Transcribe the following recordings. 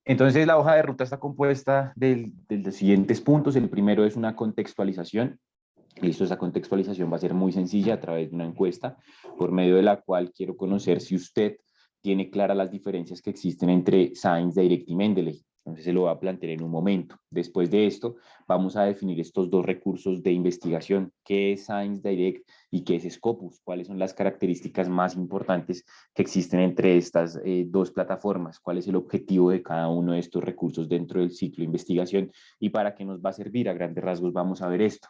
Entonces, la hoja de ruta está compuesta de los siguientes puntos. El primero es una contextualización. Listo, esa contextualización va a ser muy sencilla a través de una encuesta, por medio de la cual quiero conocer si usted tiene claras las diferencias que existen entre Science Direct y Mendeley. Entonces se lo voy a plantear en un momento. Después de esto, vamos a definir estos dos recursos de investigación: qué es Science Direct y qué es Scopus, cuáles son las características más importantes que existen entre estas dos plataformas, cuál es el objetivo de cada uno de estos recursos dentro del ciclo de investigación y para qué nos va a servir. A grandes rasgos vamos a ver esto.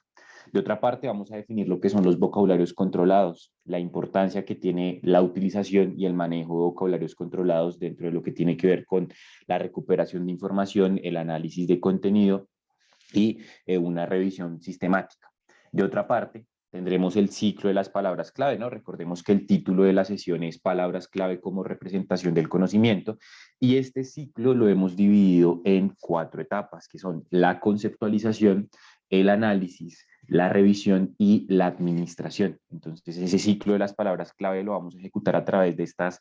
De otra parte, vamos a definir lo que son los vocabularios controlados, la importancia que tiene la utilización y el manejo de vocabularios controlados dentro de lo que tiene que ver con la recuperación de información, el análisis de contenido y una revisión sistemática. De otra parte, tendremos el ciclo de las palabras clave, ¿no? Recordemos que el título de la sesión es Palabras clave como representación del conocimiento, y este ciclo lo hemos dividido en 4 etapas, que son la conceptualización, el análisis, la revisión y la administración. Entonces, ese ciclo de las palabras clave lo vamos a ejecutar a través de estas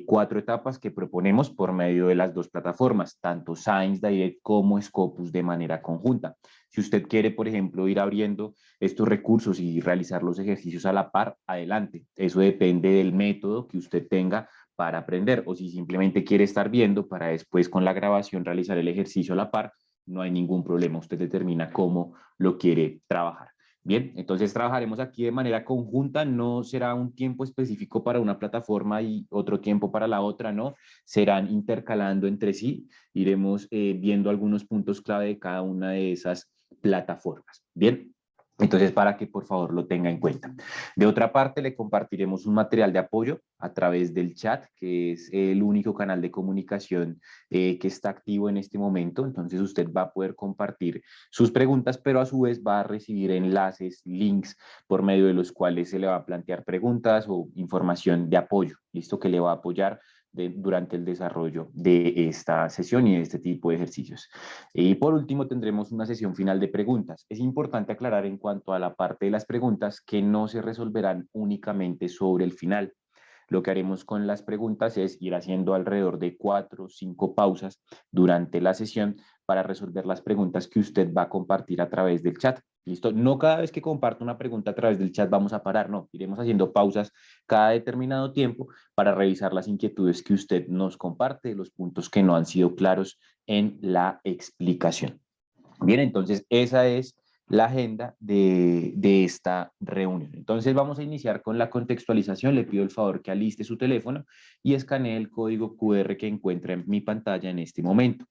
4 etapas que proponemos por medio de las dos plataformas, tanto Science Direct como Scopus, de manera conjunta. Si usted quiere, por ejemplo, ir abriendo estos recursos y realizar los ejercicios a la par, adelante. Eso depende del método que usted tenga para aprender, o si simplemente quiere estar viendo para después con la grabación realizar el ejercicio a la par, no hay ningún problema. Usted determina cómo lo quiere trabajar. Bien, entonces trabajaremos aquí de manera conjunta, no será un tiempo específico para una plataforma y otro tiempo para la otra, no, serán intercalando entre sí, iremos viendo algunos puntos clave de cada una de esas plataformas. Bien, entonces para que por favor lo tenga en cuenta. De otra parte, le compartiremos un material de apoyo a través del chat, que es el único canal de comunicación que está activo en este momento. Entonces usted va a poder compartir sus preguntas, pero a su vez va a recibir enlaces, links, por medio de los cuales se le va a plantear preguntas o información de apoyo, listo, que le va a apoyar durante el desarrollo de esta sesión y de este tipo de ejercicios. Y por último, tendremos una sesión final de preguntas. Es importante aclarar en cuanto a la parte de las preguntas que no se resolverán únicamente sobre el final. Lo que haremos con las preguntas es ir haciendo alrededor de 4 o 5 pausas durante la sesión para resolver las preguntas que usted va a compartir a través del chat. ¿Listo? No cada vez que comparto una pregunta a través del chat vamos a parar, no. Iremos haciendo pausas cada determinado tiempo para revisar las inquietudes que usted nos comparte, los puntos que no han sido claros en la explicación. Bien, entonces esa es la agenda de esta reunión. Entonces vamos a iniciar con la contextualización. Le pido el favor que aliste su teléfono y escanee el código QR que encuentra en mi pantalla en este momento.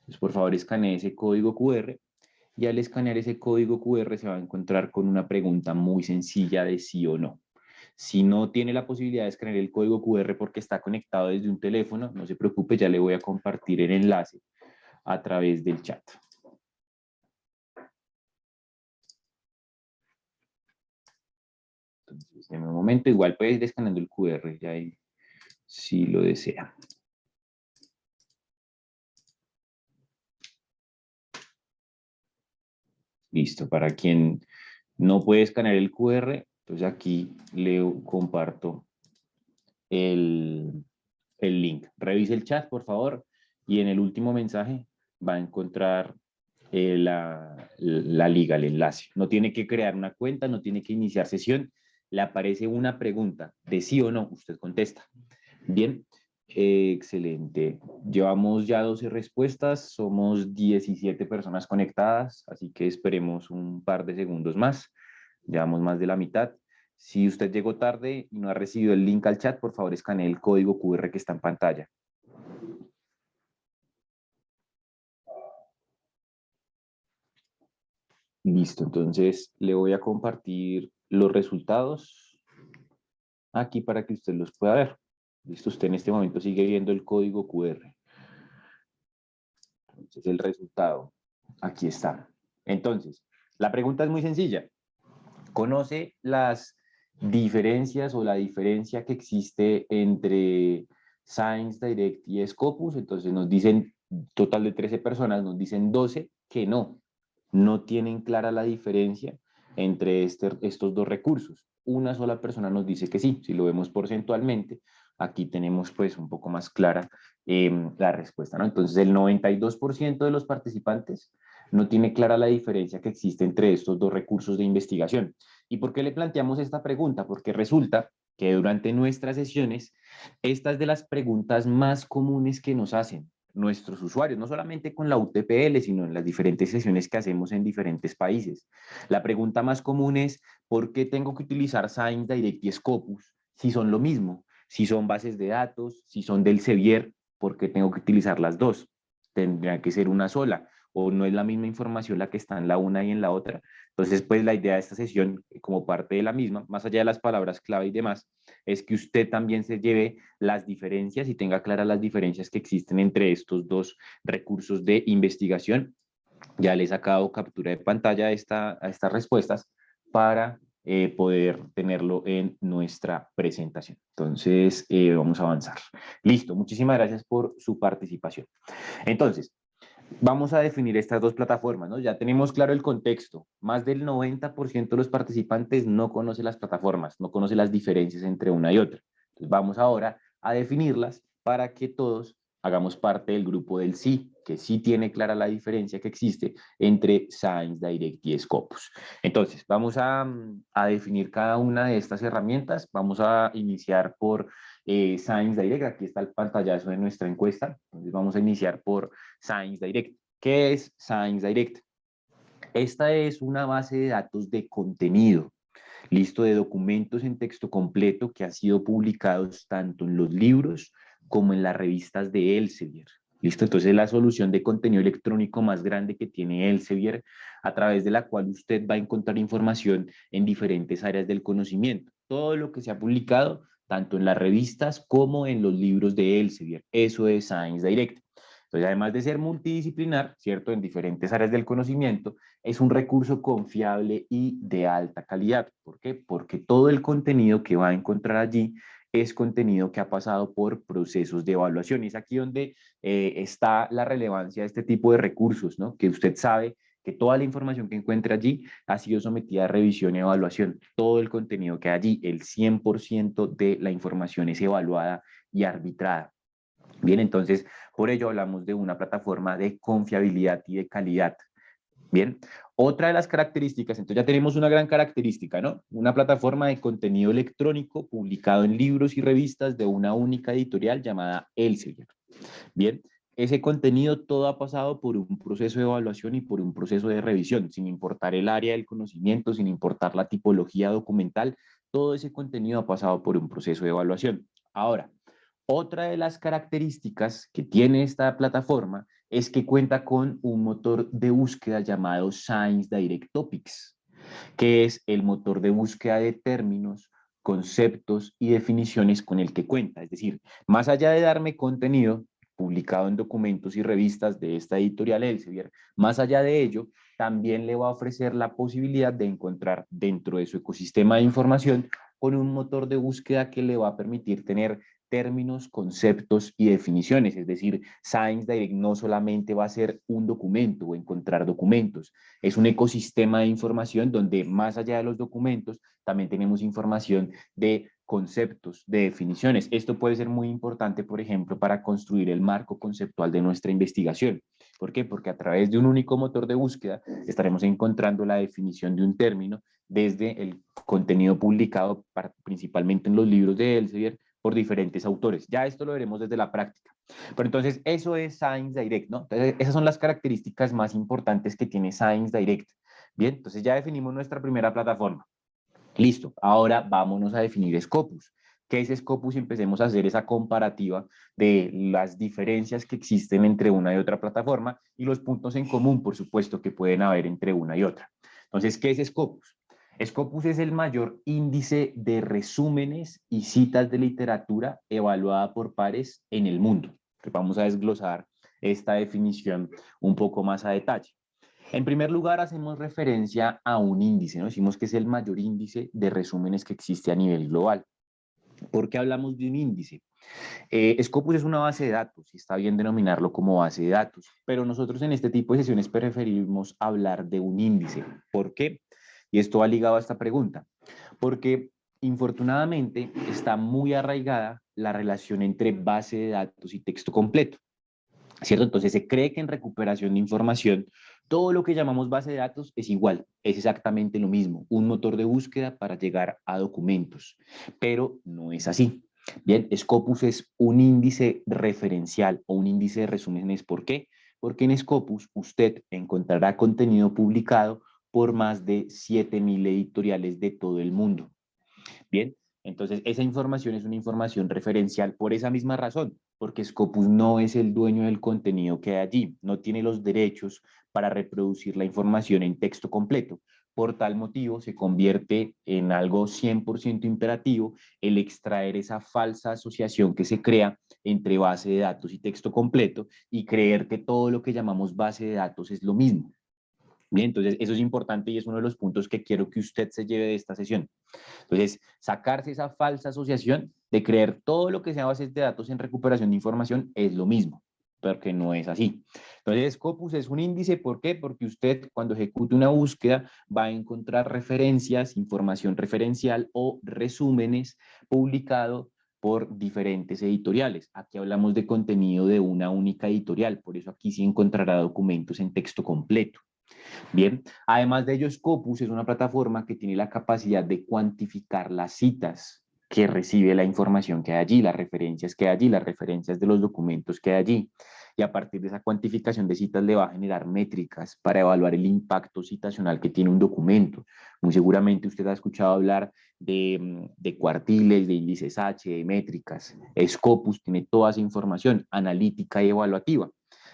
Entonces, por favor, escanee ese código QR, y al escanear ese código QR se va a encontrar con una pregunta muy sencilla de sí o no. Si no tiene la posibilidad de escanear el código QR porque está conectado desde un teléfono, no se preocupe, ya le voy a compartir el enlace a través del chat. Entonces, en un momento, igual puede ir escaneando el QR, ya ahí, si lo desea. Listo, para quien no puede escanear el QR, entonces aquí le comparto el link. Revise el chat, por favor, y en el último mensaje va a encontrar la liga, el enlace. No tiene que crear una cuenta, no tiene que iniciar sesión, le aparece una pregunta de sí o no, usted contesta. Bien, excelente. Llevamos ya 12 respuestas, somos 17 personas conectadas, así que esperemos un par de segundos más. Llevamos más de la mitad. Si usted llegó tarde y no ha recibido el link al chat, por favor escanee el código QR que está en pantalla. Listo, entonces le voy a compartir los resultados aquí para que usted los pueda ver. Listo, usted en este momento sigue viendo el código QR. Entonces el resultado, aquí está. Entonces, la pregunta es muy sencilla. ¿Conoce las diferencias o la diferencia que existe entre Science Direct y Scopus? Entonces nos dicen, total de 13 personas, nos dicen 12 que no tienen clara la diferencia entre estos dos recursos. Una sola persona nos dice que sí, si lo vemos porcentualmente, aquí tenemos pues un poco más clara la respuesta, ¿no? Entonces el 92% de los participantes no tiene clara la diferencia que existe entre estos dos recursos de investigación. ¿Y por qué le planteamos esta pregunta? Porque resulta que durante nuestras sesiones, esta es de las preguntas más comunes que nos hacen nuestros usuarios, no solamente con la UTPL, sino en las diferentes sesiones que hacemos en diferentes países. La pregunta más común es, ¿por qué tengo que utilizar Science Direct y Scopus si son lo mismo? Si son bases de datos, si son del Sevier, ¿por qué tengo que utilizar las dos? Tendría que ser una sola, o no es la misma información la que está en la una y en la otra. Entonces, pues la idea de esta sesión, como parte de la misma, más allá de las palabras clave y demás, es que usted también se lleve las diferencias y tenga claras las diferencias que existen entre estos dos recursos de investigación. Ya le he sacado captura de pantalla a estas respuestas para poder tenerlo en nuestra presentación. Entonces, vamos a avanzar. Listo, muchísimas gracias por su participación. Entonces, vamos a definir estas dos plataformas, ¿no? Ya tenemos claro el contexto. Más del 90% de los participantes no conoce las plataformas, no conoce las diferencias entre una y otra. Entonces, vamos ahora a definirlas para que todos hagamos parte del grupo del sí, que sí tiene clara la diferencia que existe entre Science Direct y Scopus. Entonces, vamos a definir cada una de estas herramientas. Vamos a iniciar por Science Direct. Aquí está el pantallazo de nuestra encuesta. Entonces, vamos a iniciar por Science Direct. ¿Qué es Science Direct? Esta es una base de datos de contenido, listo, de documentos en texto completo que han sido publicados tanto en los libros como en las revistas de Elsevier. Listo, entonces la solución de contenido electrónico más grande que tiene Elsevier, a través de la cual usted va a encontrar información en diferentes áreas del conocimiento. Todo lo que se ha publicado, tanto en las revistas como en los libros de Elsevier. Eso es Science Direct. Entonces, además de ser multidisciplinar, ¿cierto? En diferentes áreas del conocimiento, es un recurso confiable y de alta calidad. ¿Por qué? Porque todo el contenido que va a encontrar allí es contenido que ha pasado por procesos de evaluación. Y es aquí donde está la relevancia de este tipo de recursos, ¿no? Que usted sabe que toda la información que encuentra allí ha sido sometida a revisión y evaluación. Todo el contenido que hay allí, el 100% de la información es evaluada y arbitrada. Bien, entonces, por ello hablamos de una plataforma de confiabilidad y de calidad. Bien, otra de las características, entonces ya tenemos una gran característica, ¿no? Una plataforma de contenido electrónico publicado en libros y revistas de una única editorial llamada Elsevier. Bien, ese contenido todo ha pasado por un proceso de evaluación y por un proceso de revisión, sin importar el área del conocimiento, sin importar la tipología documental, todo ese contenido ha pasado por un proceso de evaluación. Ahora, otra de las características que tiene esta plataforma es que cuenta con un motor de búsqueda llamado Science Direct Topics, que es el motor de búsqueda de términos, conceptos y definiciones con el que cuenta. Es decir, más allá de darme contenido publicado en documentos y revistas de esta editorial Elsevier, más allá de ello, también le va a ofrecer la posibilidad de encontrar dentro de su ecosistema de información con un motor de búsqueda que le va a permitir tener términos, conceptos y definiciones. Es decir, Science Direct no solamente va a ser un documento o encontrar documentos, es un ecosistema de información donde más allá de los documentos también tenemos información de conceptos, de definiciones. Esto puede ser muy importante, por ejemplo, para construir el marco conceptual de nuestra investigación. ¿Por qué? Porque a través de un único motor de búsqueda estaremos encontrando la definición de un término desde el contenido publicado principalmente en los libros de Elsevier por diferentes autores. Ya esto lo veremos desde la práctica. Pero entonces eso es Science Direct, ¿no? Entonces esas son las características más importantes que tiene Science Direct. Bien, entonces ya definimos nuestra primera plataforma. Listo, ahora vámonos a definir Scopus. ¿Qué es Scopus? Y empecemos a hacer esa comparativa de las diferencias que existen entre una y otra plataforma y los puntos en común, por supuesto, que pueden haber entre una y otra. Entonces, ¿qué es Scopus? Scopus es el mayor índice de resúmenes y citas de literatura evaluada por pares en el mundo. Vamos a desglosar esta definición un poco más a detalle. En primer lugar, hacemos referencia a un índice, ¿no? Decimos que es el mayor índice de resúmenes que existe a nivel global. ¿Por qué hablamos de un índice? Scopus es una base de datos y está bien denominarlo como base de datos, pero nosotros en este tipo de sesiones preferimos hablar de un índice. ¿Por qué? Y esto va ligado a esta pregunta. Porque infortunadamente está muy arraigada la relación entre base de datos y texto completo, ¿cierto? Entonces se cree que en recuperación de información todo lo que llamamos base de datos es igual, es exactamente lo mismo, un motor de búsqueda para llegar a documentos, pero no es así. Bien, Scopus es un índice referencial o un índice de resúmenes. ¿Por qué? Porque en Scopus usted encontrará contenido publicado por más de 7.000 editoriales de todo el mundo. Bien, entonces esa información es una información referencial por esa misma razón, porque Scopus no es el dueño del contenido que hay allí, no tiene los derechos para reproducir la información en texto completo. Por tal motivo, se convierte en algo 100% imperativo el extraer esa falsa asociación que se crea entre base de datos y texto completo y creer que todo lo que llamamos base de datos es lo mismo. Bien, entonces eso es importante y es uno de los puntos que quiero que usted se lleve de esta sesión. Entonces, sacarse esa falsa asociación de creer todo lo que sea bases de datos en recuperación de información es lo mismo, porque no es así. Entonces, Scopus es un índice, ¿por qué? Porque usted cuando ejecute una búsqueda va a encontrar referencias, información referencial o resúmenes publicados por diferentes editoriales. Aquí hablamos de contenido de una única editorial, por eso aquí sí encontrará documentos en texto completo. Bien, además de ello, Scopus es una plataforma que tiene la capacidad de cuantificar las citas que recibe la información que hay allí, las referencias que hay allí, las referencias de los documentos que hay allí. Y a partir de esa cuantificación de citas le va a generar métricas para evaluar el impacto citacional que tiene un documento. Muy seguramente usted ha escuchado hablar de cuartiles, de índices H, de métricas. Scopus tiene toda esa información analítica y evaluativa.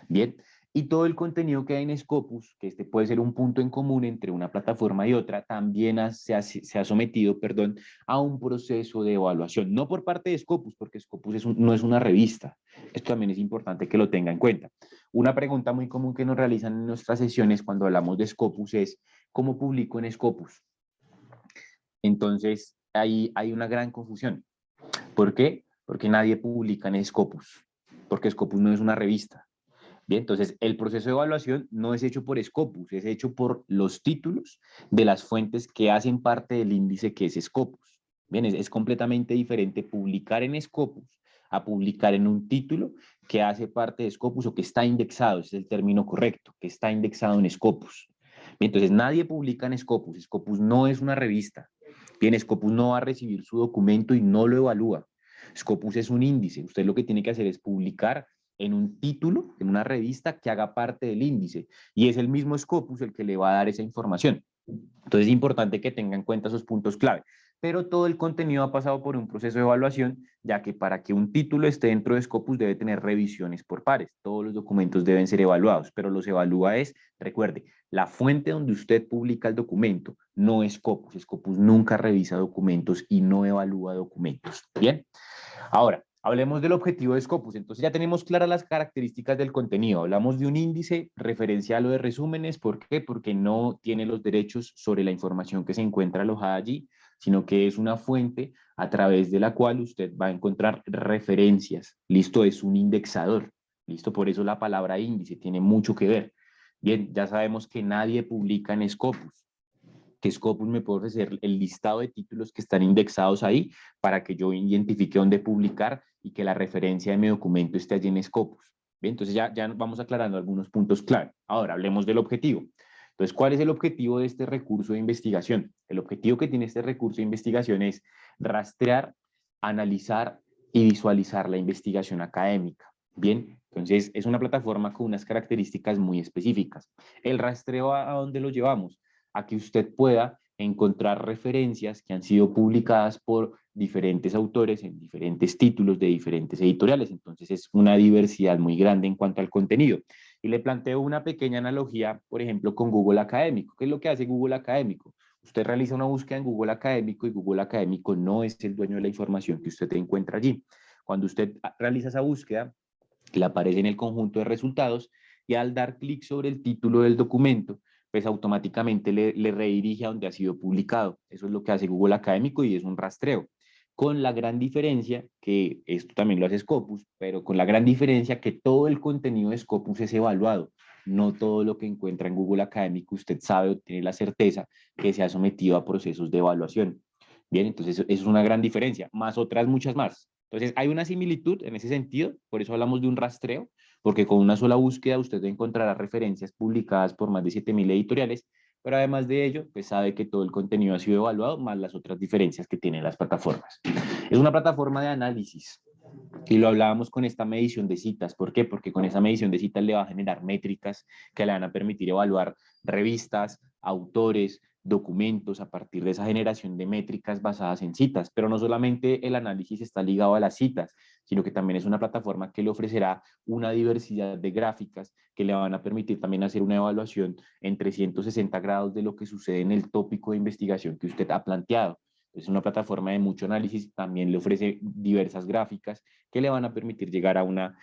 Bien, y todo el contenido que hay en Scopus, que este puede ser un punto en común entre una plataforma y otra, también se ha sometido, perdón, a un proceso de evaluación, no por parte de Scopus, porque Scopus no es una revista. Esto también es importante que lo tenga en cuenta. Una pregunta muy común que nos realizan en nuestras sesiones cuando hablamos de Scopus es, ¿cómo publico en Scopus? Entonces, ahí hay una gran confusión. ¿Por qué? Porque nadie publica en Scopus, porque Scopus no es una revista. Bien, entonces el proceso de evaluación no es hecho por Scopus, es hecho por los títulos de las fuentes que hacen parte del índice que es Scopus. Bien, es completamente diferente publicar en Scopus a publicar en un título que hace parte de Scopus o que está indexado, ese es el término correcto, que está indexado en Scopus. Bien, entonces nadie publica en Scopus, Scopus no es una revista. Bien, Scopus no va a recibir su documento y no lo evalúa. Scopus es un índice, usted lo que tiene que hacer es publicar en un título, en una revista que haga parte del índice. Y es el mismo Scopus el que le va a dar esa información. Entonces es importante que tenga en cuenta esos puntos clave. Pero todo el contenido ha pasado por un proceso de evaluación, ya que para que un título esté dentro de Scopus debe tener revisiones por pares. Todos los documentos deben ser evaluados, pero los evalúa es, recuerde, la fuente donde usted publica el documento no es Scopus. Scopus nunca revisa documentos y no evalúa documentos. Bien. Ahora, hablemos del objetivo de Scopus. Entonces ya tenemos claras las características del contenido. Hablamos de un índice referencial o de resúmenes. ¿Por qué? Porque no tiene los derechos sobre la información que se encuentra alojada allí, sino que es una fuente a través de la cual usted va a encontrar referencias. Listo, es un indexador. Listo, por eso la palabra índice tiene mucho que ver. Bien, ya sabemos que nadie publica en Scopus, que Scopus me puede ofrecer el listado de títulos que están indexados ahí para que yo identifique dónde publicar y que la referencia de mi documento esté allí en Scopus. Bien, entonces ya vamos aclarando algunos puntos clave. Ahora, hablemos del objetivo. Entonces, ¿cuál es el objetivo de este recurso de investigación? El objetivo que tiene este recurso de investigación es rastrear, analizar y visualizar la investigación académica. Bien, entonces es una plataforma con unas características muy específicas. El rastreo, ¿a dónde lo llevamos? A que usted pueda encontrar referencias que han sido publicadas por diferentes autores en diferentes títulos de diferentes editoriales. Entonces es una diversidad muy grande en cuanto al contenido. Y le planteo una pequeña analogía, por ejemplo, con Google Académico. ¿Qué es lo que hace Google Académico? Usted realiza una búsqueda en Google Académico y Google Académico no es el dueño de la información que usted encuentra allí. Cuando usted realiza esa búsqueda, le aparece en el conjunto de resultados y al dar clic sobre el título del documento, pues automáticamente le redirige a donde ha sido publicado. Eso es lo que hace Google Académico y es un rastreo. Con la gran diferencia, que esto también lo hace Scopus, pero con la gran diferencia que todo el contenido de Scopus es evaluado. No todo lo que encuentra en Google Académico usted sabe o tiene la certeza que se ha sometido a procesos de evaluación. Bien, entonces eso es una gran diferencia, más otras muchas más. Entonces, hay una similitud en ese sentido, por eso hablamos de un rastreo, porque con una sola búsqueda usted encontrará referencias publicadas por más de 7.000 editoriales, pero además de ello, pues sabe que todo el contenido ha sido evaluado, más las otras diferencias que tienen las plataformas. Es una plataforma de análisis, y lo hablábamos con esta medición de citas. ¿Por qué? Porque con esa medición de citas le va a generar métricas que le van a permitir evaluar revistas, autores, documentos a partir de esa generación de métricas basadas en citas. Pero no solamente el análisis está ligado a las citas, sino que también es una plataforma que le ofrecerá una diversidad de gráficas que le van a permitir también hacer una evaluación en 360 grados de lo que sucede en el tópico de investigación que usted ha planteado. Es una plataforma de mucho análisis, también le ofrece diversas gráficas que le van a permitir llegar a una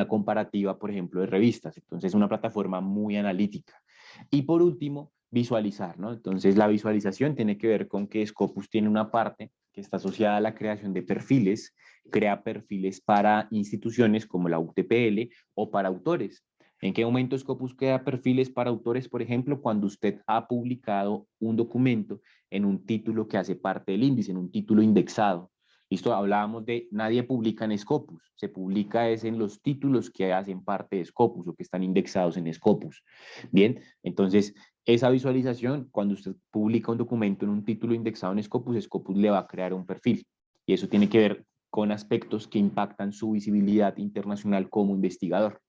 comparativa, por ejemplo, de revistas. Entonces, es una plataforma muy analítica. Y por último, visualizar, ¿no? Entonces, la visualización tiene que ver con que Scopus tiene una parte que está asociada a la creación de perfiles, crea perfiles para instituciones como la UTPL o para autores. ¿En qué momento Scopus crea perfiles para autores? Por ejemplo, cuando usted ha publicado un documento en un título que hace parte del índice, en un título indexado. Listo, hablábamos de nadie publica en Scopus, se publica es en los títulos que hacen parte de Scopus o que están indexados en Scopus. Bien, entonces esa visualización, cuando usted publica un documento en un título indexado en Scopus, Scopus le va a crear un perfil y eso tiene que ver con aspectos que impactan su visibilidad internacional como investigador.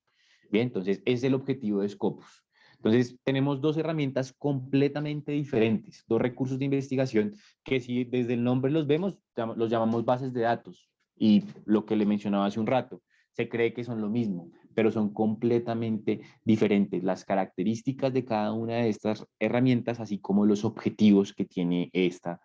Bien, entonces ese es el objetivo de Scopus. Entonces, tenemos dos herramientas completamente diferentes, dos recursos de investigación que si desde el nombre los vemos, los llamamos bases de datos. Y lo que le mencionaba hace un rato, se cree que son lo mismo, pero son completamente diferentes las características de cada una de estas herramientas, así como los objetivos que tiene esta,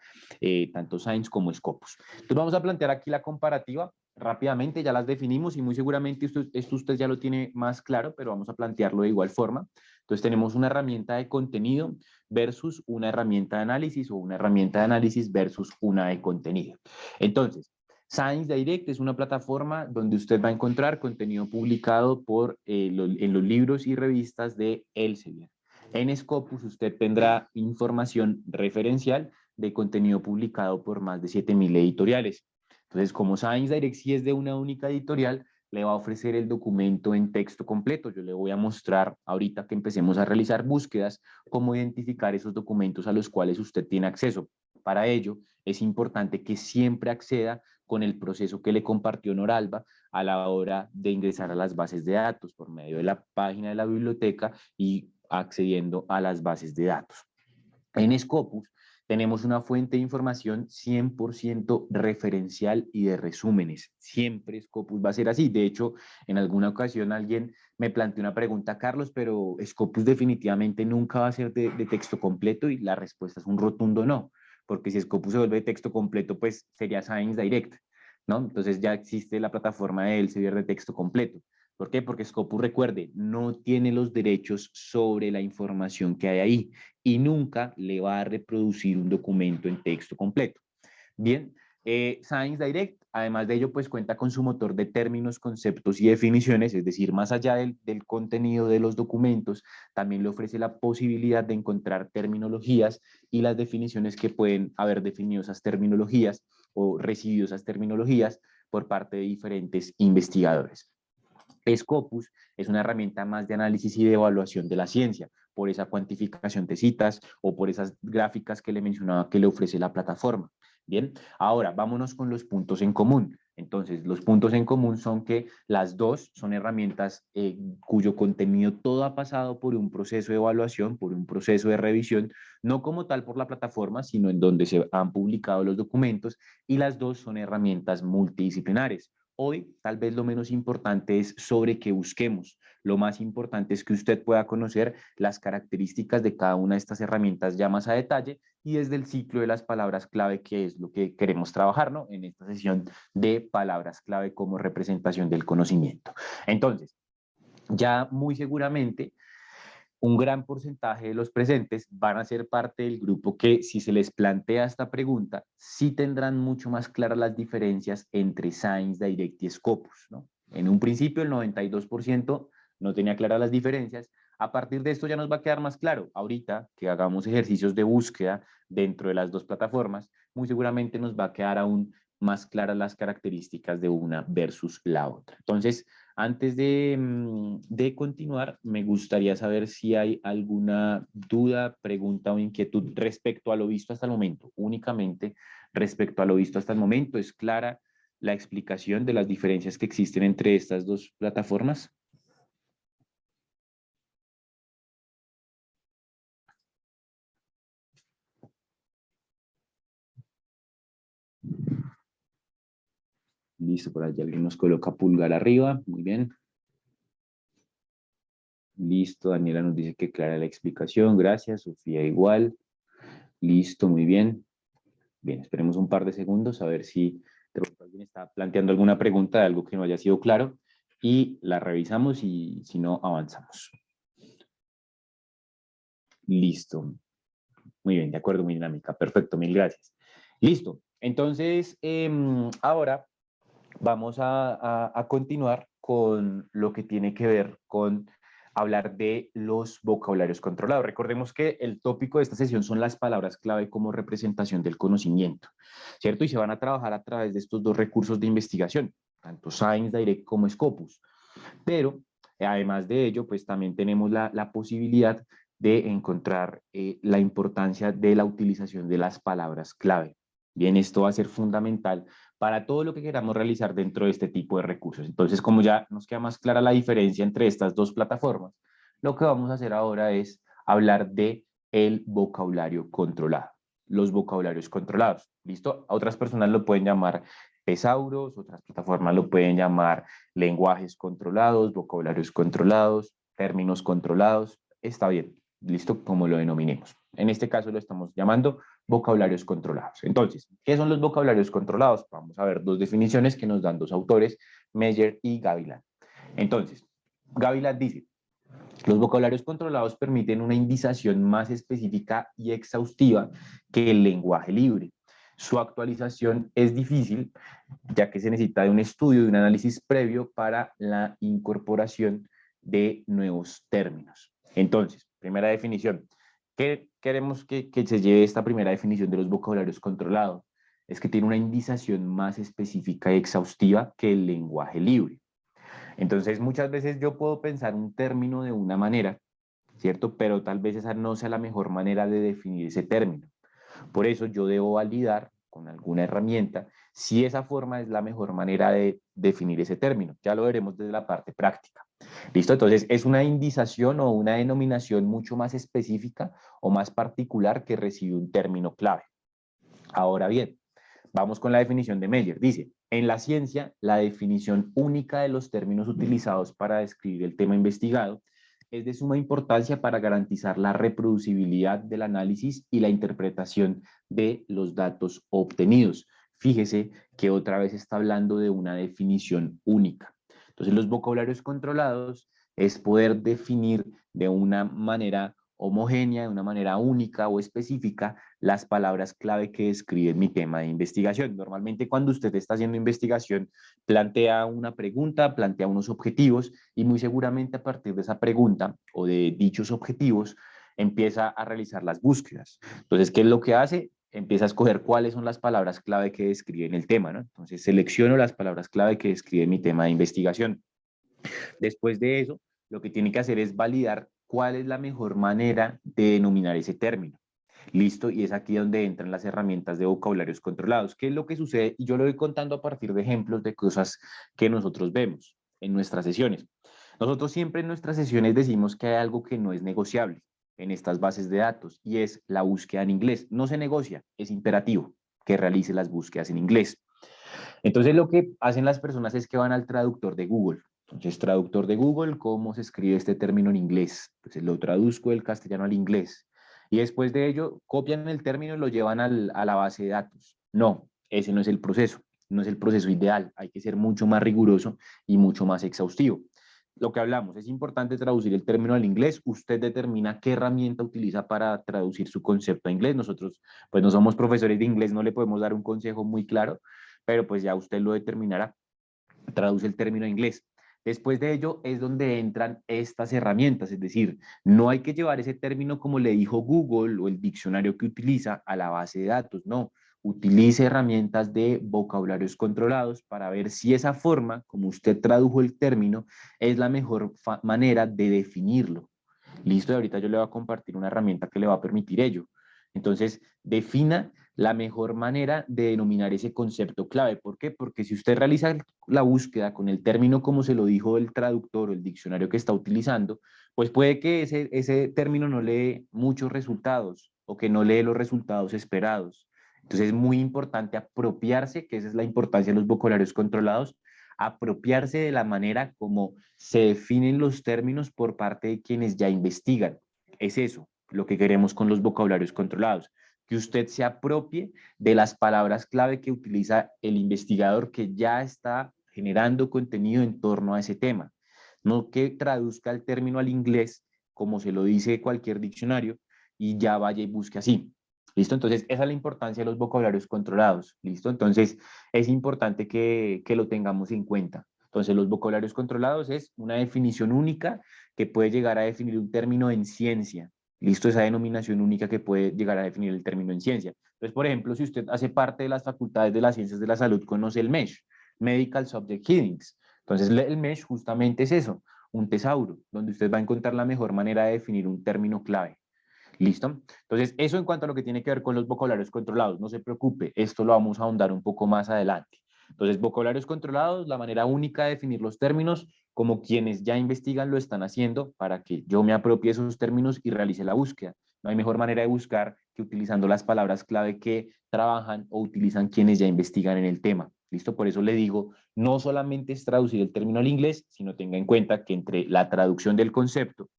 tanto Science como Scopus. Entonces, vamos a plantear aquí la comparativa rápidamente, ya las definimos y muy seguramente esto usted ya lo tiene más claro, pero vamos a plantearlo de igual forma. Entonces tenemos una herramienta de contenido versus una herramienta de análisis o una herramienta de análisis versus una de contenido. Entonces, Science Direct es una plataforma donde usted va a encontrar contenido publicado en los libros y revistas de Elsevier. En Scopus usted tendrá información referencial de contenido publicado por más de 7.000 editoriales. Entonces, como Science Direct sí es de una única editorial, le va a ofrecer el documento en texto completo. Yo le voy a mostrar ahorita que empecemos a realizar búsquedas, cómo identificar esos documentos a los cuales usted tiene acceso. Para ello, es importante que siempre acceda con el proceso que le compartió Noralba a la hora de ingresar a las bases de datos por medio de la página de la biblioteca y accediendo a las bases de datos. En Scopus tenemos una fuente de información 100% referencial y de resúmenes. Siempre Scopus va a ser así. De hecho, en alguna ocasión alguien me planteó una pregunta, Carlos, pero Scopus definitivamente nunca va a ser de texto completo y la respuesta es un rotundo no, porque si Scopus se vuelve de texto completo, pues sería Science Direct, ¿no? Entonces ya existe la plataforma de Elsevier de texto completo. ¿Por qué? Porque Scopus, recuerde, no tiene los derechos sobre la información que hay ahí y nunca le va a reproducir un documento en texto completo. Bien, Science Direct, además de ello, pues cuenta con su motor de términos, conceptos y definiciones, es decir, más allá del contenido de los documentos, también le ofrece la posibilidad de encontrar terminologías y las definiciones que pueden haber definido esas terminologías o recibido esas terminologías por parte de diferentes investigadores. Scopus es una herramienta más de análisis y de evaluación de la ciencia, por esa cuantificación de citas o por esas gráficas que le mencionaba que le ofrece la plataforma. Bien, ahora vámonos con los puntos en común. Entonces, los puntos en común son que las dos son herramientas cuyo contenido todo ha pasado por un proceso de evaluación, por un proceso de revisión, no como tal por la plataforma, sino en donde se han publicado los documentos, y las dos son herramientas multidisciplinares. Hoy, tal vez lo menos importante es sobre qué busquemos. Lo más importante es que usted pueda conocer las características de cada una de estas herramientas ya más a detalle y desde el ciclo de las palabras clave, que es lo que queremos trabajar, ¿no? En esta sesión de palabras clave como representación del conocimiento. Entonces, ya muy seguramente un gran porcentaje de los presentes van a ser parte del grupo que, si se les plantea esta pregunta, sí tendrán mucho más claras las diferencias entre Science Direct y Scopus, ¿no? En un principio el 92% no tenía claras las diferencias. A partir de esto ya nos va a quedar más claro. Ahorita que hagamos ejercicios de búsqueda dentro de las dos plataformas, muy seguramente nos va a quedar aún más claras las características de una versus la otra. Entonces, antes de continuar, me gustaría saber si hay alguna duda, pregunta o inquietud respecto a lo visto hasta el momento. Únicamente respecto a lo visto hasta el momento, ¿es clara la explicación de las diferencias que existen entre estas dos plataformas? Listo, por allí alguien nos coloca pulgar arriba. Muy bien. Listo, Daniela nos dice que clara la explicación. Gracias, Sofía igual. Listo, muy bien. Bien, esperemos un par de segundos a ver si de pronto alguien está planteando alguna pregunta de algo que no haya sido claro y la revisamos y si no, avanzamos. Listo. Muy bien, de acuerdo, muy dinámica. Perfecto, mil gracias. Listo. Entonces, ahora vamos a continuar con lo que tiene que ver con hablar de los vocabularios controlados. Recordemos que el tópico de esta sesión son las palabras clave como representación del conocimiento, ¿cierto? Y se van a trabajar a través de estos dos recursos de investigación, tanto Science Direct como Scopus. Pero, además de ello, pues también tenemos la posibilidad de encontrar la importancia de la utilización de las palabras clave. Bien, esto va a ser fundamental para todo lo que queramos realizar dentro de este tipo de recursos. Entonces, como ya nos queda más clara la diferencia entre estas dos plataformas, lo que vamos a hacer ahora es hablar de el vocabulario controlado. Los vocabularios controlados, ¿listo? A otras personas lo pueden llamar tesauros, otras plataformas lo pueden llamar lenguajes controlados, vocabularios controlados, términos controlados. Está bien, ¿listo? Como lo denominemos. En este caso lo estamos llamando vocabularios controlados. Entonces, ¿qué son los vocabularios controlados? Vamos a ver dos definiciones que nos dan dos autores, Meyer y Gavilan. Entonces, Gavilan dice, los vocabularios controlados permiten una indización más específica y exhaustiva que el lenguaje libre. Su actualización es difícil, ya que se necesita de un estudio, de un análisis previo para la incorporación de nuevos términos. Entonces, primera definición. ¿Qué queremos que se lleve esta primera definición de los vocabularios controlados? Es que tiene una indización más específica y exhaustiva que el lenguaje libre. Entonces, muchas veces yo puedo pensar un término de una manera, ¿cierto? Pero tal vez esa no sea la mejor manera de definir ese término. Por eso yo debo validar con alguna herramienta si esa forma es la mejor manera de definir ese término. Ya lo veremos desde la parte práctica. ¿Listo? Entonces, es una indización o una denominación mucho más específica o más particular que recibe un término clave. Ahora bien, vamos con la definición de Meyer. Dice, en la ciencia, la definición única de los términos utilizados para describir el tema investigado es de suma importancia para garantizar la reproducibilidad del análisis y la interpretación de los datos obtenidos. Fíjese que otra vez está hablando de una definición única. Entonces, los vocabularios controlados es poder definir de una manera homogénea, de una manera única o específica, las palabras clave que describen mi tema de investigación. Normalmente cuando usted está haciendo investigación, plantea una pregunta, plantea unos objetivos y muy seguramente a partir de esa pregunta o de dichos objetivos, empieza a realizar las búsquedas. Entonces, ¿qué es lo que hace? Empieza a escoger cuáles son las palabras clave que describen el tema, ¿no? Entonces, selecciono las palabras clave que describen mi tema de investigación. Después de eso, lo que tiene que hacer es validar cuál es la mejor manera de denominar ese término. Listo, y es aquí donde entran las herramientas de vocabularios controlados. ¿Qué es lo que sucede? Y yo lo voy contando a partir de ejemplos de cosas que nosotros vemos en nuestras sesiones. Nosotros siempre en nuestras sesiones decimos que hay algo que no es negociable en estas bases de datos y es la búsqueda en inglés. No se negocia, es imperativo que realice las búsquedas en inglés. Entonces lo que hacen las personas es que van al traductor de Google. Entonces, traductor de Google, ¿cómo se escribe este término en inglés? Entonces lo traduzco del castellano al inglés. Y después de ello, copian el término y lo llevan a la base de datos. No, ese no es el proceso. No es el proceso ideal. Hay que ser mucho más riguroso y mucho más exhaustivo. Lo que hablamos, es importante traducir el término al inglés. Usted determina qué herramienta utiliza para traducir su concepto a inglés. Nosotros, pues no somos profesores de inglés, no le podemos dar un consejo muy claro, pero pues ya usted lo determinará. Traduce el término a inglés. Después de ello es donde entran estas herramientas, es decir, no hay que llevar ese término como le dijo Google o el diccionario que utiliza a la base de datos, no. utilice herramientas de vocabularios controlados para ver si esa forma, como usted tradujo el término, es la mejor manera de definirlo. Listo, y ahorita yo le voy a compartir una herramienta que le va a permitir ello. Entonces, defina la mejor manera de denominar ese concepto clave. ¿Por qué? Porque si usted realiza la búsqueda con el término como se lo dijo el traductor o el diccionario que está utilizando, pues puede que ese término no lee muchos resultados o que no lee los resultados esperados. Entonces es muy importante apropiarse, que esa es la importancia de los vocabularios controlados, apropiarse de la manera como se definen los términos por parte de quienes ya investigan. Es eso lo que queremos con los vocabularios controlados, que usted se apropie de las palabras clave que utiliza el investigador que ya está generando contenido en torno a ese tema. No que traduzca el término al inglés, como se lo dice cualquier diccionario, y ya vaya y busque así. ¿Listo? Entonces, esa es la importancia de los vocabularios controlados. ¿Listo? Entonces, es importante que lo tengamos en cuenta. Entonces, los vocabularios controlados es una definición única que puede llegar a definir un término en ciencia. ¿Listo? Esa denominación única que puede llegar a definir el término en ciencia. Entonces, por ejemplo, si usted hace parte de las facultades de las ciencias de la salud, conoce el MESH, Medical Subject Headings. Entonces, el MESH justamente es eso, un tesauro, donde usted va a encontrar la mejor manera de definir un término clave. ¿Listo? Entonces, eso en cuanto a lo que tiene que ver con los vocabularios controlados. No se preocupe, esto lo vamos a ahondar un poco más adelante. Entonces, vocabularios controlados, la manera única de definir los términos, como quienes ya investigan lo están haciendo, para que yo me apropie esos términos y realice la búsqueda. No hay mejor manera de buscar que utilizando las palabras clave que trabajan o utilizan quienes ya investigan en el tema. ¿Listo? Por eso le digo, no solamente es traducir el término al inglés, sino tenga en cuenta que entre la traducción del concepto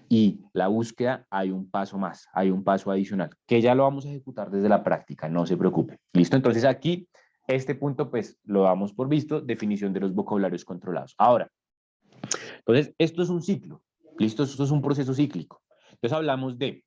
y la búsqueda hay un paso más, hay un paso adicional, que ya lo vamos a ejecutar desde la práctica, no se preocupe. ¿Listo? Entonces aquí, este punto pues lo damos por visto, definición de los vocabularios controlados. Ahora, entonces esto es un ciclo, ¿listo? Esto es un proceso cíclico. Entonces hablamos de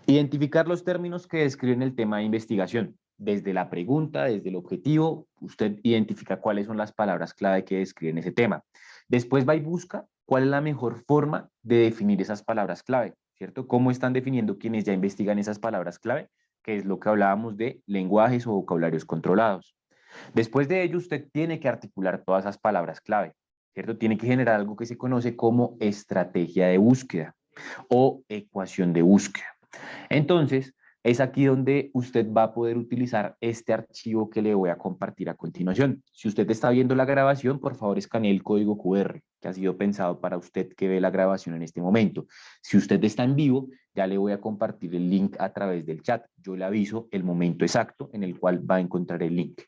identificar los términos que describen el tema de investigación. Desde la pregunta, desde el objetivo, usted identifica cuáles son las palabras clave que describen ese tema. Después va y busca cuál es la mejor forma de definir esas palabras clave, ¿cierto? ¿Cómo están definiendo quienes ya investigan esas palabras clave? Que es lo que hablábamos de lenguajes o vocabularios controlados. Después de ello, usted tiene que articular todas esas palabras clave, ¿cierto? Tiene que generar algo que se conoce como estrategia de búsqueda o ecuación de búsqueda. Entonces, es aquí donde usted va a poder utilizar este archivo que le voy a compartir a continuación. Si usted está viendo la grabación, por favor escanee el código QR que ha sido pensado para usted que ve la grabación en este momento. Si usted está en vivo, ya le voy a compartir el link a través del chat. Yo le aviso el momento exacto en el cual va a encontrar el link.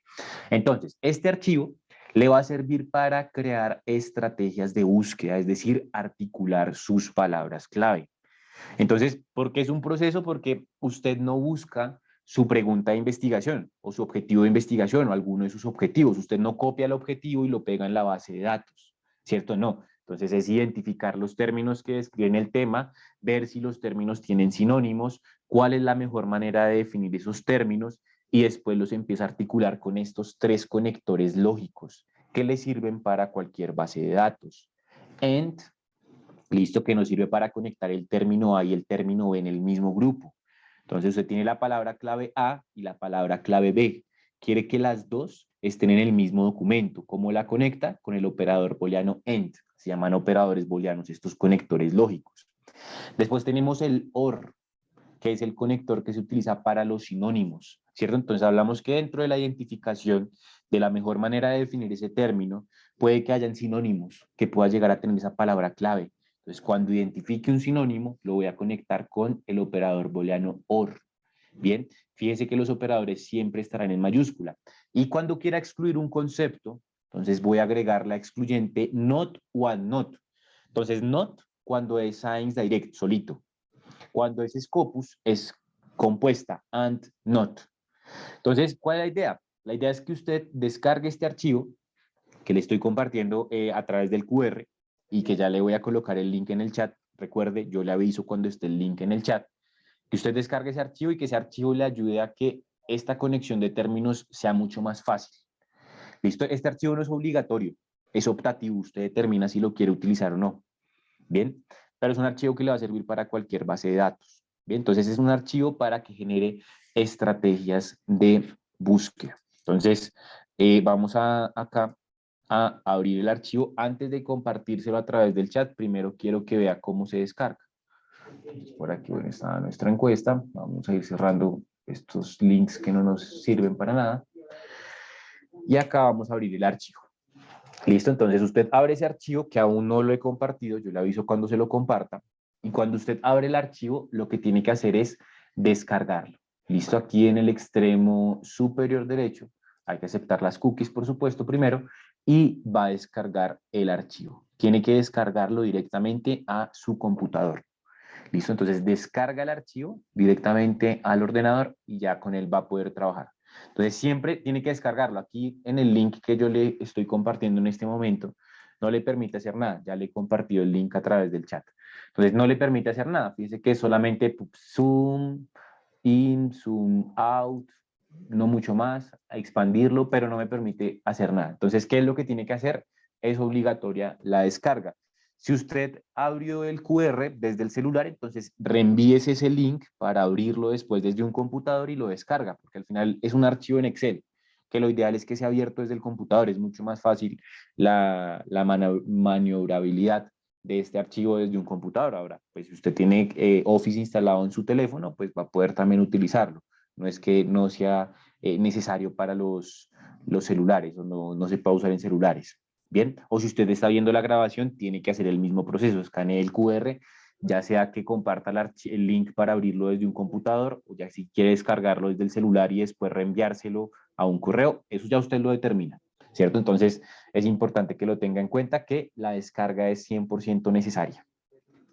Entonces, este archivo le va a servir para crear estrategias de búsqueda, es decir, articular sus palabras clave. Entonces, ¿por qué es un proceso? Porque usted no busca su pregunta de investigación o su objetivo de investigación o alguno de sus objetivos. Usted no copia el objetivo y lo pega en la base de datos, ¿cierto? No. Entonces es identificar los términos que describen el tema, ver si los términos tienen sinónimos, cuál es la mejor manera de definir esos términos y después los empieza a articular con estos tres conectores lógicos que le sirven para cualquier base de datos. And, listo, que nos sirve para conectar el término A y el término B en el mismo grupo. Entonces usted tiene la palabra clave A y la palabra clave B. Quiere que las dos estén en el mismo documento. ¿Cómo la conecta? Con el operador booleano AND. Se llaman operadores booleanos estos conectores lógicos. Después tenemos el OR, que es el conector que se utiliza para los sinónimos, ¿cierto? Entonces hablamos que dentro de la identificación de la mejor manera de definir ese término, puede que hayan sinónimos que pueda llegar a tener esa palabra clave. Entonces, cuando identifique un sinónimo, lo voy a conectar con el operador booleano OR. Bien, fíjese que los operadores siempre estarán en mayúscula. Y cuando quiera excluir un concepto, entonces voy a agregar la excluyente not one not. Entonces, not cuando es science direct, solito. Cuando es Scopus, es compuesta, and not. Entonces, ¿cuál es la idea? La idea es que usted descargue este archivo que le estoy compartiendo a través del QR y que ya le voy a colocar el link en el chat. Recuerde, yo le aviso cuando esté el link en el chat. Que usted descargue ese archivo y que ese archivo le ayude a que esta conexión de términos sea mucho más fácil. ¿Listo? Este archivo no es obligatorio, es optativo. Usted determina si lo quiere utilizar o no. Bien, pero es un archivo que le va a servir para cualquier base de datos. Bien, entonces es un archivo para que genere estrategias de búsqueda. Entonces, vamos acá a abrir el archivo. Antes de compartírselo a través del chat, primero quiero que vea cómo se descarga. Por aquí, bueno, está nuestra encuesta. Vamos a ir cerrando estos links que no nos sirven para nada. Y acá vamos a abrir el archivo. Listo, entonces usted abre ese archivo que aún no lo he compartido, yo le aviso cuando se lo comparta. Y cuando usted abre el archivo, lo que tiene que hacer es descargarlo. Listo, aquí en el extremo superior derecho, hay que aceptar las cookies, por supuesto, primero, y va a descargar el archivo. Tiene que descargarlo directamente a su computador. Listo, entonces descarga el archivo directamente al ordenador y ya con él va a poder trabajar. Entonces siempre tiene que descargarlo. Aquí en el link que yo le estoy compartiendo en este momento, no le permite hacer nada. Ya le he compartido el link a través del chat. Entonces no le permite hacer nada. Fíjese que es solamente zoom in, zoom out, no mucho más, a expandirlo, pero no me permite hacer nada. Entonces, ¿qué es lo que tiene que hacer? Es obligatoria la descarga. Si usted abrió el QR desde el celular, entonces reenvíese ese link para abrirlo después desde un computador y lo descarga, porque al final es un archivo en Excel, que lo ideal es que sea abierto desde el computador, es mucho más fácil la maniobrabilidad de este archivo desde un computador. Ahora, pues si usted tiene Office instalado en su teléfono, pues va a poder también utilizarlo. No es que no sea necesario para los celulares o no se pueda usar en celulares. Bien, o si usted está viendo la grabación, tiene que hacer el mismo proceso, escanee el QR, ya sea que comparta el link para abrirlo desde un computador, o ya si quiere descargarlo desde el celular y después reenviárselo a un correo, eso ya usted lo determina, ¿cierto? Entonces es importante que lo tenga en cuenta que la descarga es 100% necesaria.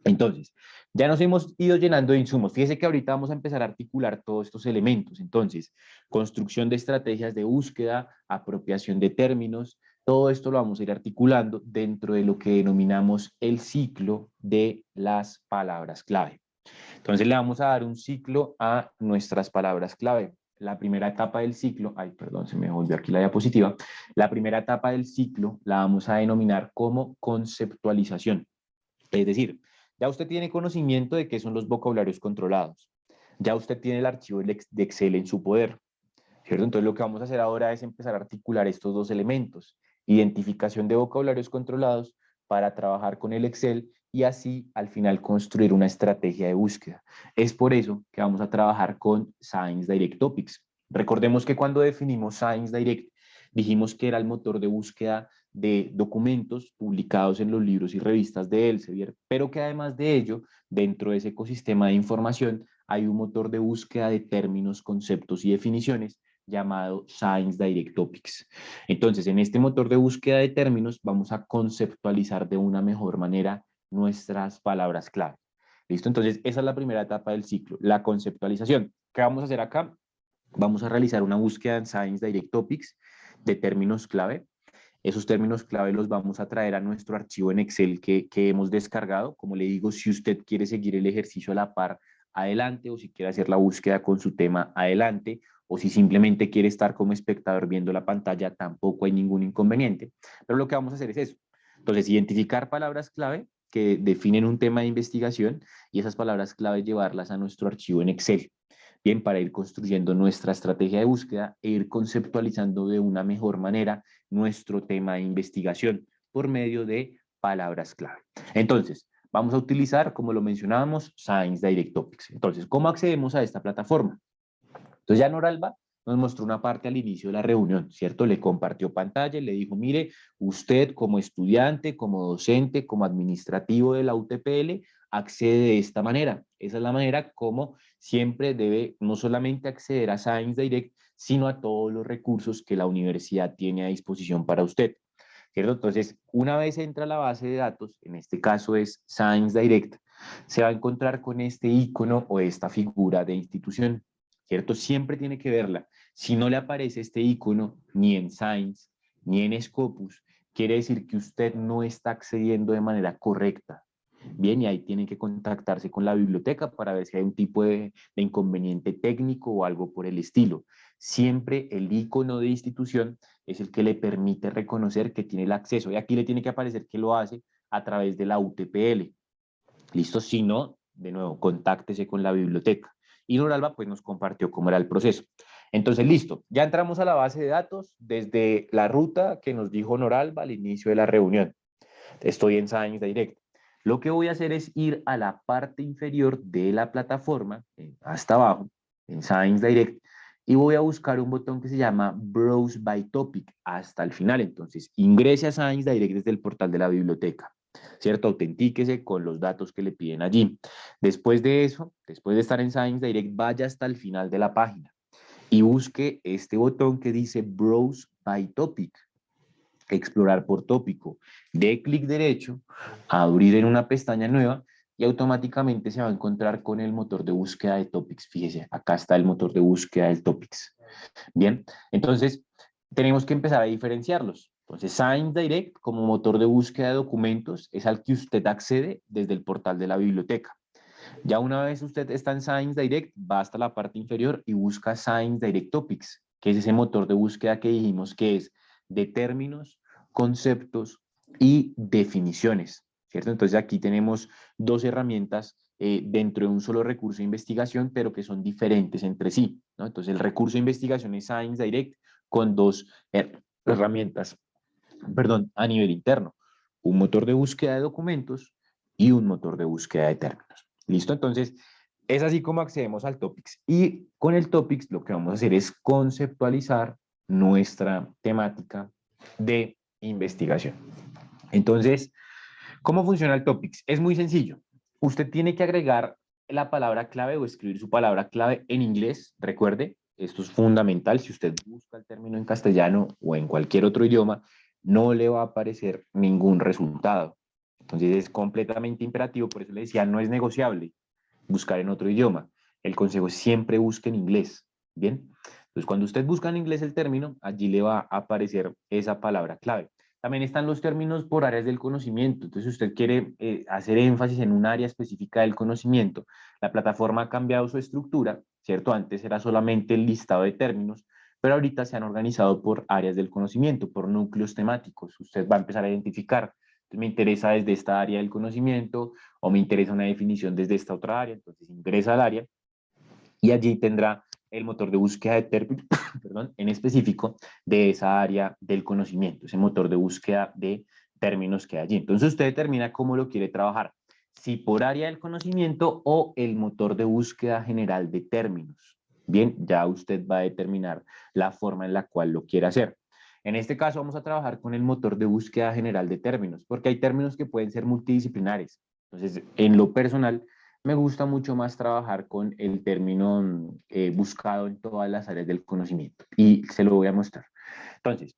Entonces, ya nos hemos ido llenando de insumos. Fíjese que ahorita vamos a empezar a articular todos estos elementos. Entonces, construcción de estrategias de búsqueda, apropiación de términos, todo esto lo vamos a ir articulando dentro de lo que denominamos el ciclo de las palabras clave. Entonces, le vamos a dar un ciclo a nuestras palabras clave. La primera etapa del ciclo, ay, perdón, se me volvió aquí la diapositiva. La primera etapa del ciclo la vamos a denominar como conceptualización. Es decir, ya usted tiene conocimiento de qué son los vocabularios controlados. Ya usted tiene el archivo de Excel en su poder, ¿cierto? Entonces lo que vamos a hacer ahora es empezar a articular estos dos elementos. Identificación de vocabularios controlados para trabajar con el Excel y así al final construir una estrategia de búsqueda. Es por eso que vamos a trabajar con Science Direct Topics. Recordemos que cuando definimos Science Direct, dijimos que era el motor de búsqueda de documentos publicados en los libros y revistas de Elsevier, pero que además de ello, dentro de ese ecosistema de información, hay un motor de búsqueda de términos, conceptos y definiciones llamado Science Direct Topics. Entonces, en este motor de búsqueda de términos, vamos a conceptualizar de una mejor manera nuestras palabras clave. ¿Listo? Entonces, esa es la primera etapa del ciclo, la conceptualización. ¿Qué vamos a hacer acá? Vamos a realizar una búsqueda en Science Direct Topics de términos clave. Esos términos clave los vamos a traer a nuestro archivo en Excel que hemos descargado. Como le digo, si usted quiere seguir el ejercicio a la par, adelante, o si quiere hacer la búsqueda con su tema, adelante, o si simplemente quiere estar como espectador viendo la pantalla, tampoco hay ningún inconveniente. Pero lo que vamos a hacer es eso. Entonces, identificar palabras clave que definen un tema de investigación y esas palabras clave llevarlas a nuestro archivo en Excel. Bien, para ir construyendo nuestra estrategia de búsqueda e ir conceptualizando de una mejor manera nuestro tema de investigación por medio de palabras clave. Entonces, vamos a utilizar, como lo mencionábamos, Science Direct Topics. Entonces, ¿cómo accedemos a esta plataforma? Entonces ya Noralba nos mostró una parte al inicio de la reunión, ¿cierto? Le compartió pantalla y le dijo, mire, usted como estudiante, como docente, como administrativo de la UTPL, accede de esta manera. Esa es la manera como siempre debe no solamente acceder a Science Direct, sino a todos los recursos que la universidad tiene a disposición para usted, ¿cierto? Entonces, una vez entra a la base de datos, en este caso es Science Direct, se va a encontrar con este icono o esta figura de institución, ¿cierto? Siempre tiene que verla. Si no le aparece este icono ni en Science ni en Scopus, quiere decir que usted no está accediendo de manera correcta. Bien, y ahí tienen que contactarse con la biblioteca para ver si hay un tipo de inconveniente técnico o algo por el estilo. Siempre el icono de institución es el que le permite reconocer que tiene el acceso. Y aquí le tiene que aparecer que lo hace a través de la UTPL. ¿Listo? Si no, de nuevo, contáctese con la biblioteca. Y Noralba pues nos compartió cómo era el proceso. Entonces, listo, ya entramos a la base de datos desde la ruta que nos dijo Noralba al inicio de la reunión. Estoy en Science Direct. Lo que voy a hacer es ir a la parte inferior de la plataforma, hasta abajo, en Science Direct, y voy a buscar un botón que se llama Browse by Topic hasta el final. Entonces, ingrese a Science Direct desde el portal de la biblioteca, ¿cierto? Autentíquese con los datos que le piden allí. Después de eso, después de estar en Science Direct, vaya hasta el final de la página y busque este botón que dice Browse by Topic, explorar por tópico. Dé clic derecho, abrir en una pestaña nueva y automáticamente se va a encontrar con el motor de búsqueda de Topics. Fíjese, acá está el motor de búsqueda del Topics. Bien, entonces tenemos que empezar a diferenciarlos. Entonces, Science Direct como motor de búsqueda de documentos es al que usted accede desde el portal de la biblioteca. Ya una vez usted está en Science Direct, va hasta la parte inferior y busca Science Direct Topics, que es ese motor de búsqueda que dijimos que es de términos, conceptos y definiciones, ¿cierto? Entonces aquí tenemos dos herramientas dentro de un solo recurso de investigación, pero que son diferentes entre sí, ¿no? Entonces el recurso de investigación es Science Direct con dos herramientas, perdón, a nivel interno, un motor de búsqueda de documentos y un motor de búsqueda de términos. ¿Listo? Entonces, es así como accedemos al Topics. Y con el Topics lo que vamos a hacer es conceptualizar nuestra temática de investigación. Entonces, ¿cómo funciona el Topics? Es muy sencillo. Usted tiene que agregar la palabra clave o escribir su palabra clave en inglés. Recuerde, esto es fundamental. Si usted busca el término en castellano o en cualquier otro idioma, no le va a aparecer ningún resultado. Entonces es completamente imperativo, por eso le decía, no es negociable buscar en otro idioma. El consejo es siempre busque en inglés. Bien, entonces cuando usted busca en inglés el término, allí le va a aparecer esa palabra clave. También están los términos por áreas del conocimiento. Entonces, si usted quiere hacer énfasis en un área específica del conocimiento, la plataforma ha cambiado su estructura, ¿cierto? Antes era solamente el listado de términos, pero ahorita se han organizado por áreas del conocimiento, por núcleos temáticos. Usted va a empezar a identificar, me interesa desde esta área del conocimiento o me interesa una definición desde esta otra área, entonces ingresa al área y allí tendrá el motor de búsqueda de términos, perdón, en específico de esa área del conocimiento, ese motor de búsqueda de términos que hay allí. Entonces usted determina cómo lo quiere trabajar, si por área del conocimiento o el motor de búsqueda general de términos. Bien, ya usted va a determinar la forma en la cual lo quiere hacer. En este caso vamos a trabajar con el motor de búsqueda general de términos, porque hay términos que pueden ser multidisciplinares. Entonces, en lo personal, me gusta mucho más trabajar con el término buscado en todas las áreas del conocimiento y se lo voy a mostrar. Entonces,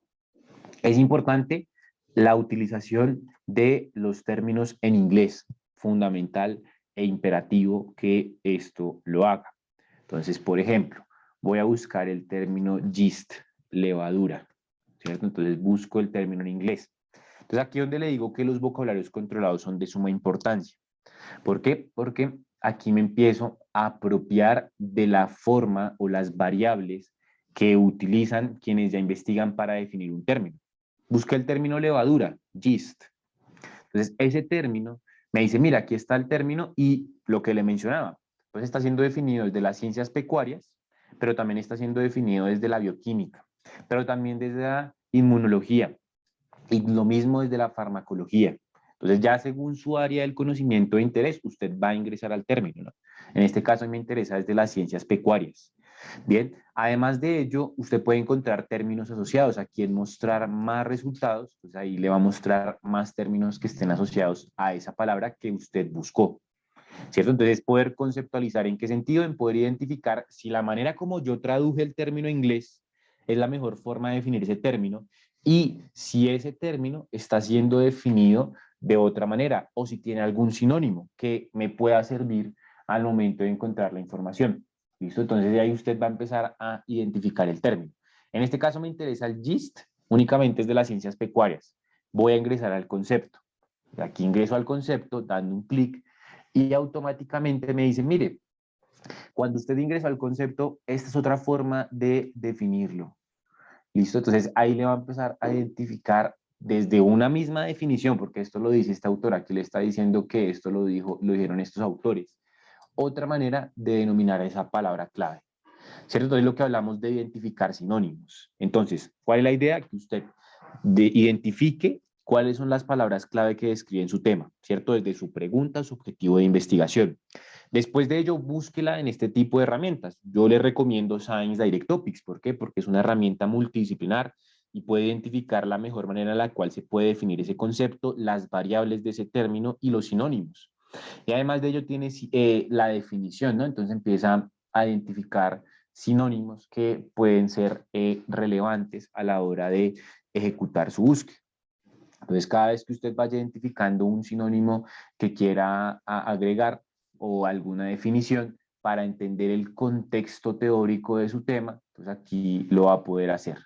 es importante la utilización de los términos en inglés, fundamental e imperativo que esto lo haga. Entonces, por ejemplo, voy a buscar el término yeast, levadura, ¿cierto? Entonces busco el término en inglés. Entonces aquí donde le digo que los vocabularios controlados son de suma importancia. ¿Por qué? Porque aquí me empiezo a apropiar de la forma o las variables que utilizan quienes ya investigan para definir un término. Busqué el término levadura, yeast. Entonces, ese término me dice, mira, aquí está el término y lo que le mencionaba, pues está siendo definido desde las ciencias pecuarias, pero también está siendo definido desde la bioquímica, pero también desde la inmunología y lo mismo desde la farmacología. Entonces, ya según su área del conocimiento de interés, usted va a ingresar al término, ¿no? En este caso me interesa desde las ciencias pecuarias. Bien, además de ello, usted puede encontrar términos asociados. Aquí en mostrar más resultados, pues ahí le va a mostrar más términos que estén asociados a esa palabra que usted buscó, ¿cierto? Entonces, poder conceptualizar en qué sentido, en poder identificar si la manera como yo traduje el término inglés es la mejor forma de definir ese término y si ese término está siendo definido de otra manera o si tiene algún sinónimo que me pueda servir al momento de encontrar la información. ¿Listo? Entonces de ahí usted va a empezar a identificar el término. En este caso me interesa el GIST, únicamente es de las ciencias pecuarias. Voy a ingresar al concepto. Aquí ingreso al concepto dando un clic y automáticamente me dice, mire, cuando usted ingresa al concepto, esta es otra forma de definirlo. ¿Listo? Entonces ahí le va a empezar a identificar desde una misma definición, porque esto lo dice esta autora, que le está diciendo que lo dijeron estos autores, otra manera de denominar esa palabra clave. ¿cierto? Entonces lo que hablamos de identificar sinónimos. Entonces, ¿cuál es la idea? Que usted identifique cuáles son las palabras clave que describen su tema, ¿cierto? Desde su pregunta, su objetivo de investigación. Después de ello, búsquela en este tipo de herramientas. Yo le recomiendo Science Direct Topics. ¿Por qué? Porque es una herramienta multidisciplinar y puede identificar la mejor manera en la cual se puede definir ese concepto, las variables de ese término y los sinónimos. Y además de ello tiene la definición, ¿no? Entonces empieza a identificar sinónimos que pueden ser relevantes a la hora de ejecutar su búsqueda. Entonces, cada vez que usted vaya identificando un sinónimo que quiera agregar o alguna definición para entender el contexto teórico de su tema, pues aquí lo va a poder hacer.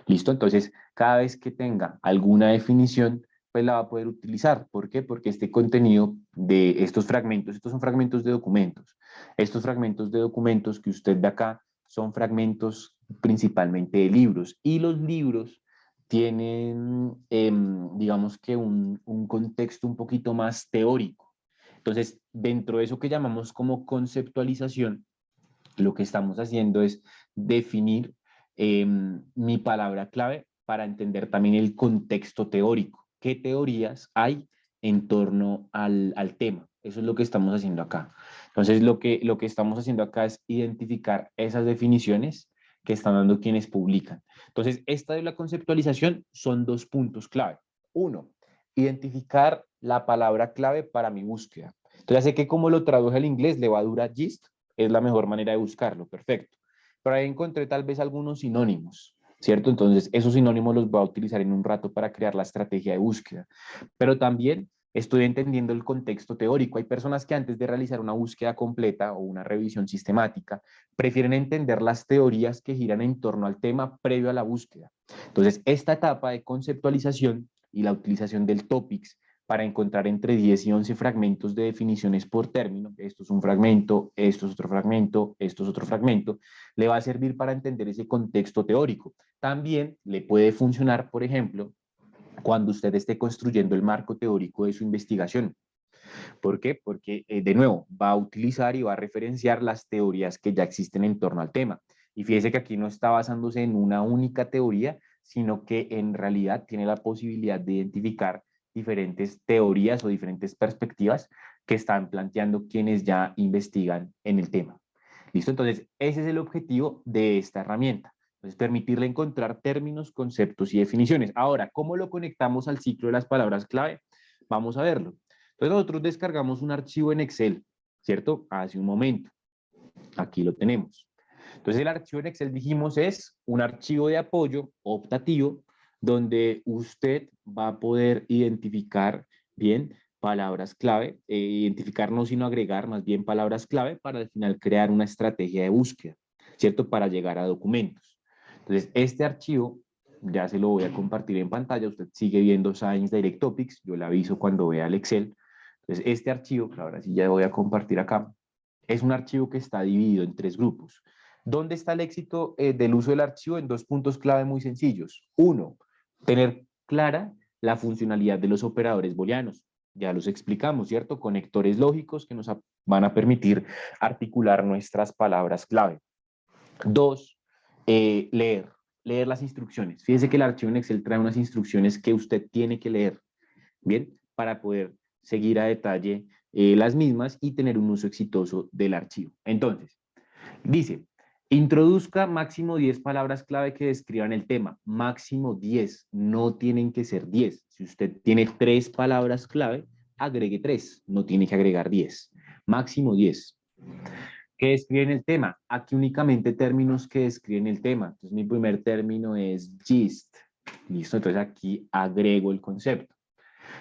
¿Listo? Entonces, cada vez que tenga alguna definición, pues la va a poder utilizar. ¿Por qué? Porque este contenido de estos son fragmentos de documentos. Estos fragmentos de documentos que usted ve acá son fragmentos principalmente de libros. Y los libros tienen, digamos que un contexto un poquito más teórico. Entonces, dentro de eso que llamamos como conceptualización, lo que estamos haciendo es definir mi palabra clave para entender también el contexto teórico. ¿Qué teorías hay en torno al tema? Eso es lo que estamos haciendo acá. Entonces, lo que estamos haciendo acá es identificar esas definiciones que están dando quienes publican. Entonces, esta de la conceptualización son dos puntos clave. Uno, identificar la palabra clave para mi búsqueda. Entonces, ya sé que como lo traduje al inglés, levadura gist, es la mejor manera de buscarlo, perfecto. Pero ahí encontré tal vez algunos sinónimos, ¿cierto? Entonces, esos sinónimos los voy a utilizar en un rato para crear la estrategia de búsqueda. Pero también estoy entendiendo el contexto teórico. Hay personas que antes de realizar una búsqueda completa o una revisión sistemática, prefieren entender las teorías que giran en torno al tema previo a la búsqueda. Entonces, esta etapa de conceptualización y la utilización del topics para encontrar entre 10 y 11 fragmentos de definiciones por término, esto es un fragmento, esto es otro fragmento, esto es otro fragmento, le va a servir para entender ese contexto teórico. También le puede funcionar, por ejemplo, cuando usted esté construyendo el marco teórico de su investigación. ¿Por qué? Porque, de nuevo, va a utilizar y va a referenciar las teorías que ya existen en torno al tema. Y fíjese que aquí no está basándose en una única teoría, sino que en realidad tiene la posibilidad de identificar diferentes teorías o diferentes perspectivas que están planteando quienes ya investigan en el tema. ¿Listo? Entonces, ese es el objetivo de esta herramienta. Entonces, permitirle encontrar términos, conceptos y definiciones. Ahora, ¿cómo lo conectamos al ciclo de las palabras clave? Vamos a verlo. Entonces, nosotros descargamos un archivo en Excel, ¿cierto? Hace un momento. Aquí lo tenemos. Entonces, el archivo en Excel, dijimos, es un archivo de apoyo optativo donde usted va a poder identificar bien palabras clave, identificar no sino agregar más bien palabras clave para al final crear una estrategia de búsqueda, ¿cierto? Para llegar a documentos. Entonces, este archivo ya se lo voy a compartir en pantalla. Usted sigue viendo Science Direct Topics. Yo le aviso cuando vea el Excel. Entonces, este archivo, que ahora sí ya voy a compartir acá, es un archivo que está dividido en tres grupos. ¿Dónde está el éxito del uso del archivo? En dos puntos clave muy sencillos. Uno, tener clara la funcionalidad de los operadores booleanos. Ya los explicamos, ¿cierto? Conectores lógicos que nos van a permitir articular nuestras palabras clave. Dos, leer las instrucciones. Fíjese que el archivo en Excel trae unas instrucciones que usted tiene que leer, ¿bien? Para poder seguir a detalle las mismas y tener un uso exitoso del archivo. Entonces, dice, introduzca máximo 10 palabras clave que describan el tema. Máximo 10, no tienen que ser 10. Si usted tiene 3 palabras clave, agregue 3, no tiene que agregar 10. Máximo 10. ¿Qué describen el tema? Aquí únicamente términos que describen el tema. Entonces mi primer término es gist. Listo, entonces aquí agrego el concepto.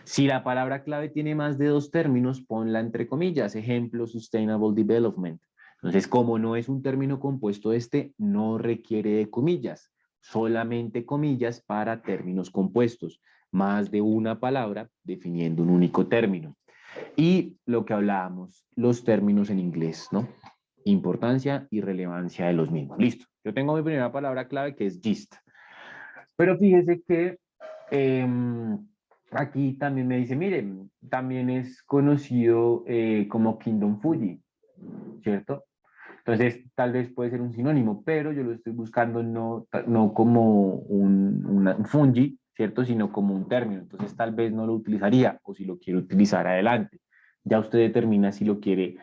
Si la palabra clave tiene más de 2 términos, ponla entre comillas. Ejemplo, Sustainable Development. Entonces, como no es un término compuesto este, no requiere de comillas. Solamente comillas para términos compuestos. Más de una palabra definiendo un único término. Y lo que hablábamos, los términos en inglés, ¿no? Importancia y relevancia de los mismos. Listo. Yo tengo mi primera palabra clave que es gist. Pero fíjese que aquí también me dice, miren, también es conocido como Kingdom Fuji, ¿cierto? Entonces, tal vez puede ser un sinónimo, pero yo lo estoy buscando no como un fungi, ¿cierto? Sino como un término. Entonces, tal vez no lo utilizaría o si lo quiero utilizar adelante. Ya usted determina si lo quiere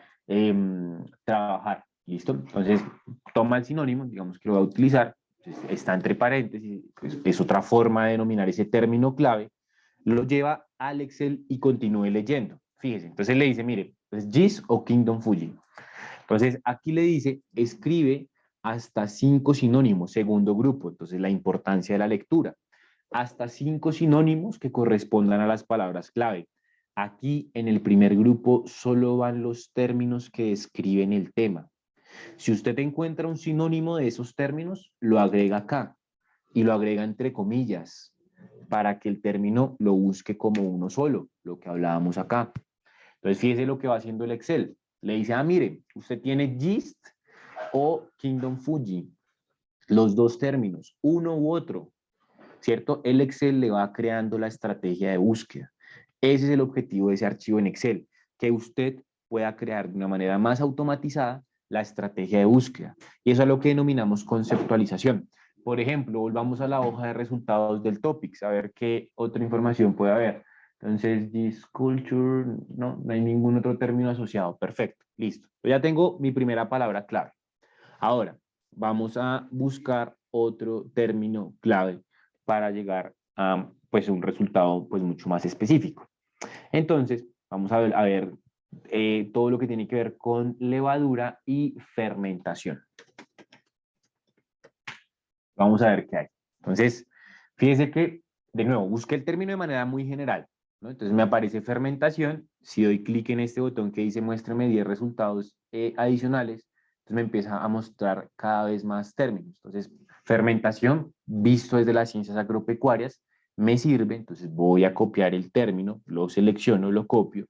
trabajar. ¿Listo? Entonces, toma el sinónimo, digamos que lo va a utilizar, entonces, está entre paréntesis, pues, es otra forma de denominar ese término clave, lo lleva al Excel y continúe leyendo. Fíjese, entonces le dice, mire, pues GIS o Kingdom Fuji. Entonces, aquí le dice, escribe hasta 5 sinónimos, segundo grupo. Entonces, la importancia de la lectura. Hasta 5 sinónimos que correspondan a las palabras clave. Aquí, en el primer grupo, solo van los términos que describen el tema. Si usted encuentra un sinónimo de esos términos, lo agrega acá y lo agrega entre comillas para que el término lo busque como uno solo, lo que hablábamos acá. Entonces, fíjese lo que va haciendo el Excel. Le dice, mire, usted tiene GIST o Kingdom Fuji, los dos términos, uno u otro, ¿cierto? El Excel le va creando la estrategia de búsqueda. Ese es el objetivo de ese archivo en Excel, que usted pueda crear de una manera más automatizada la estrategia de búsqueda. Y eso es lo que denominamos conceptualización. Por ejemplo, volvamos a la hoja de resultados del Topics, a ver qué otra información puede haber. Entonces, this culture, no hay ningún otro término asociado. Perfecto, listo. Yo ya tengo mi primera palabra clave. Ahora, vamos a buscar otro término clave para llegar a pues, un resultado pues, mucho más específico. Entonces, vamos a ver todo lo que tiene que ver con levadura y fermentación. Vamos a ver qué hay. Entonces, fíjese que, de nuevo, busqué el término de manera muy general, ¿no? Entonces me aparece fermentación. Si doy clic en este botón que dice muéstrame 10 resultados adicionales, entonces me empieza a mostrar cada vez más términos. Entonces, fermentación, visto desde las ciencias agropecuarias, me sirve. Entonces voy a copiar el término, lo selecciono, lo copio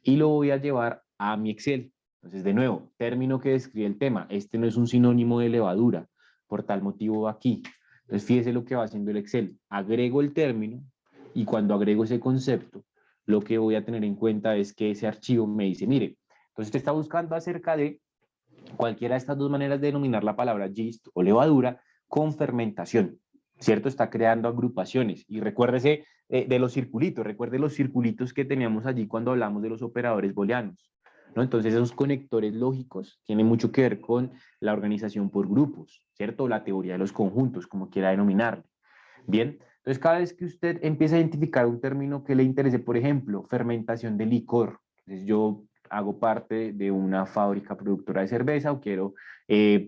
y lo voy a llevar a mi Excel. Entonces, de nuevo, término que describe el tema. Este no es un sinónimo de levadura, por tal motivo aquí. Entonces, fíjese lo que va haciendo el Excel. Agrego el término y cuando agrego ese concepto, lo que voy a tener en cuenta es que ese archivo me dice, mire, entonces usted está buscando acerca de cualquiera de estas dos maneras de denominar la palabra yeast o levadura con fermentación, ¿cierto? Está creando agrupaciones. Y recuérdese de los circulitos, recuerde los circulitos que teníamos allí cuando hablamos de los operadores booleanos, ¿no? Entonces esos conectores lógicos tienen mucho que ver con la organización por grupos, ¿cierto? La teoría de los conjuntos, como quiera denominarlo. Bien, entonces cada vez que usted empieza a identificar un término que le interese, por ejemplo, fermentación de licor, entonces yo hago parte de una fábrica productora de cerveza o quiero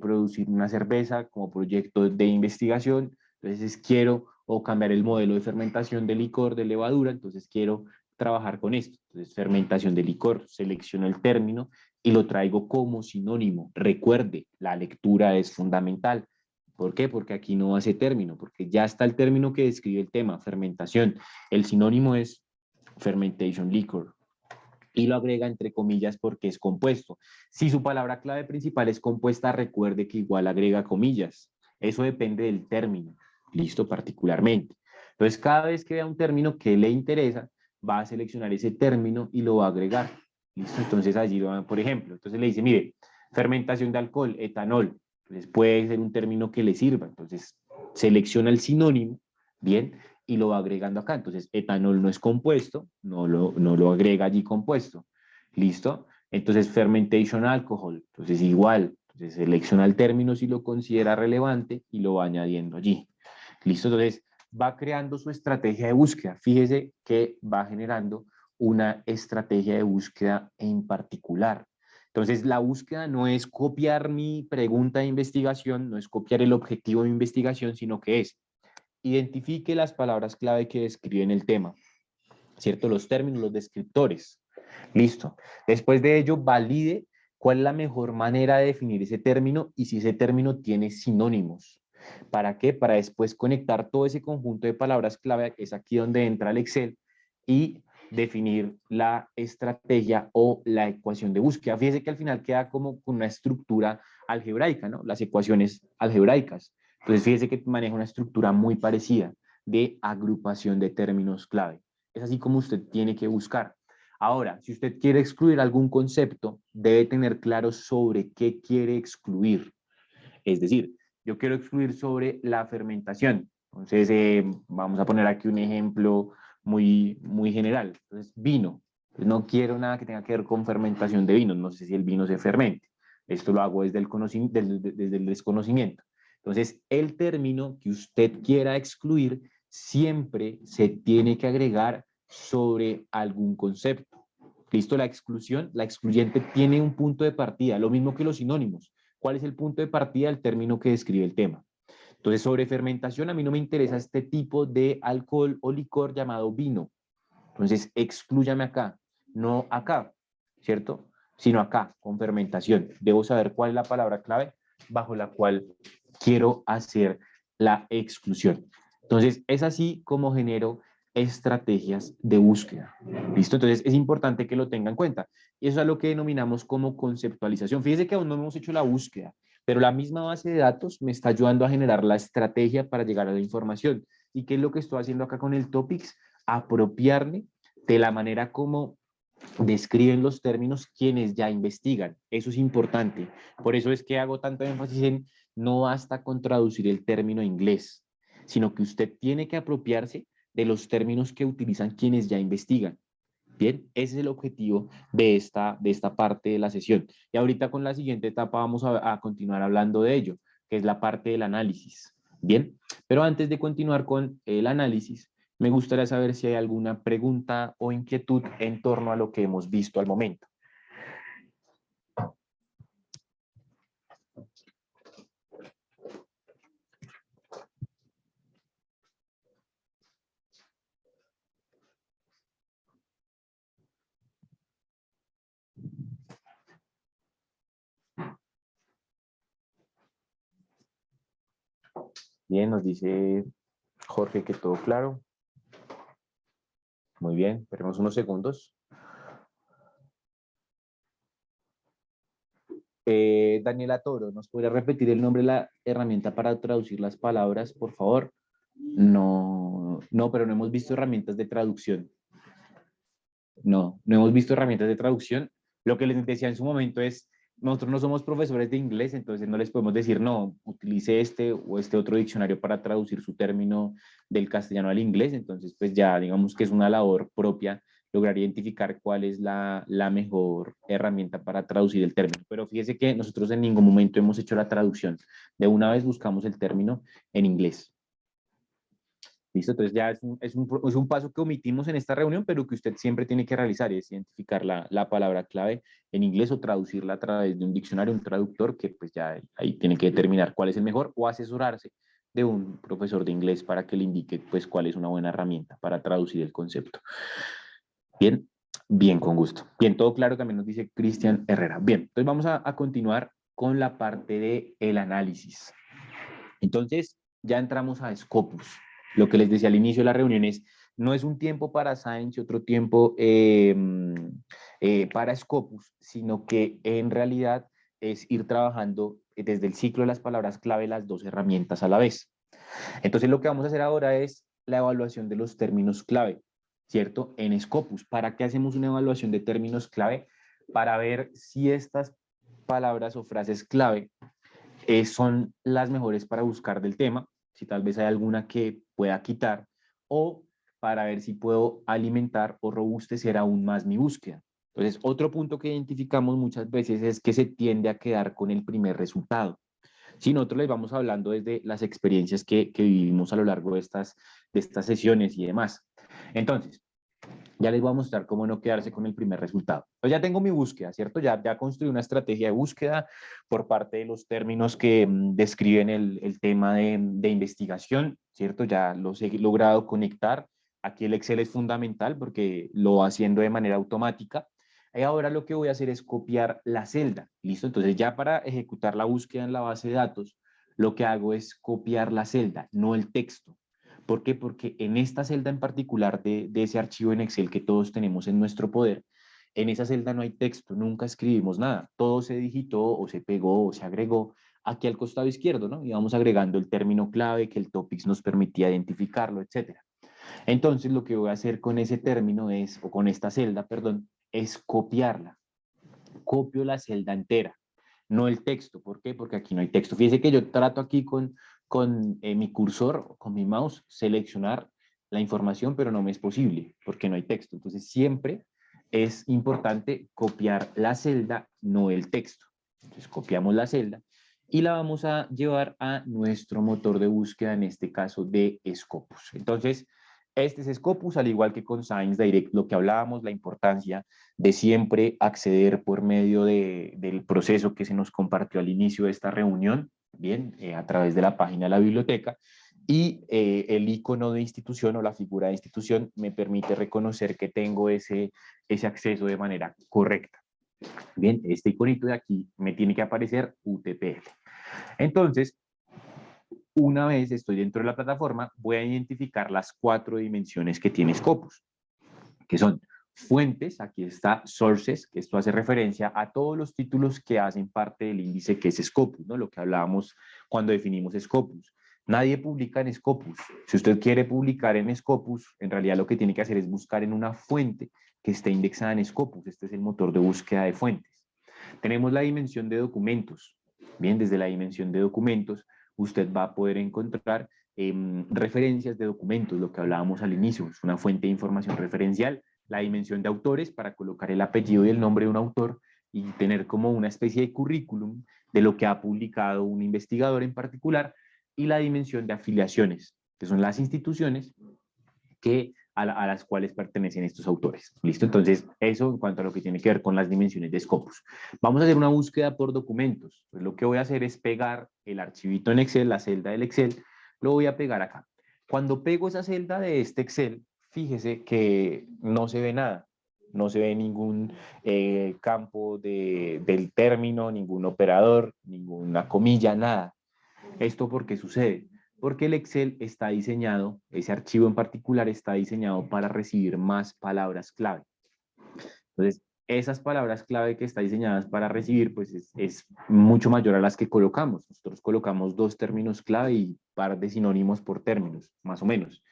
producir una cerveza como proyecto de investigación, entonces quiero o cambiar el modelo de fermentación de licor, de levadura, entonces quiero trabajar con esto. Entonces, fermentación de licor, selecciono el término y lo traigo como sinónimo. Recuerde, la lectura es fundamental. ¿Por qué? Porque aquí no hace término, porque ya está el término que describe el tema, fermentación. El sinónimo es fermentation liquor y lo agrega entre comillas porque es compuesto. Si su palabra clave principal es compuesta, recuerde que igual agrega comillas. Eso depende del término, listo, particularmente. Entonces, cada vez que vea un término que le interesa, va a seleccionar ese término y lo va a agregar. Listo, entonces allí va, por ejemplo, entonces le dice, mire, fermentación de alcohol, etanol. Entonces puede ser un término que le sirva. Entonces selecciona el sinónimo, bien, y lo va agregando acá. Entonces, etanol no es compuesto, no lo agrega allí compuesto. ¿Listo? Entonces, fermentation alcohol. Entonces, igual. Entonces, selecciona el término si lo considera relevante y lo va añadiendo allí. ¿Listo? Entonces, va creando su estrategia de búsqueda. Fíjese que va generando una estrategia de búsqueda en particular. Entonces, la búsqueda no es copiar mi pregunta de investigación, no es copiar el objetivo de investigación, sino que es identifique las palabras clave que describen el tema, ¿cierto? Los términos, los descriptores. Listo. Después de ello, valide cuál es la mejor manera de definir ese término y si ese término tiene sinónimos. ¿Para qué? Para después conectar todo ese conjunto de palabras clave, es aquí donde entra el Excel, y definir la estrategia o la ecuación de búsqueda. Fíjese que al final queda como con una estructura algebraica, ¿no? Las ecuaciones algebraicas. Entonces, fíjese que maneja una estructura muy parecida de agrupación de términos clave. Es así como usted tiene que buscar. Ahora, si usted quiere excluir algún concepto, debe tener claro sobre qué quiere excluir. Es decir, yo quiero excluir sobre la fermentación. Entonces, vamos a poner aquí un ejemplo muy general. Entonces, vino. Pues no quiero nada que tenga que ver con fermentación de vino. No sé si el vino se fermente. Esto lo hago desde el desconocimiento. Entonces, el término que usted quiera excluir siempre se tiene que agregar sobre algún concepto. ¿Listo? La exclusión, la excluyente tiene un punto de partida, lo mismo que los sinónimos. ¿Cuál es el punto de partida del término que describe el tema? Entonces, sobre fermentación, a mí no me interesa este tipo de alcohol o licor llamado vino. Entonces, exclúyame acá, no acá, ¿cierto? Sino acá, con fermentación. Debo saber cuál es la palabra clave bajo la cual quiero hacer la exclusión. Entonces, es así como genero estrategias de búsqueda. ¿Listo? Entonces, es importante que lo tengan en cuenta. Y eso es lo que denominamos como conceptualización. Fíjese que aún no hemos hecho la búsqueda, pero la misma base de datos me está ayudando a generar la estrategia para llegar a la información. ¿Y qué es lo que estoy haciendo acá con el Topics? Apropiarme de la manera como describen los términos quienes ya investigan. Eso es importante. Por eso es que hago tanto énfasis en no basta con traducir el término inglés, sino que usted tiene que apropiarse de los términos que utilizan quienes ya investigan. Bien, ese es el objetivo de esta parte de la sesión. Y ahorita con la siguiente etapa vamos a continuar hablando de ello, que es la parte del análisis. Bien, pero antes de continuar con el análisis, me gustaría saber si hay alguna pregunta o inquietud en torno a lo que hemos visto al momento. Bien, nos dice Jorge que todo claro. Muy bien, esperemos unos segundos. Daniela Toro, ¿nos podría repetir el nombre de la herramienta para traducir las palabras, por favor? No, no, pero no hemos visto herramientas de traducción. No, no hemos visto herramientas de traducción. Lo que les decía en su momento es, nosotros no somos profesores de inglés, entonces no les podemos decir, no, utilice este o este otro diccionario para traducir su término del castellano al inglés. Entonces, pues ya digamos que es una labor propia lograr identificar cuál es la mejor herramienta para traducir el término. Pero fíjese que nosotros en ningún momento hemos hecho la traducción. De una vez buscamos el término en inglés. ¿Listo? Entonces ya es un paso que omitimos en esta reunión, pero que usted siempre tiene que realizar, y es identificar la palabra clave en inglés o traducirla a través de un diccionario, un traductor, que pues ya ahí tiene que determinar cuál es el mejor o asesorarse de un profesor de inglés para que le indique pues cuál es una buena herramienta para traducir el concepto. Bien, bien, con gusto. Bien, todo claro, también nos dice Cristian Herrera. Bien, entonces vamos a continuar con la parte del análisis. Entonces, ya entramos a Scopus. Lo que les decía al inicio de la reunión es, no es un tiempo para Science y otro tiempo para Scopus, sino que en realidad es ir trabajando desde el ciclo de las palabras clave las dos herramientas a la vez. Entonces, lo que vamos a hacer ahora es la evaluación de los términos clave, ¿cierto? En Scopus. ¿Para qué hacemos una evaluación de términos clave? Para ver si estas palabras o frases clave son las mejores para buscar del tema, si tal vez hay alguna que pueda quitar, o para ver si puedo alimentar o robustecer aún más mi búsqueda. Entonces, otro punto que identificamos muchas veces es que se tiende a quedar con el primer resultado. Si nosotros les vamos hablando desde las experiencias que vivimos a lo largo de estas sesiones y demás. Entonces, ya les voy a mostrar cómo no quedarse con el primer resultado. Pues ya tengo mi búsqueda, ¿cierto? Ya construí una estrategia de búsqueda por parte de los términos que describen el tema de investigación, ¿cierto? Ya los he logrado conectar. Aquí el Excel es fundamental porque lo va haciendo de manera automática. Y ahora lo que voy a hacer es copiar la celda, ¿listo? Entonces ya para ejecutar la búsqueda en la base de datos, lo que hago es copiar la celda, no el texto. ¿Por qué? Porque en esta celda en particular de ese archivo en Excel que todos tenemos en nuestro poder, en esa celda no hay texto, nunca escribimos nada. Todo se digitó o se pegó o se agregó aquí al costado izquierdo, ¿no? Y vamos agregando el término clave que el Topics nos permitía identificarlo, etcétera. Entonces, lo que voy a hacer con ese término es, o con esta celda, perdón, es copiarla. Copio la celda entera, no el texto. ¿Por qué? Porque aquí no hay texto. Fíjese que yo trato aquí con mi cursor, con mi mouse, seleccionar la información, pero no me es posible porque no hay texto. Entonces, siempre es importante copiar la celda, no el texto. Entonces, copiamos la celda y la vamos a llevar a nuestro motor de búsqueda, en este caso de Scopus. Entonces, este es Scopus, al igual que con Science Direct, lo que hablábamos, la importancia de siempre acceder por medio del proceso que se nos compartió al inicio de esta reunión, bien, a través de la página de la biblioteca, y el icono de institución o la figura de institución me permite reconocer que tengo ese acceso de manera correcta. Bien, este iconito de aquí me tiene que aparecer UTPL. Entonces, una vez estoy dentro de la plataforma, voy a identificar las 4 dimensiones que tiene Scopus, que son fuentes, aquí está sources, que esto hace referencia a todos los títulos que hacen parte del índice que es Scopus, ¿no? Lo que hablábamos cuando definimos Scopus. Nadie publica en Scopus. Si usted quiere publicar en Scopus, en realidad lo que tiene que hacer es buscar en una fuente que esté indexada en Scopus. Este es el motor de búsqueda de fuentes. Tenemos la dimensión de documentos. Bien, desde la dimensión de documentos, usted va a poder encontrar referencias de documentos, lo que hablábamos al inicio, es una fuente de información referencial. La dimensión de autores, para colocar el apellido y el nombre de un autor y tener como una especie de currículum de lo que ha publicado un investigador en particular. Y la dimensión de afiliaciones, que son las instituciones que a las cuales pertenecen estos autores. ¿Listo? Entonces, eso en cuanto a lo que tiene que ver con las dimensiones de Scopus. Vamos a hacer una búsqueda por documentos. Pues lo que voy a hacer es pegar el archivito en Excel, la celda del Excel, lo voy a pegar acá. Cuando pego esa celda de este Excel, fíjese que no se ve nada. No se ve ningún campo del término, ningún operador, ninguna comilla, nada. ¿Esto por qué sucede? Porque el Excel está diseñado, ese archivo en particular está diseñado para recibir más palabras clave. Entonces, esas palabras clave que está diseñadas para recibir, pues es mucho mayor a las que colocamos. Nosotros colocamos 2 términos clave y par de sinónimos por términos, más o menos.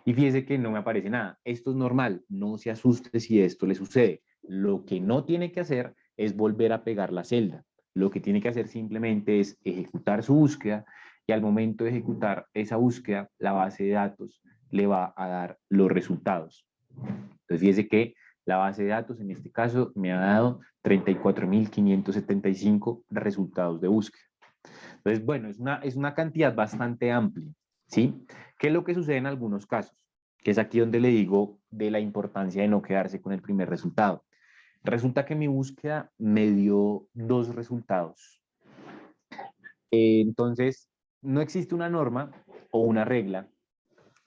Y fíjese que no me aparece nada. Esto es normal, no se asuste si esto le sucede. Lo que no tiene que hacer es volver a pegar la celda. Lo que tiene que hacer simplemente es ejecutar su búsqueda y al momento de ejecutar esa búsqueda, la base de datos le va a dar los resultados. Entonces, fíjese que la base de datos en este caso me ha dado 34.575 resultados de búsqueda. Entonces, bueno, es una cantidad bastante amplia, ¿sí? ¿Qué es lo que sucede en algunos casos? Que es aquí donde le digo de la importancia de no quedarse con el primer resultado. Resulta que mi búsqueda me dio 2 resultados. Entonces, no existe una norma o una regla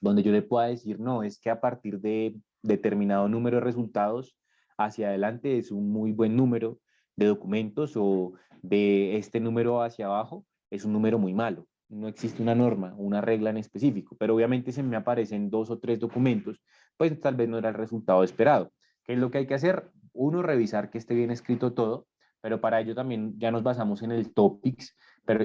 donde yo le pueda decir, no, es que a partir de determinado número de resultados hacia adelante es un muy buen número de documentos o de este número hacia abajo es un número muy malo. No existe una norma, una regla en específico, pero obviamente si me aparecen 2 o 3 documentos, pues tal vez no era el resultado esperado. ¿Qué es lo que hay que hacer? Uno, revisar que esté bien escrito todo, pero para ello también ya nos basamos en el topics,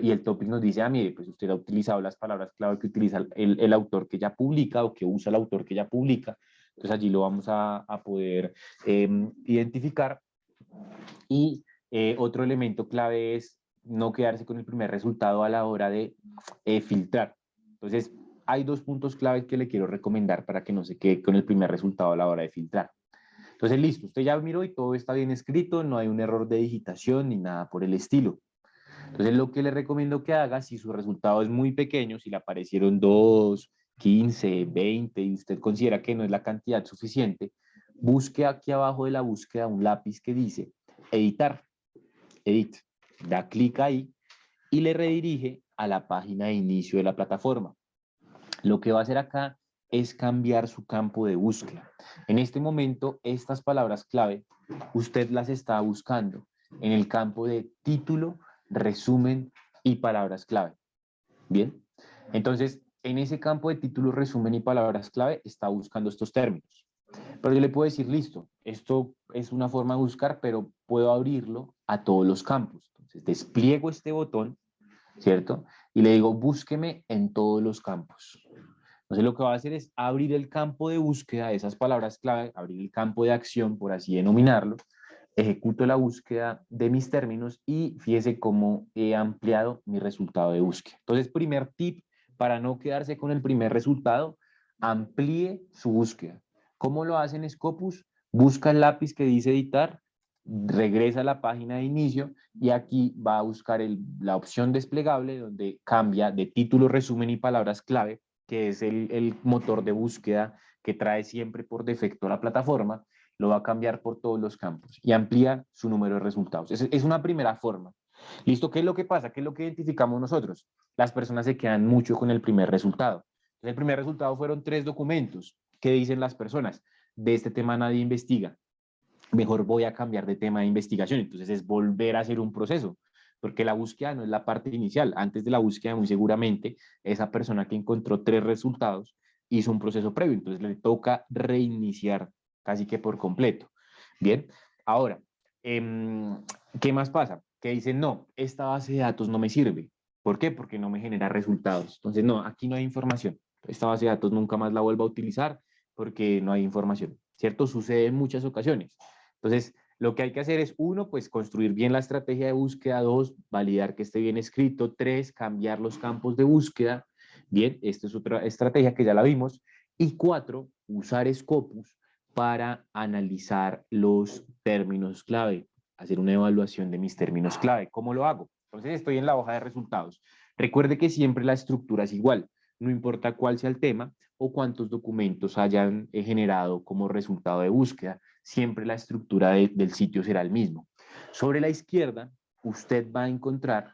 y el topic nos dice, mire, pues usted ha utilizado las palabras clave que utiliza el autor que ya publica o que usa el autor que ya publica. Entonces allí lo vamos a poder identificar. Y otro elemento clave es no quedarse con el primer resultado a la hora de filtrar. Entonces, hay 2 puntos claves que le quiero recomendar para que no se quede con el primer resultado a la hora de filtrar. Entonces, listo, usted ya miró y todo está bien escrito, no hay un error de digitación ni nada por el estilo. Entonces, lo que le recomiendo que haga, si su resultado es muy pequeño, si le aparecieron 2, 15, 20 y usted considera que no es la cantidad suficiente, busque aquí abajo de la búsqueda un lápiz que dice editar, edit, da clic ahí y le redirige a la página de inicio de la plataforma. Lo que va a hacer acá es cambiar su campo de búsqueda. En este momento, estas palabras clave, usted las está buscando en el campo de título, resumen y palabras clave. Bien, entonces en ese campo de título, resumen y palabras clave está buscando estos términos. Pero yo le puedo decir, listo, esto es una forma de buscar, pero puedo abrirlo a todos los campos. Entonces despliego este botón, ¿cierto? Y le digo, búsqueme en todos los campos. Entonces lo que va a hacer es abrir el campo de búsqueda de esas palabras clave, abrir el campo de acción, por así denominarlo, ejecuto la búsqueda de mis términos y fíjese cómo he ampliado mi resultado de búsqueda. Entonces, primer tip para no quedarse con el primer resultado, amplíe su búsqueda. ¿Cómo lo hace en Scopus? Busca el lápiz que dice editar, regresa a la página de inicio y aquí va a buscar la opción desplegable donde cambia de título, resumen y palabras clave, que es el motor de búsqueda que trae siempre por defecto la plataforma, lo va a cambiar por todos los campos y amplía su número de resultados. Es una primera forma. ¿Listo? ¿Qué es lo que pasa? ¿Qué es lo que identificamos nosotros? Las personas se quedan mucho con el primer resultado. El primer resultado fueron 3 documentos. ¿Qué dicen las personas? De este tema nadie investiga. Mejor voy a cambiar de tema de investigación. Entonces es volver a hacer un proceso, porque la búsqueda no es la parte inicial. Antes de la búsqueda, muy seguramente, esa persona que encontró 3 resultados hizo un proceso previo. Entonces le toca reiniciar casi que por completo. Bien, ahora, ¿qué más pasa? Que dicen, no, esta base de datos no me sirve. ¿Por qué? Porque no me genera resultados. Entonces, no, aquí no hay información. Esta base de datos nunca más la vuelvo a utilizar porque no hay información, ¿cierto? Sucede en muchas ocasiones. Entonces, lo que hay que hacer es, uno, pues construir bien la estrategia de búsqueda, dos, validar que esté bien escrito, tres, cambiar los campos de búsqueda, bien, esta es otra estrategia que ya la vimos, y cuatro, usar Scopus para analizar los términos clave, hacer una evaluación de mis términos clave. ¿Cómo lo hago? Entonces estoy en la hoja de resultados. Recuerde que siempre la estructura es igual, no importa cuál sea el tema o cuántos documentos hayan generado como resultado de búsqueda, siempre la estructura del sitio será el mismo. Sobre la izquierda, usted va a encontrar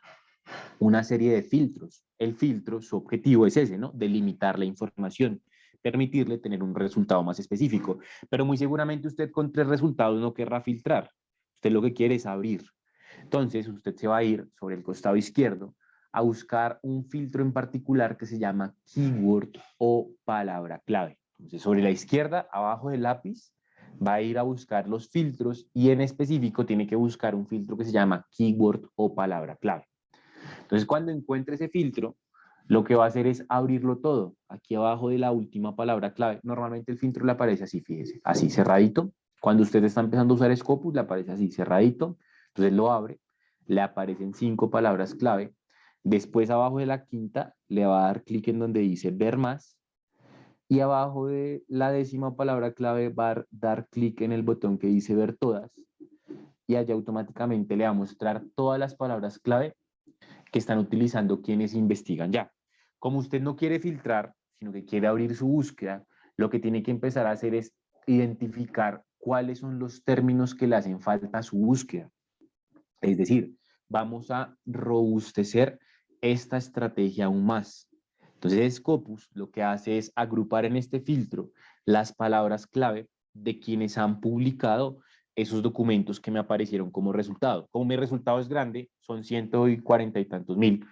una serie de filtros. El filtro, su objetivo es ese, ¿no? Delimitar la información, permitirle tener un resultado más específico. Pero muy seguramente usted con 3 resultados no querrá filtrar. Usted lo que quiere es abrir. Entonces, usted se va a ir sobre el costado izquierdo a buscar un filtro en particular que se llama keyword o palabra clave. Entonces, sobre la izquierda, abajo del lápiz, va a ir a buscar los filtros y en específico tiene que buscar un filtro que se llama keyword o palabra clave. Entonces, cuando encuentre ese filtro, lo que va a hacer es abrirlo todo. Aquí abajo de la última palabra clave, normalmente el filtro le aparece así, fíjese, así cerradito. Cuando usted está empezando a usar Scopus, le aparece así, cerradito. Entonces lo abre, le aparecen 5 palabras clave. Después, abajo de la quinta, le va a dar clic en donde dice ver más. Y abajo de la 10ª palabra clave va a dar clic en el botón que dice ver todas. Y allá automáticamente le va a mostrar todas las palabras clave que están utilizando quienes investigan ya. Como usted no quiere filtrar, sino que quiere abrir su búsqueda, lo que tiene que empezar a hacer es identificar cuáles son los términos que le hacen falta a su búsqueda. Es decir, vamos a robustecer esta estrategia aún más. Entonces, Scopus lo que hace es agrupar en este filtro las palabras clave de quienes han publicado esos documentos que me aparecieron como resultado. Como mi resultado es grande, son 140 y tantos mil,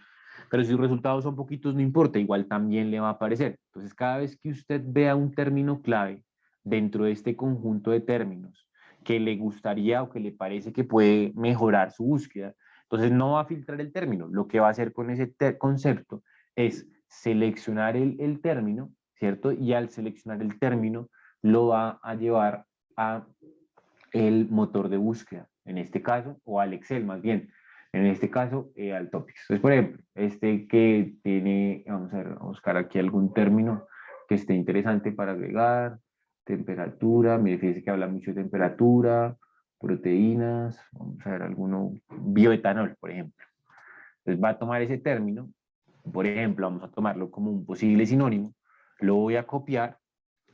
pero si sus resultados son poquitos, no importa, igual también le va a aparecer. Entonces, cada vez que usted vea un término clave dentro de este conjunto de términos que le gustaría o que le parece que puede mejorar su búsqueda, entonces no va a filtrar el término. Lo que va a hacer con ese concepto es seleccionar el término, ¿cierto? Y al seleccionar el término, lo va a llevar a el motor de búsqueda, en este caso, o al Excel más bien, en este caso, al Topics. Entonces, por ejemplo, este que tiene, vamos a ver, vamos a buscar aquí algún término que esté interesante para agregar, temperatura, me fíjese que habla mucho de temperatura, proteínas, vamos a ver alguno, bioetanol, por ejemplo. Entonces va a tomar ese término, por ejemplo, vamos a tomarlo como un posible sinónimo, lo voy a copiar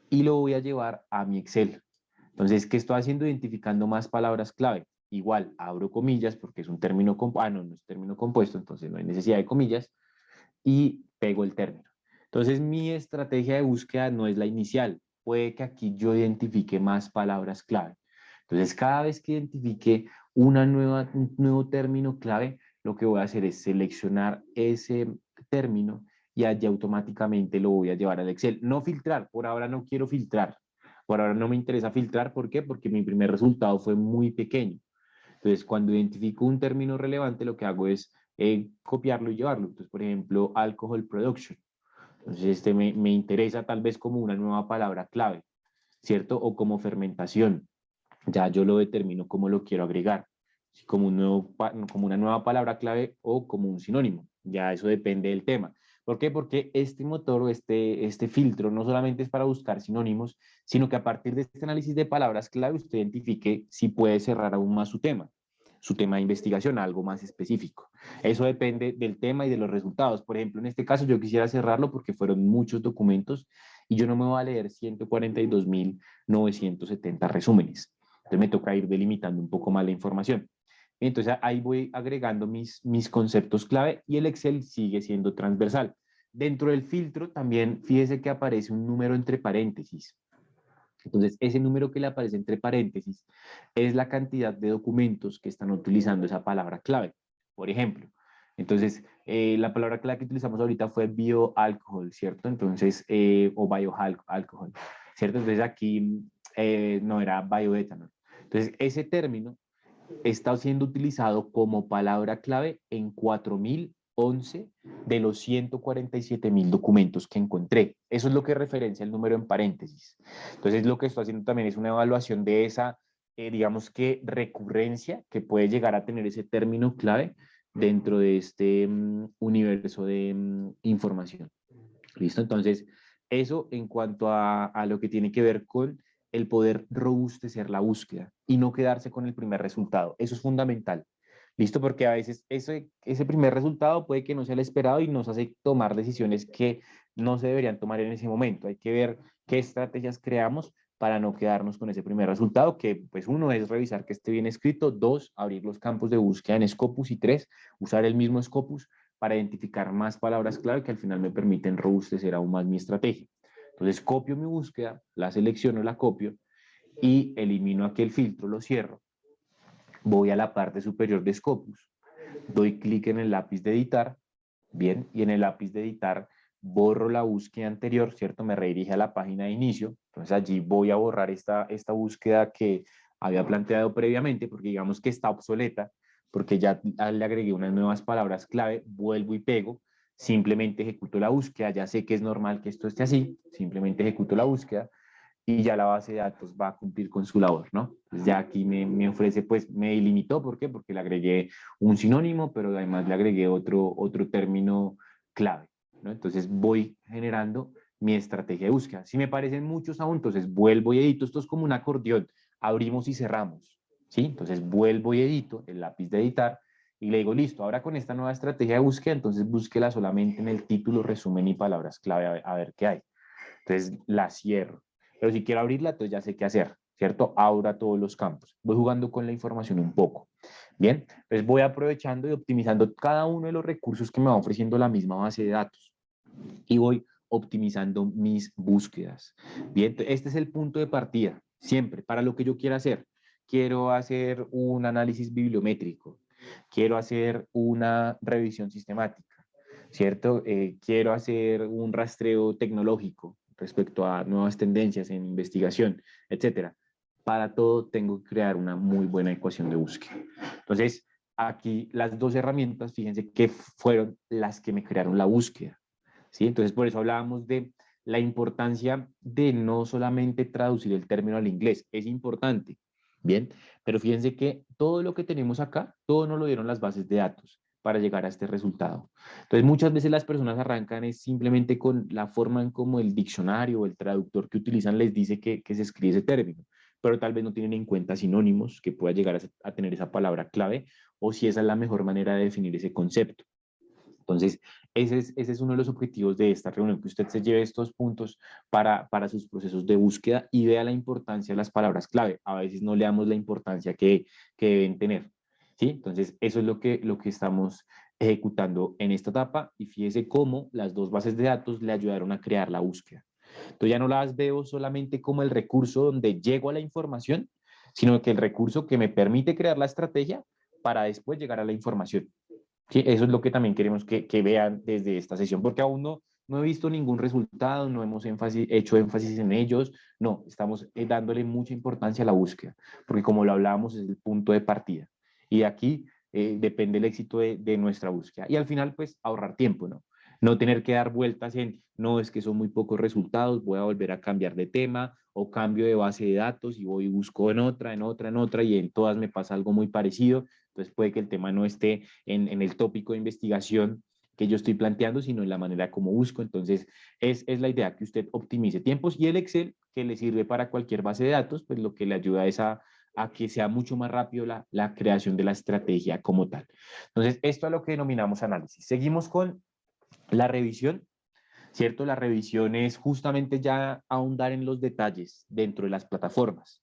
y lo voy a llevar a mi Excel. Entonces, ¿qué estoy haciendo? Identificando más palabras clave. Igual, abro comillas porque es un término compuesto, no es término compuesto, entonces no hay necesidad de comillas, y pego el término. Entonces, mi estrategia de búsqueda no es la inicial. Puede que aquí yo identifique más palabras clave. Entonces, cada vez que identifique un nuevo término clave, lo que voy a hacer es seleccionar ese término y allí automáticamente lo voy a llevar al Excel. No filtrar, por ahora no quiero filtrar. Por ahora no me interesa filtrar, ¿por qué? Porque mi primer resultado fue muy pequeño. Entonces, cuando identifico un término relevante, lo que hago es copiarlo y llevarlo. Entonces, por ejemplo, alcohol production. Entonces, me interesa tal vez como una nueva palabra clave, ¿cierto? O como fermentación. Ya yo lo determino cómo lo quiero agregar, si como, como una nueva palabra clave o como un sinónimo. Ya eso depende del tema. ¿Por qué? Porque este motor o este filtro no solamente es para buscar sinónimos, sino que a partir de este análisis de palabras clave usted identifique si puede cerrar aún más su tema de investigación, algo más específico. Eso depende del tema y de los resultados. Por ejemplo, en este caso yo quisiera cerrarlo porque fueron muchos documentos y yo no me voy a leer 142.970 resúmenes. Entonces me toca ir delimitando un poco más la información. Entonces ahí voy agregando mis conceptos clave y el Excel sigue siendo transversal. Dentro del filtro también fíjese que aparece un número entre paréntesis. Entonces, ese número que le aparece entre paréntesis es la cantidad de documentos que están utilizando esa palabra clave. Por ejemplo, entonces, la palabra clave que utilizamos ahorita fue bioalcohol, ¿cierto? Entonces, o bioalcohol, ¿cierto? Entonces, aquí no era bioetanol. Entonces, ese término está siendo utilizado como palabra clave en 4.011 de los 147.000 documentos que encontré. Eso es lo que referencia el número en paréntesis. Entonces, lo que estoy haciendo también es una evaluación de esa, digamos que recurrencia que puede llegar a tener ese término clave dentro de este universo de información. ¿Listo? Entonces, eso en cuanto a lo que tiene que ver con el poder robustecer la búsqueda y no quedarse con el primer resultado. Eso es fundamental. ¿Listo? Porque a veces ese primer resultado puede que no sea el esperado y nos hace tomar decisiones que no se deberían tomar en ese momento. Hay que ver qué estrategias creamos para no quedarnos con ese primer resultado, que pues uno es revisar que esté bien escrito, dos, abrir los campos de búsqueda en Scopus y tres, usar el mismo Scopus para identificar más palabras clave que al final me permiten robustecer aún más mi estrategia. Entonces copio mi búsqueda, la selecciono, la copio y elimino aquel filtro, lo cierro. Voy a la parte superior de Scopus, doy clic en el lápiz de editar, bien, y en el lápiz de editar borro la búsqueda anterior, ¿cierto? Me redirige a la página de inicio, entonces allí voy a borrar esta búsqueda que había planteado previamente, porque digamos que está obsoleta, porque ya le agregué unas nuevas palabras clave, vuelvo y pego, simplemente ejecuto la búsqueda, ya sé que es normal que esto esté así, simplemente ejecuto la búsqueda, y ya la base de datos va a cumplir con su labor, ¿no? Pues ya aquí me ofrece, pues me delimitó, ¿por qué? Porque le agregué un sinónimo, pero además le agregué otro término clave, ¿no? Entonces voy generando mi estrategia de búsqueda. Si me parecen muchos aún, entonces vuelvo y edito. Esto es como un acordeón, abrimos y cerramos, ¿sí? Entonces vuelvo y edito, el lápiz de editar, y le digo, listo, ahora con esta nueva estrategia de búsqueda, entonces búsquela solamente en el título, resumen y palabras clave, a ver qué hay. Entonces la cierro. Pero si quiero abrirla, entonces ya sé qué hacer, ¿cierto? Abra todos los campos. Voy jugando con la información un poco. Bien, entonces voy aprovechando y optimizando cada uno de los recursos que me va ofreciendo la misma base de datos y voy optimizando mis búsquedas. Bien, este es el punto de partida, siempre, para lo que yo quiera hacer. Quiero hacer un análisis bibliométrico, quiero hacer una revisión sistemática, ¿cierto? Quiero hacer un rastreo tecnológico respecto a nuevas tendencias en investigación, etcétera. Para todo tengo que crear una muy buena ecuación de búsqueda. Entonces, aquí las dos herramientas, fíjense que fueron las que me crearon la búsqueda. ¿Sí? Entonces, por eso hablábamos de la importancia de no solamente traducir el término al inglés, es importante, ¿bien? Pero fíjense que todo lo que tenemos acá, todo nos lo dieron las bases de datos para llegar a este resultado. Entonces, muchas veces las personas arrancan es simplemente con la forma en como el diccionario o el traductor que utilizan les dice que se escribe ese término, pero tal vez no tienen en cuenta sinónimos que pueda llegar a tener esa palabra clave o si esa es la mejor manera de definir ese concepto. Entonces, ese es uno de los objetivos de esta reunión, que usted se lleve estos puntos para sus procesos de búsqueda y vea la importancia de las palabras clave. A veces no le damos la importancia que deben tener. ¿Sí? Entonces, eso es lo que estamos ejecutando en esta etapa y fíjese cómo las dos bases de datos le ayudaron a crear la búsqueda. Entonces, ya no las veo solamente como el recurso donde llego a la información, sino que el recurso que me permite crear la estrategia para después llegar a la información. Sí, eso es lo que también queremos que vean desde esta sesión, porque aún no he visto ningún resultado, no hemos hecho énfasis en ellos, no, estamos dándole mucha importancia a la búsqueda, porque como lo hablábamos es el punto de partida y de aquí depende el éxito de nuestra búsqueda y al final pues ahorrar tiempo, ¿no? No tener que dar vueltas en, no, es que son muy pocos resultados, voy a volver a cambiar de tema o cambio de base de datos y voy y busco en otra, en otra, en otra y en todas me pasa algo muy parecido. Entonces puede que el tema no esté en el tópico de investigación que yo estoy planteando, sino en la manera como busco. Entonces, es la idea que usted optimice tiempos y el Excel, que le sirve para cualquier base de datos, pues lo que le ayuda es a que sea mucho más rápido la creación de la estrategia como tal. Entonces, esto es lo que denominamos análisis. Seguimos con la revisión, ¿cierto? La revisión es justamente ya ahondar en los detalles dentro de las plataformas.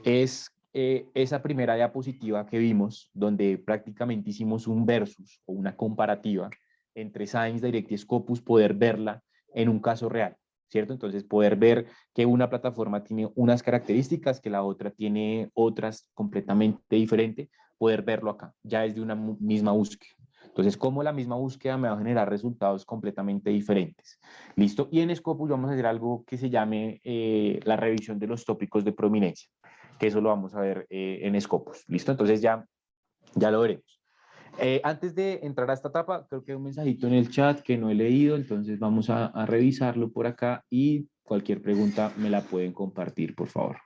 Es esa primera diapositiva que vimos, donde prácticamente hicimos un versus o una comparativa entre Science Direct y Scopus, poder verla en un caso real, ¿cierto? Entonces, poder ver que una plataforma tiene unas características, que la otra tiene otras completamente diferentes, poder verlo acá, ya es de una misma búsqueda. Entonces, cómo la misma búsqueda me va a generar resultados completamente diferentes. ¿Listo? Y en Scopus vamos a hacer algo que se llame la revisión de los tópicos de prominencia, que eso lo vamos a ver en Scopus. ¿Listo? Entonces ya lo veremos. Antes de entrar a esta etapa, creo que hay un mensajito en el chat que no he leído, entonces vamos a revisarlo por acá y cualquier pregunta me la pueden compartir, por favor.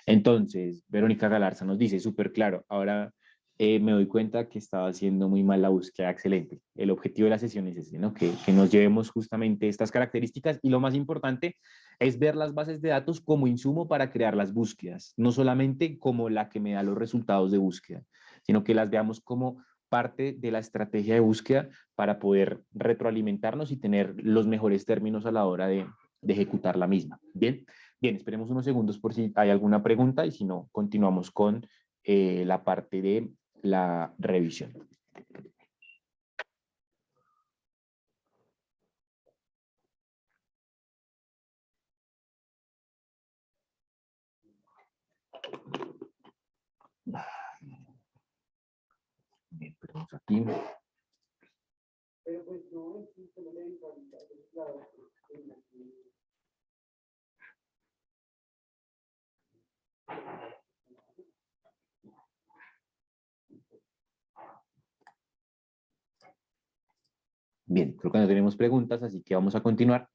Entonces, Verónica Galarza nos dice, súper claro, ahora me doy cuenta que estaba haciendo muy mal la búsqueda, excelente. El objetivo de la sesión es ese, ¿no? Que nos llevemos justamente estas características y lo más importante es ver las bases de datos como insumo para crear las búsquedas, no solamente como la que me da los resultados de búsqueda, sino que las veamos como parte de la estrategia de búsqueda para poder retroalimentarnos y tener los mejores términos a la hora de ejecutar la misma. Bien. Bien, esperemos unos segundos por si hay alguna pregunta y si no, continuamos con la parte de la revisión. Bien, esperemos aquí. Bien, creo que no tenemos preguntas, así que vamos a continuar.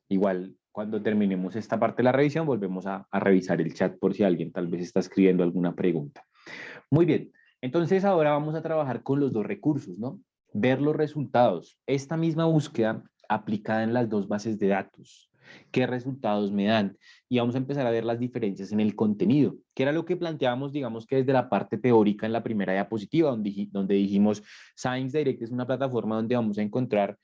Igual, cuando terminemos esta parte de la revisión, volvemos a revisar el chat por si alguien tal vez está escribiendo alguna pregunta. Muy bien, entonces ahora vamos a trabajar con los dos recursos, ¿no? Ver los resultados. Esta misma búsqueda aplicada en las dos bases de datos. ¿Qué resultados me dan? Y vamos a empezar a ver las diferencias en el contenido, que era lo que planteábamos, digamos que desde la parte teórica en la primera diapositiva, donde dijimos Science Direct es una plataforma donde vamos a encontrar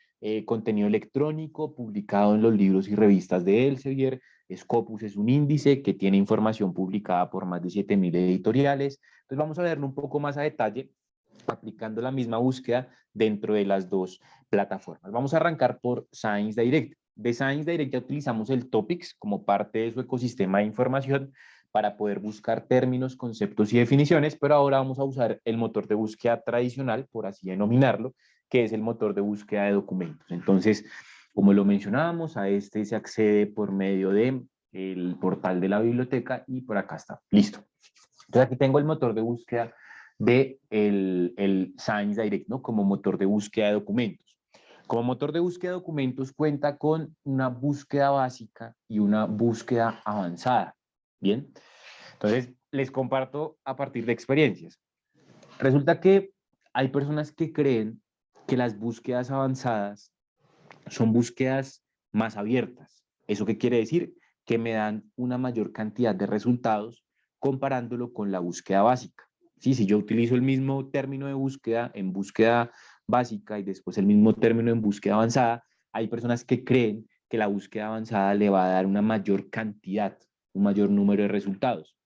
contenido electrónico publicado en los libros y revistas de Elsevier. Scopus es un índice que tiene información publicada por más de 7.000 editoriales. Entonces vamos a verlo un poco más a detalle aplicando la misma búsqueda dentro de las dos plataformas. Vamos a arrancar por Science Direct. De Science Direct ya utilizamos el Topics como parte de su ecosistema de información para poder buscar términos, conceptos y definiciones, pero ahora vamos a usar el motor de búsqueda tradicional, por así denominarlo, que es el motor de búsqueda de documentos. Entonces, como lo mencionábamos, a este se accede por medio de el portal de la biblioteca y por acá está. Listo. Entonces aquí tengo el motor de búsqueda de el Science Direct, ¿no? Como motor de búsqueda de documentos. Como motor de búsqueda de documentos cuenta con una búsqueda básica y una búsqueda avanzada. Bien, entonces les comparto a partir de experiencias. Resulta que hay personas que creen que las búsquedas avanzadas son búsquedas más abiertas. ¿Eso qué quiere decir? Que me dan una mayor cantidad de resultados comparándolo con la búsqueda básica. Sí, si yo utilizo el mismo término de búsqueda en búsqueda básica y después el mismo término en búsqueda avanzada, hay personas que creen que la búsqueda avanzada le va a dar una mayor cantidad, un mayor número de resultados,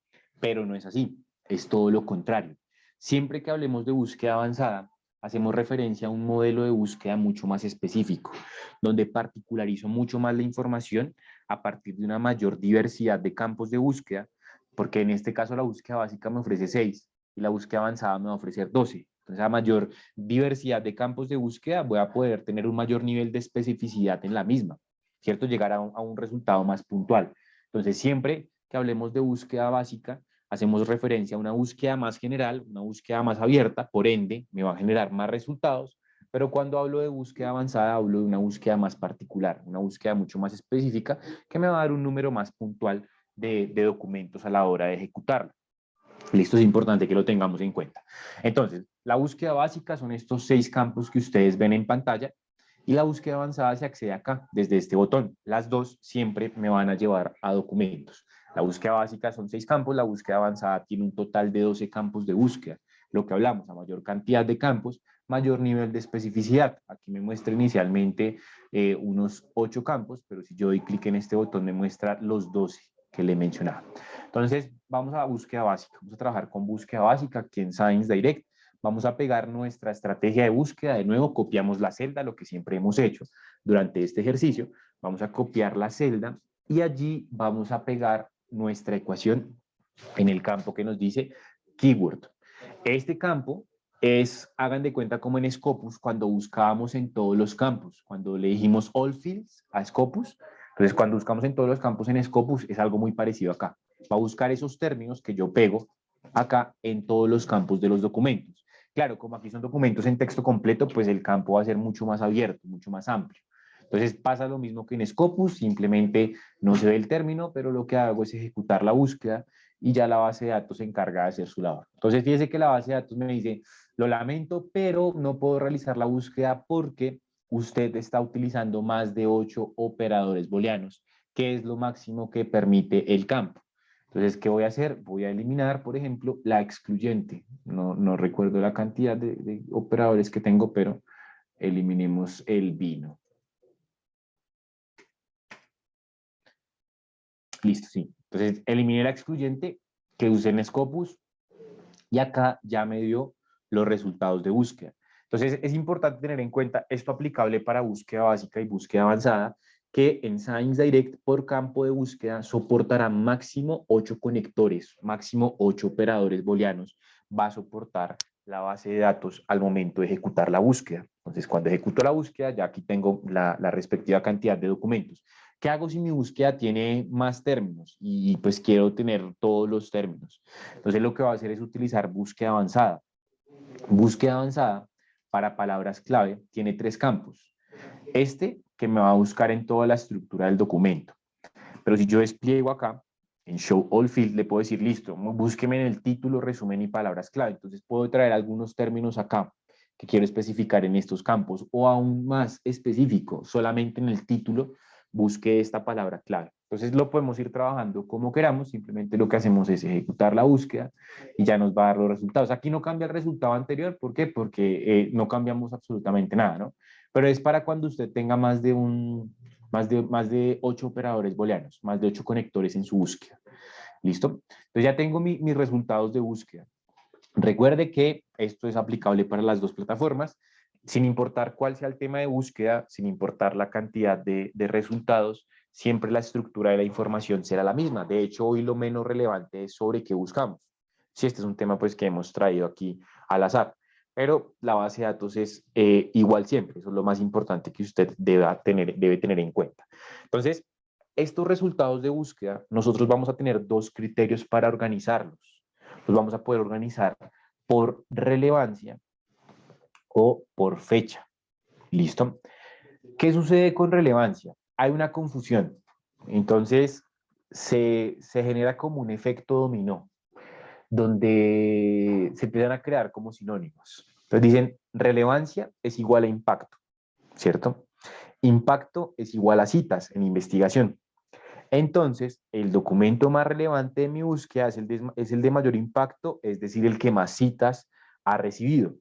pero no es así, es todo lo contrario. Siempre que hablemos de búsqueda avanzada, hacemos referencia a un modelo de búsqueda mucho más específico, donde particularizo mucho más la información a partir de una mayor diversidad de campos de búsqueda, porque en este caso la búsqueda básica me ofrece 6 y la búsqueda avanzada me va a ofrecer 12. Entonces, a mayor diversidad de campos de búsqueda, voy a poder tener un mayor nivel de especificidad en la misma, ¿cierto? Llegar a un resultado más puntual. Entonces, siempre que hablemos de búsqueda básica, hacemos referencia a una búsqueda más general, una búsqueda más abierta, por ende, me va a generar más resultados, pero cuando hablo de búsqueda avanzada, hablo de una búsqueda más particular, una búsqueda mucho más específica que me va a dar un número más puntual de documentos a la hora de ejecutarla. Listo, es importante que lo tengamos en cuenta. Entonces, la búsqueda básica son estos 6 campos que ustedes ven en pantalla y la búsqueda avanzada se accede acá, desde este botón. Las dos siempre me van a llevar a documentos. La búsqueda básica son 6 campos, la búsqueda avanzada tiene un total de 12 campos de búsqueda. Lo que hablamos, a mayor cantidad de campos, mayor nivel de especificidad. Aquí me muestra inicialmente unos 8 campos, pero si yo doy clic en este botón me muestra los 12 que le mencionaba. Entonces, vamos a búsqueda básica. Vamos a trabajar con búsqueda básica aquí en Science Direct. Vamos a pegar nuestra estrategia de búsqueda. De nuevo, copiamos la celda, lo que siempre hemos hecho durante este ejercicio. Vamos a copiar la celda y allí vamos a pegar nuestra ecuación en el campo que nos dice keyword. Este campo es, hagan de cuenta como en Scopus, cuando buscábamos en todos los campos, cuando le dijimos all fields a Scopus. Entonces, cuando buscamos en todos los campos en Scopus, es algo muy parecido acá. Va a buscar esos términos que yo pego acá en todos los campos de los documentos. Claro, como aquí son documentos en texto completo, pues el campo va a ser mucho más abierto, mucho más amplio. Entonces pasa lo mismo que en Scopus, simplemente no se ve el término, pero lo que hago es ejecutar la búsqueda y ya la base de datos se encarga de hacer su labor. Entonces fíjese que la base de datos me dice, lo lamento, pero no puedo realizar la búsqueda porque usted está utilizando más de 8 operadores booleanos, que es lo máximo que permite el campo. Entonces, ¿qué voy a hacer? Voy a eliminar, por ejemplo, la excluyente. No recuerdo la cantidad de operadores que tengo, pero eliminemos el vino. Listo, sí. Entonces, eliminé la excluyente que usé en Scopus y acá ya me dio los resultados de búsqueda. Entonces, es importante tener en cuenta esto aplicable para búsqueda básica y búsqueda avanzada, que en Science Direct por campo de búsqueda soportará máximo 8 conectores, máximo 8 operadores booleanos. Va a soportar la base de datos al momento de ejecutar la búsqueda. Entonces, cuando ejecuto la búsqueda, ya aquí tengo la respectiva cantidad de documentos. ¿Qué hago si mi búsqueda tiene más términos y pues quiero tener todos los términos? Entonces lo que va a hacer es utilizar búsqueda avanzada. Búsqueda avanzada para palabras clave tiene 3 campos. Este que me va a buscar en toda la estructura del documento. Pero si yo despliego acá, en Show All Field, le puedo decir, listo, búsqueme en el título, resumen y palabras clave. Entonces puedo traer algunos términos acá que quiero especificar en estos campos o aún más específico, solamente en el título busque esta palabra clave. Entonces lo podemos ir trabajando como queramos, simplemente lo que hacemos es ejecutar la búsqueda y ya nos va a dar los resultados. Aquí no cambia el resultado anterior, ¿por qué? Porque no cambiamos absolutamente nada, ¿no? Pero es para cuando usted tenga más de 8 operadores booleanos, más de 8 conectores en su búsqueda. ¿Listo? Entonces ya tengo mis resultados de búsqueda. Recuerde que esto es aplicable para las dos plataformas, sin importar cuál sea el tema de búsqueda, sin importar la cantidad de resultados, siempre la estructura de la información será la misma. De hecho, hoy lo menos relevante es sobre qué buscamos. Si este es un tema pues que hemos traído aquí al azar, pero la base de datos es igual siempre. Eso es lo más importante que usted debe tener en cuenta. Entonces, estos resultados de búsqueda, nosotros vamos a tener 2 criterios para organizarlos. Los vamos a poder organizar por relevancia o por fecha. ¿Listo? ¿Qué sucede con relevancia? Hay una confusión. Entonces, se genera como un efecto dominó, donde se empiezan a crear como sinónimos. Entonces dicen, relevancia es igual a impacto, ¿cierto? Impacto es igual a citas en investigación. Entonces, el documento más relevante de mi búsqueda es el de mayor impacto, es decir, el que más citas ha recibido.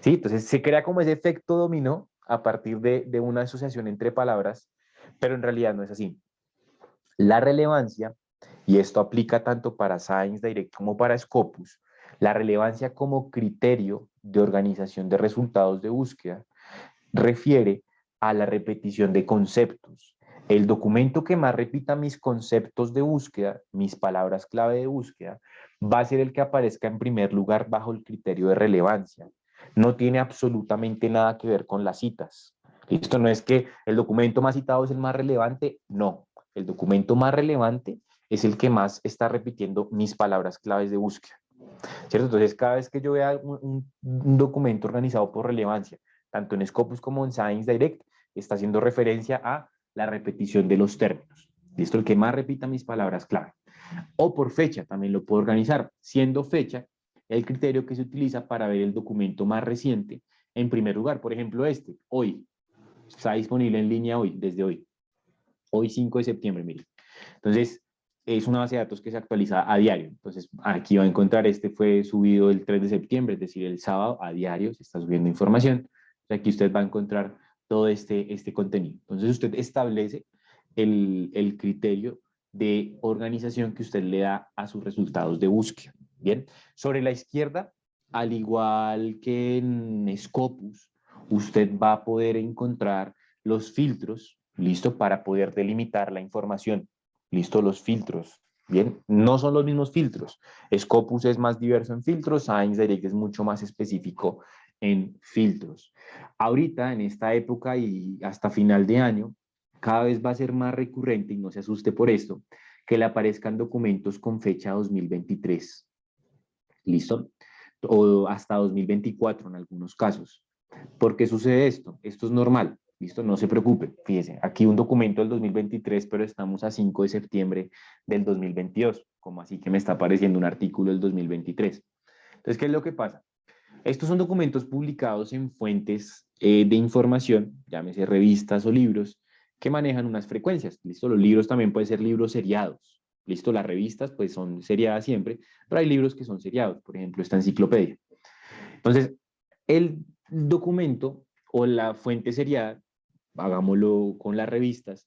¿Sí? Entonces, se crea como ese efecto dominó a partir de una asociación entre palabras, pero en realidad no es así. La relevancia, y esto aplica tanto para Science Direct como para Scopus, la relevancia como criterio de organización de resultados de búsqueda refiere a la repetición de conceptos. El documento que más repita mis conceptos de búsqueda, mis palabras clave de búsqueda, va a ser el que aparezca en primer lugar bajo el criterio de relevancia. No tiene absolutamente nada que ver con las citas. Esto no es que el documento más citado es el más relevante, no. El documento más relevante es el que más está repitiendo mis palabras claves de búsqueda. ¿Cierto? Entonces, cada vez que yo vea un documento organizado por relevancia, tanto en Scopus como en Science Direct, está haciendo referencia a la repetición de los términos. ¿Listo? El que más repita mis palabras clave. O por fecha, también lo puedo organizar, siendo fecha el criterio que se utiliza para ver el documento más reciente en primer lugar. Por ejemplo, hoy, está disponible en línea hoy, desde hoy 5 de septiembre, mire. Entonces, es una base de datos que se actualiza a diario. Entonces, aquí va a encontrar, fue subido el 3 de septiembre, es decir, el sábado a diario se está subiendo información. Aquí usted va a encontrar todo este contenido. Entonces, usted establece el criterio de organización que usted le da a sus resultados de búsqueda. Bien, sobre la izquierda, al igual que en Scopus, usted va a poder encontrar los filtros, listo, para poder delimitar la información. Listo, los filtros. Bien, no son los mismos filtros. Scopus es más diverso en filtros, Science Direct es mucho más específico en filtros. Ahorita, en esta época y hasta final de año, cada vez va a ser más recurrente, y no se asuste por esto, que le aparezcan documentos con fecha 2023. ¿Listo? O hasta 2024 en algunos casos. ¿Por qué sucede esto? Esto es normal. ¿Listo? No se preocupe. Fíjese, aquí un documento del 2023, pero estamos a 5 de septiembre del 2022. Como así que me está apareciendo un artículo del 2023. Entonces, ¿qué es lo que pasa? Estos son documentos publicados en fuentes de información, llámese revistas o libros, que manejan unas frecuencias. ¿Listo? Los libros también pueden ser libros seriados. ¿Listo? Las revistas pues son seriadas siempre, pero hay libros que son seriados. Por ejemplo, esta enciclopedia. Entonces, el documento o la fuente seriada, hagámoslo con las revistas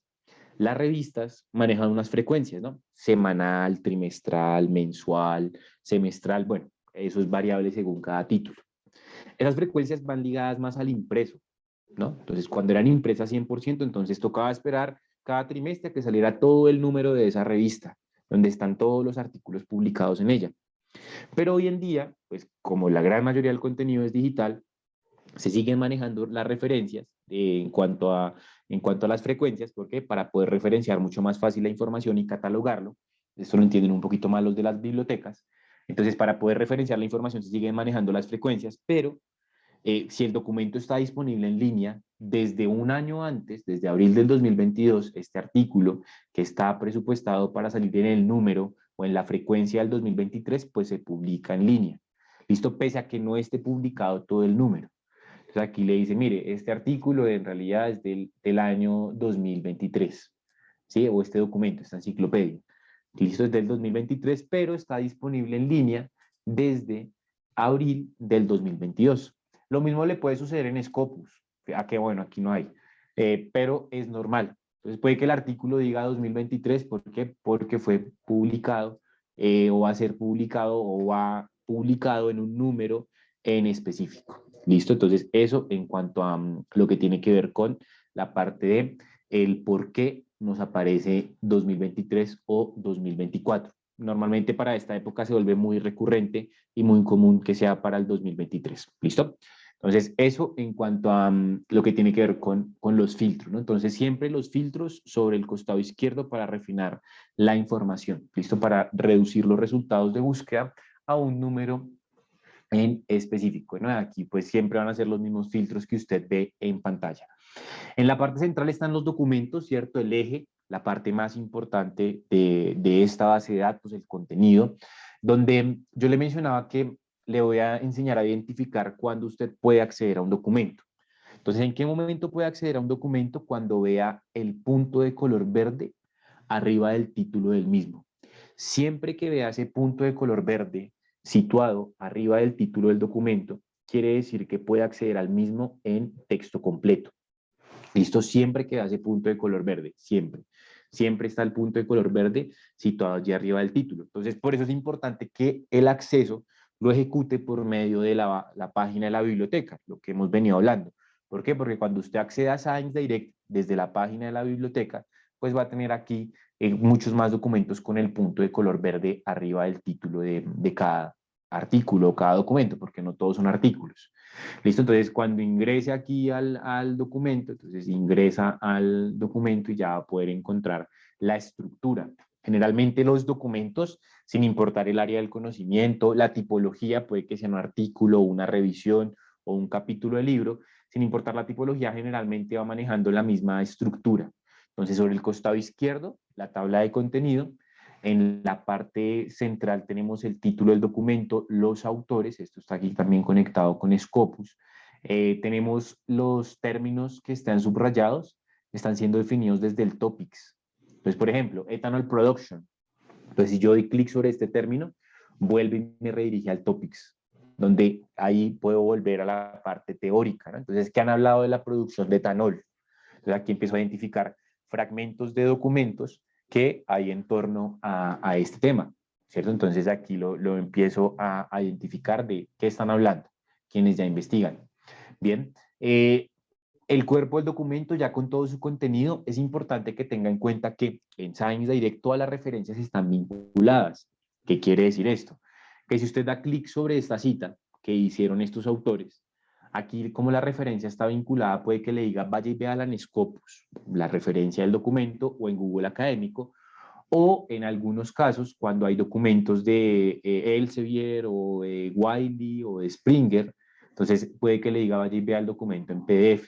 manejan unas frecuencias, ¿no? Semanal, trimestral, mensual, semestral, bueno, eso es variable según cada título. Esas frecuencias van ligadas más al impreso, ¿no? Entonces, cuando eran impresas 100%, entonces tocaba esperar cada trimestre que saliera todo el número de esa revista, donde están todos los artículos publicados en ella. Pero hoy en día, pues como la gran mayoría del contenido es digital, se siguen manejando las referencias en cuanto a las frecuencias, porque para poder referenciar mucho más fácil la información y catalogarlo, esto lo entienden un poquito más los de las bibliotecas, entonces para poder referenciar la información se siguen manejando las frecuencias, pero si el documento está disponible en línea desde un año antes, desde abril del 2022, este artículo que está presupuestado para salir en el número o en la frecuencia del 2023, pues se publica en línea. Listo, pese a que no esté publicado todo el número. Entonces aquí le dice, mire, este artículo en realidad es del año 2023, ¿sí? O este documento, esta enciclopedia. Listo, es del 2023, pero está disponible en línea desde abril del 2022. Lo mismo le puede suceder en Scopus, a que bueno, aquí no hay, pero es normal. Entonces puede que el artículo diga 2023, ¿por qué? Porque fue publicado o va a ser publicado o va publicado en un número en específico. ¿Listo? Entonces eso en cuanto a lo que tiene que ver con la parte de el por qué nos aparece 2023 o 2024. Normalmente para esta época se vuelve muy recurrente y muy común que sea para el 2023. ¿Listo? Entonces, eso en cuanto a lo que tiene que ver con los filtros, ¿no? Entonces, siempre los filtros sobre el costado izquierdo para refinar la información, ¿listo? Para reducir los resultados de búsqueda a un número en específico, ¿no? Aquí pues siempre van a ser los mismos filtros que usted ve en pantalla. En la parte central están los documentos, ¿cierto? El eje, la parte más importante de esta base de datos, el contenido, donde yo le mencionaba que le voy a enseñar a identificar cuándo usted puede acceder a un documento. Entonces, ¿en qué momento puede acceder a un documento? Cuando vea el punto de color verde arriba del título del mismo. Siempre que vea ese punto de color verde situado arriba del título del documento, quiere decir que puede acceder al mismo en texto completo. Listo, siempre que hace punto de color verde, siempre. Siempre está el punto de color verde situado allí arriba del título. Entonces, por eso es importante que el acceso lo ejecute por medio de la página de la biblioteca, lo que hemos venido hablando. ¿Por qué? Porque cuando usted acceda a Science Direct desde la página de la biblioteca, pues va a tener aquí muchos más documentos con el punto de color verde arriba del título de cada artículo o cada documento, porque no todos son artículos. Listo, entonces cuando ingrese aquí al documento, entonces ingresa al documento y ya va a poder encontrar la estructura. Generalmente los documentos, sin importar el área del conocimiento, la tipología, puede que sea un artículo, una revisión o un capítulo de libro, sin importar la tipología, generalmente va manejando la misma estructura. Entonces, sobre el costado izquierdo, la tabla de contenido. En la parte central tenemos el título del documento, los autores, esto está aquí también conectado con Scopus. Tenemos los términos que están subrayados, están siendo definidos desde el topics. Entonces, por ejemplo, ethanol production. Entonces, si yo doy clic sobre este término, vuelve y me redirige al topics, donde ahí puedo volver a la parte teórica, ¿no? Entonces, ¿qué han hablado de la producción de etanol? Entonces, aquí empiezo a identificar fragmentos de documentos que hay en torno a este tema, ¿cierto? Entonces, aquí lo empiezo a identificar de qué están hablando, quienes ya investigan. Bien, el cuerpo del documento ya con todo su contenido, es importante que tenga en cuenta que en Science Direct todas las referencias están vinculadas. ¿Qué quiere decir esto? Que si usted da clic sobre esta cita que hicieron estos autores, aquí como la referencia está vinculada, puede que le diga vaya y vea en Scopus, la referencia del documento, o en Google Académico, o en algunos casos, cuando hay documentos de Elsevier o de Wiley o de Springer, entonces puede que le diga vaya y vea el documento en PDF.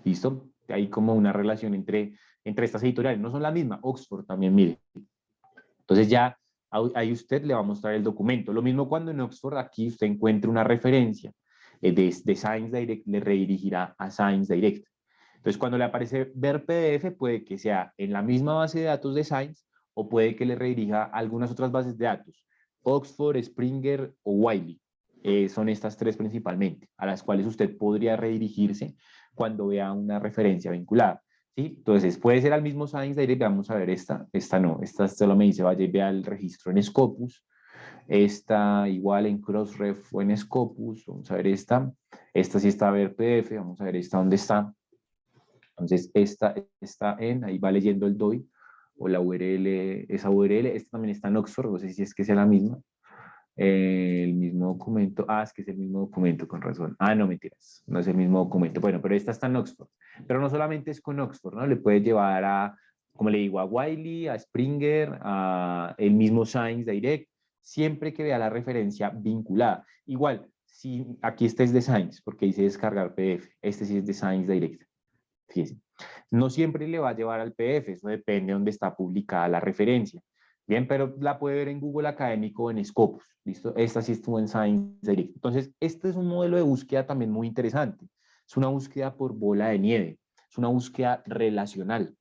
¿Listo? Hay como una relación entre estas editoriales. No son la misma. Oxford también, mire. Entonces ya ahí usted le va a mostrar el documento. Lo mismo cuando en Oxford aquí usted encuentre una referencia de Science Direct, le redirigirá a Science Direct. Entonces cuando le aparece ver PDF, puede que sea en la misma base de datos de Science o puede que le redirija a algunas otras bases de datos. Oxford, Springer o Wiley. Son estas tres principalmente, a las cuales usted podría redirigirse cuando vea una referencia vinculada. ¿Sí? Entonces, puede ser al mismo Science Direct, vamos a ver esta no, esta solo me dice, vaya y vea el registro en Scopus, esta igual en Crossref o en Scopus, vamos a ver esta sí está a ver PDF, vamos a ver esta dónde está, entonces esta está ahí va leyendo el DOI, o la URL, esa URL, esta también está en Oxford, no sé si es que sea la misma, el mismo documento, es que es el mismo documento, con razón. No, mentiras, no es el mismo documento. Bueno, pero esta está en Oxford. Pero no solamente es con Oxford, ¿no? Le puede llevar como le digo, a Wiley, a Springer, a el mismo Science Direct, siempre que vea la referencia vinculada. Igual, si aquí este es de Science, porque dice descargar PDF, este sí es de Science Direct. Fíjense. No siempre le va a llevar al PDF, eso depende de dónde está publicada la referencia. Bien, pero la puede ver en Google Académico o en Scopus, ¿listo? Esta sí estuvo en Science Direct. Entonces, este es un modelo de búsqueda también muy interesante. Es una búsqueda por bola de nieve, es una búsqueda relacional,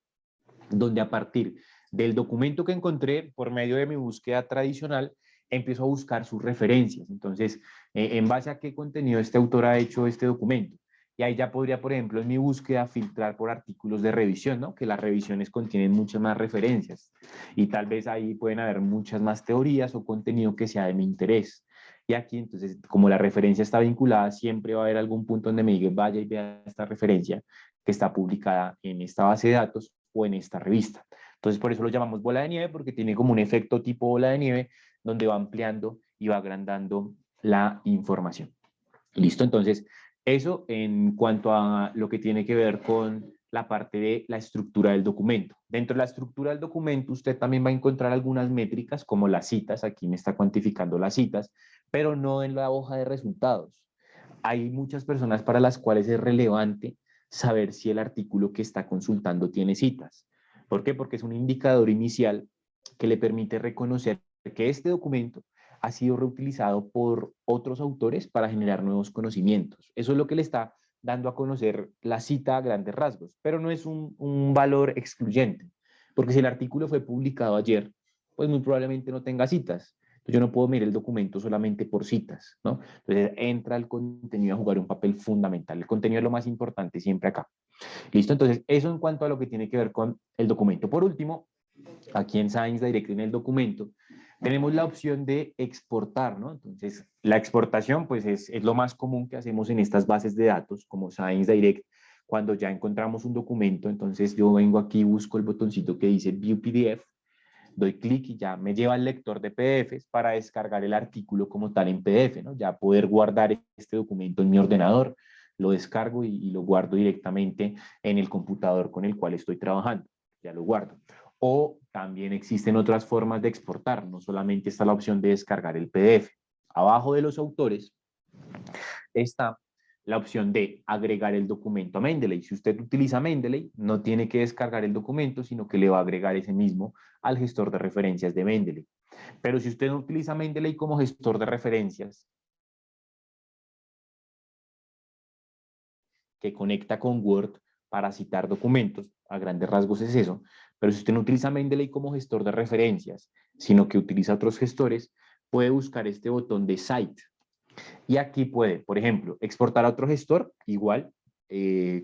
donde a partir del documento que encontré por medio de mi búsqueda tradicional, empiezo a buscar sus referencias. Entonces, en base a qué contenido este autor ha hecho este documento. Y ahí ya podría, por ejemplo, en mi búsqueda filtrar por artículos de revisión, ¿no? Que las revisiones contienen muchas más referencias. Y tal vez ahí pueden haber muchas más teorías o contenido que sea de mi interés. Y aquí, entonces, como la referencia está vinculada, siempre va a haber algún punto donde me diga, vaya y vea esta referencia que está publicada en esta base de datos o en esta revista. Entonces, por eso lo llamamos bola de nieve, porque tiene como un efecto tipo bola de nieve, donde va ampliando y va agrandando la información. ¿Listo? Entonces, eso en cuanto a lo que tiene que ver con la parte de la estructura del documento. Dentro de la estructura del documento, usted también va a encontrar algunas métricas como las citas, aquí me está cuantificando las citas, pero no en la hoja de resultados. Hay muchas personas para las cuales es relevante saber si el artículo que está consultando tiene citas. ¿Por qué? Porque es un indicador inicial que le permite reconocer que este documento ha sido reutilizado por otros autores para generar nuevos conocimientos. Eso es lo que le está dando a conocer la cita a grandes rasgos, pero no es un valor excluyente, porque si el artículo fue publicado ayer, pues muy probablemente no tenga citas. Entonces yo no puedo mirar el documento solamente por citas, ¿no? Entonces entra el contenido a jugar un papel fundamental. El contenido es lo más importante siempre acá. ¿Listo? Entonces eso en cuanto a lo que tiene que ver con el documento. Por último, aquí en Science Direct en el documento, tenemos la opción de exportar, ¿no? Entonces, la exportación, pues es lo más común que hacemos en estas bases de datos, como Science Direct, cuando ya encontramos un documento, entonces yo vengo aquí, busco el botoncito que dice View PDF, doy clic y ya me lleva al lector de PDFs para descargar el artículo como tal en PDF, ¿no? Ya poder guardar este documento en mi ordenador, lo descargo y lo guardo directamente en el computador con el cual estoy trabajando, ya lo guardo. O también existen otras formas de exportar, no solamente está la opción de descargar el PDF. Abajo de los autores está la opción de agregar el documento a Mendeley. Si usted utiliza Mendeley, no tiene que descargar el documento, sino que le va a agregar ese mismo al gestor de referencias de Mendeley. Pero si usted no utiliza Mendeley como gestor de referencias, que conecta con Word para citar documentos, a grandes rasgos es eso, pero si usted no utiliza Mendeley como gestor de referencias, sino que utiliza otros gestores, puede buscar este botón de Cite. Y aquí puede, por ejemplo, exportar a otro gestor, igual,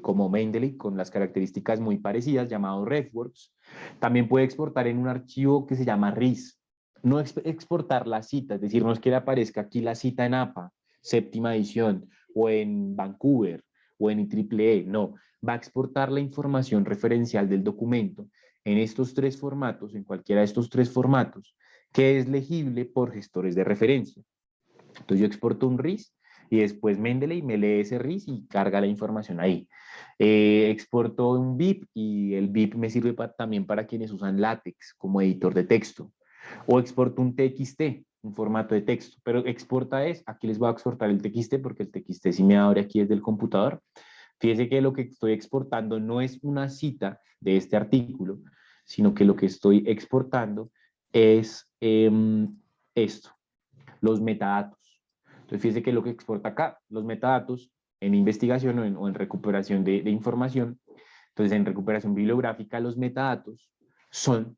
como Mendeley, con las características muy parecidas, llamado RefWorks. También puede exportar en un archivo que se llama RIS. No exportar la cita, es decir, no es que le aparezca aquí la cita en APA, séptima edición, o en Vancouver, o en IEEE, no. Va a exportar la información referencial del documento en estos tres formatos, en cualquiera de estos tres formatos, que es legible por gestores de referencia. Entonces yo exporto un RIS y después Mendeley me lee ese RIS y carga la información ahí. Exporto un BIP y el BIP me sirve también para quienes usan LaTeX como editor de texto. O exporto un TXT, un formato de texto, pero exporta es, aquí les voy a exportar el TXT porque el TXT sí me abre aquí desde el computador. Fíjese que lo que estoy exportando no es una cita de este artículo, sino que lo que estoy exportando es esto, los metadatos. Entonces, fíjese que lo que exporta acá, los metadatos en investigación o en recuperación de información, entonces en recuperación bibliográfica, los metadatos son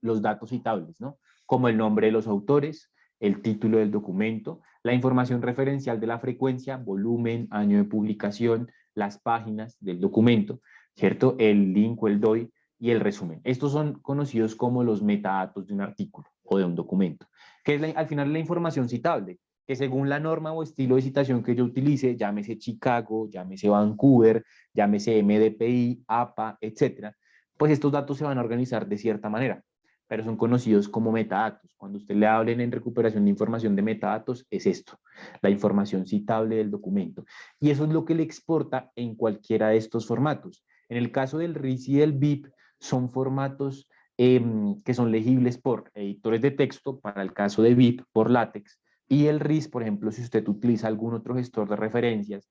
los datos citables, ¿no? Como el nombre de los autores, el título del documento, la información referencial de la frecuencia, volumen, año de publicación, las páginas del documento, ¿cierto? El link o el DOI y el resumen. Estos son conocidos como los metadatos de un artículo o de un documento, que es al final la información citable, que según la norma o estilo de citación que yo utilice, llámese Chicago, llámese Vancouver, llámese MDPI, APA, etcétera, pues estos datos se van a organizar de cierta manera, pero son conocidos como metadatos. Cuando usted le hablen en recuperación de información de metadatos, es esto, la información citable del documento. Y eso es lo que le exporta en cualquiera de estos formatos. En el caso del RIS y del BIP, son formatos que son legibles por editores de texto, para el caso de BIP, por LaTeX, y el RIS, por ejemplo, si usted utiliza algún otro gestor de referencias,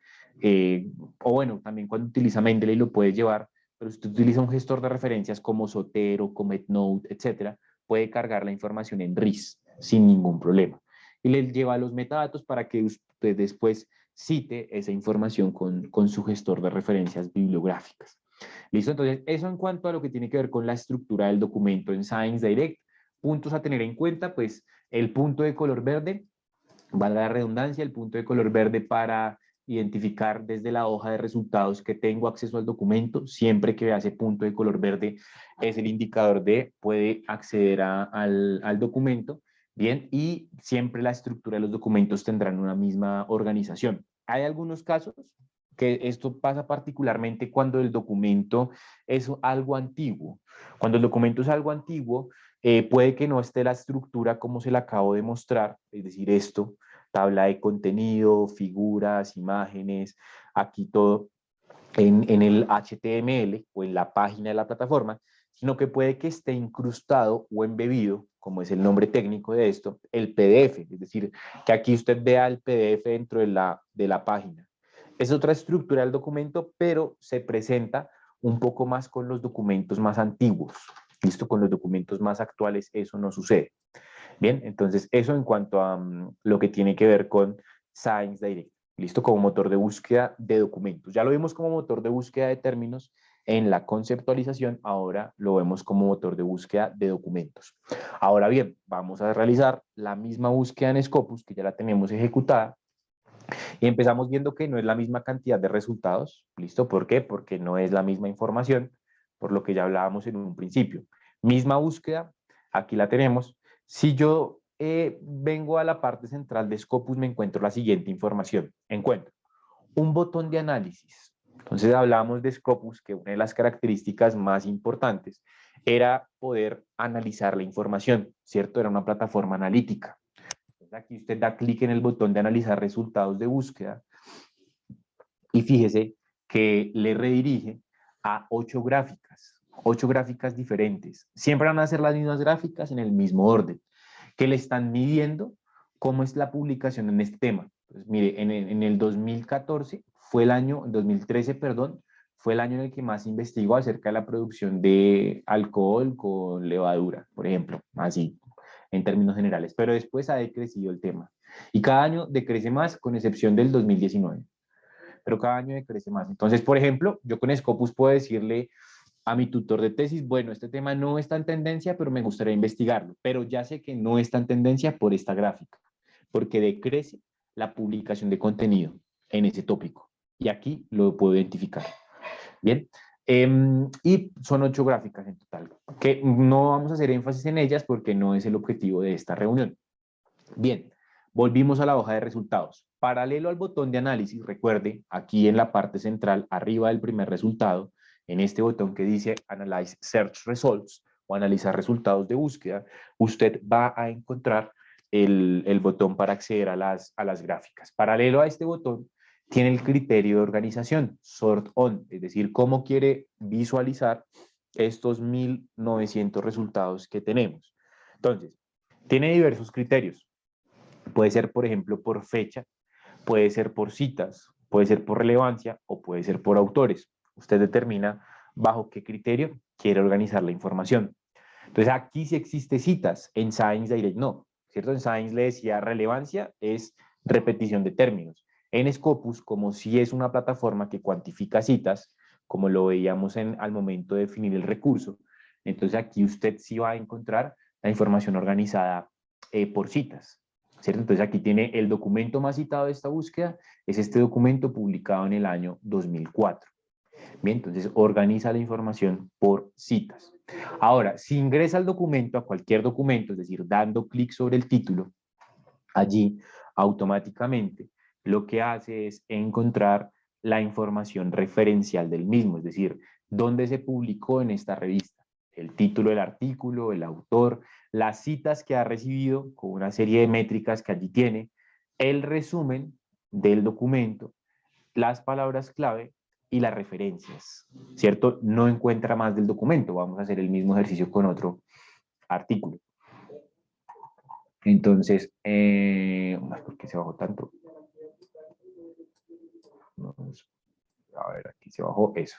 o bueno, también cuando utiliza Mendeley lo puede llevar, pero si usted utiliza un gestor de referencias como Zotero, como EndNote, etcétera, puede cargar la información en RIS sin ningún problema. Y le lleva los metadatos para que usted después cite esa información con su gestor de referencias bibliográficas. ¿Listo? Entonces, eso en cuanto a lo que tiene que ver con la estructura del documento en ScienceDirect. Puntos a tener en cuenta, pues el punto de color verde, valga la redundancia, el punto de color verde para identificar desde la hoja de resultados que tengo acceso al documento. Siempre que vea ese punto de color verde es el indicador de puede acceder al documento. Bien, y siempre la estructura de los documentos tendrán una misma organización. Hay algunos casos que esto pasa particularmente cuando el documento es algo antiguo. Cuando el documento es algo antiguo, puede que no esté la estructura como se la acabo de mostrar, es decir, esto, tabla de contenido, figuras, imágenes, aquí todo en el HTML o en la página de la plataforma, sino que puede que esté incrustado o embebido, como es el nombre técnico de esto, el PDF, es decir, que aquí usted vea el PDF dentro de la página. Es otra estructura del documento, pero se presenta un poco más con los documentos más antiguos. Listo, con los documentos más actuales eso no sucede. Bien, entonces eso en cuanto a lo que tiene que ver con ScienceDirect. Listo, como motor de búsqueda de documentos. Ya lo vimos como motor de búsqueda de términos en la conceptualización, ahora lo vemos como motor de búsqueda de documentos. Ahora bien, vamos a realizar la misma búsqueda en Scopus, que ya la tenemos ejecutada, y empezamos viendo que no es la misma cantidad de resultados. ¿Listo? ¿Por qué? Porque no es la misma información, por lo que ya hablábamos en un principio. Misma búsqueda, aquí la tenemos. Si yo vengo a la parte central de Scopus, me encuentro la siguiente información. Encuentro un botón de análisis. Entonces hablamos de Scopus, que una de las características más importantes era poder analizar la información, ¿cierto? Era una plataforma analítica. Entonces aquí usted da clic en el botón de analizar resultados de búsqueda y fíjese que le redirige a 8 gráficas diferentes. Siempre van a ser las mismas gráficas en el mismo orden, que le están midiendo cómo es la publicación en este tema. Pues mire, en el 2014 fue el año, en 2013, perdón, fue el año en el que más investigó acerca de la producción de alcohol con levadura, por ejemplo, así, en términos generales. Pero después ha decrecido el tema. Y cada año decrece más, con excepción del 2019. Pero cada año decrece más. Entonces, por ejemplo, yo con Scopus puedo decirle a mi tutor de tesis, bueno, este tema no está en tendencia, pero me gustaría investigarlo. Pero ya sé que no está en tendencia por esta gráfica, porque decrece la publicación de contenido en ese tópico. Y aquí lo puedo identificar. Bien. Y son 8 gráficas en total, que no vamos a hacer énfasis en ellas porque no es el objetivo de esta reunión. Bien, volvimos a la hoja de resultados. Paralelo al botón de análisis, recuerde, aquí en la parte central, arriba del primer resultado, en este botón que dice Analyze Search Results o analizar resultados de búsqueda, usted va a encontrar el botón para acceder a las gráficas. Paralelo a este botón, tiene el criterio de organización, Sort On, es decir, cómo quiere visualizar estos 1900 resultados que tenemos. Entonces, tiene diversos criterios. Puede ser, por ejemplo, por fecha, puede ser por citas, puede ser por relevancia o puede ser por autores. Usted determina bajo qué criterio quiere organizar la información. Entonces, aquí sí existe citas, en Science Direct no, ¿cierto? En Science le decía relevancia es repetición de términos. En Scopus, como si es una plataforma que cuantifica citas, como lo veíamos al momento de definir el recurso, entonces aquí usted sí va a encontrar la información organizada por citas. ¿Cierto? Entonces aquí tiene el documento más citado de esta búsqueda, es este documento publicado en el año 2004. Bien, entonces organiza la información por citas. Ahora, si ingresa al documento, a cualquier documento, es decir, dando clic sobre el título, allí automáticamente lo que hace es encontrar la información referencial del mismo, es decir, dónde se publicó en esta revista, el título del artículo, el autor, las citas que ha recibido con una serie de métricas que allí tiene, el resumen del documento, las palabras clave y las referencias, ¿cierto? No encuentra más del documento. Vamos a hacer el mismo ejercicio con otro artículo. Entonces, ¿por qué se bajó tanto? A ver, aquí se bajó eso.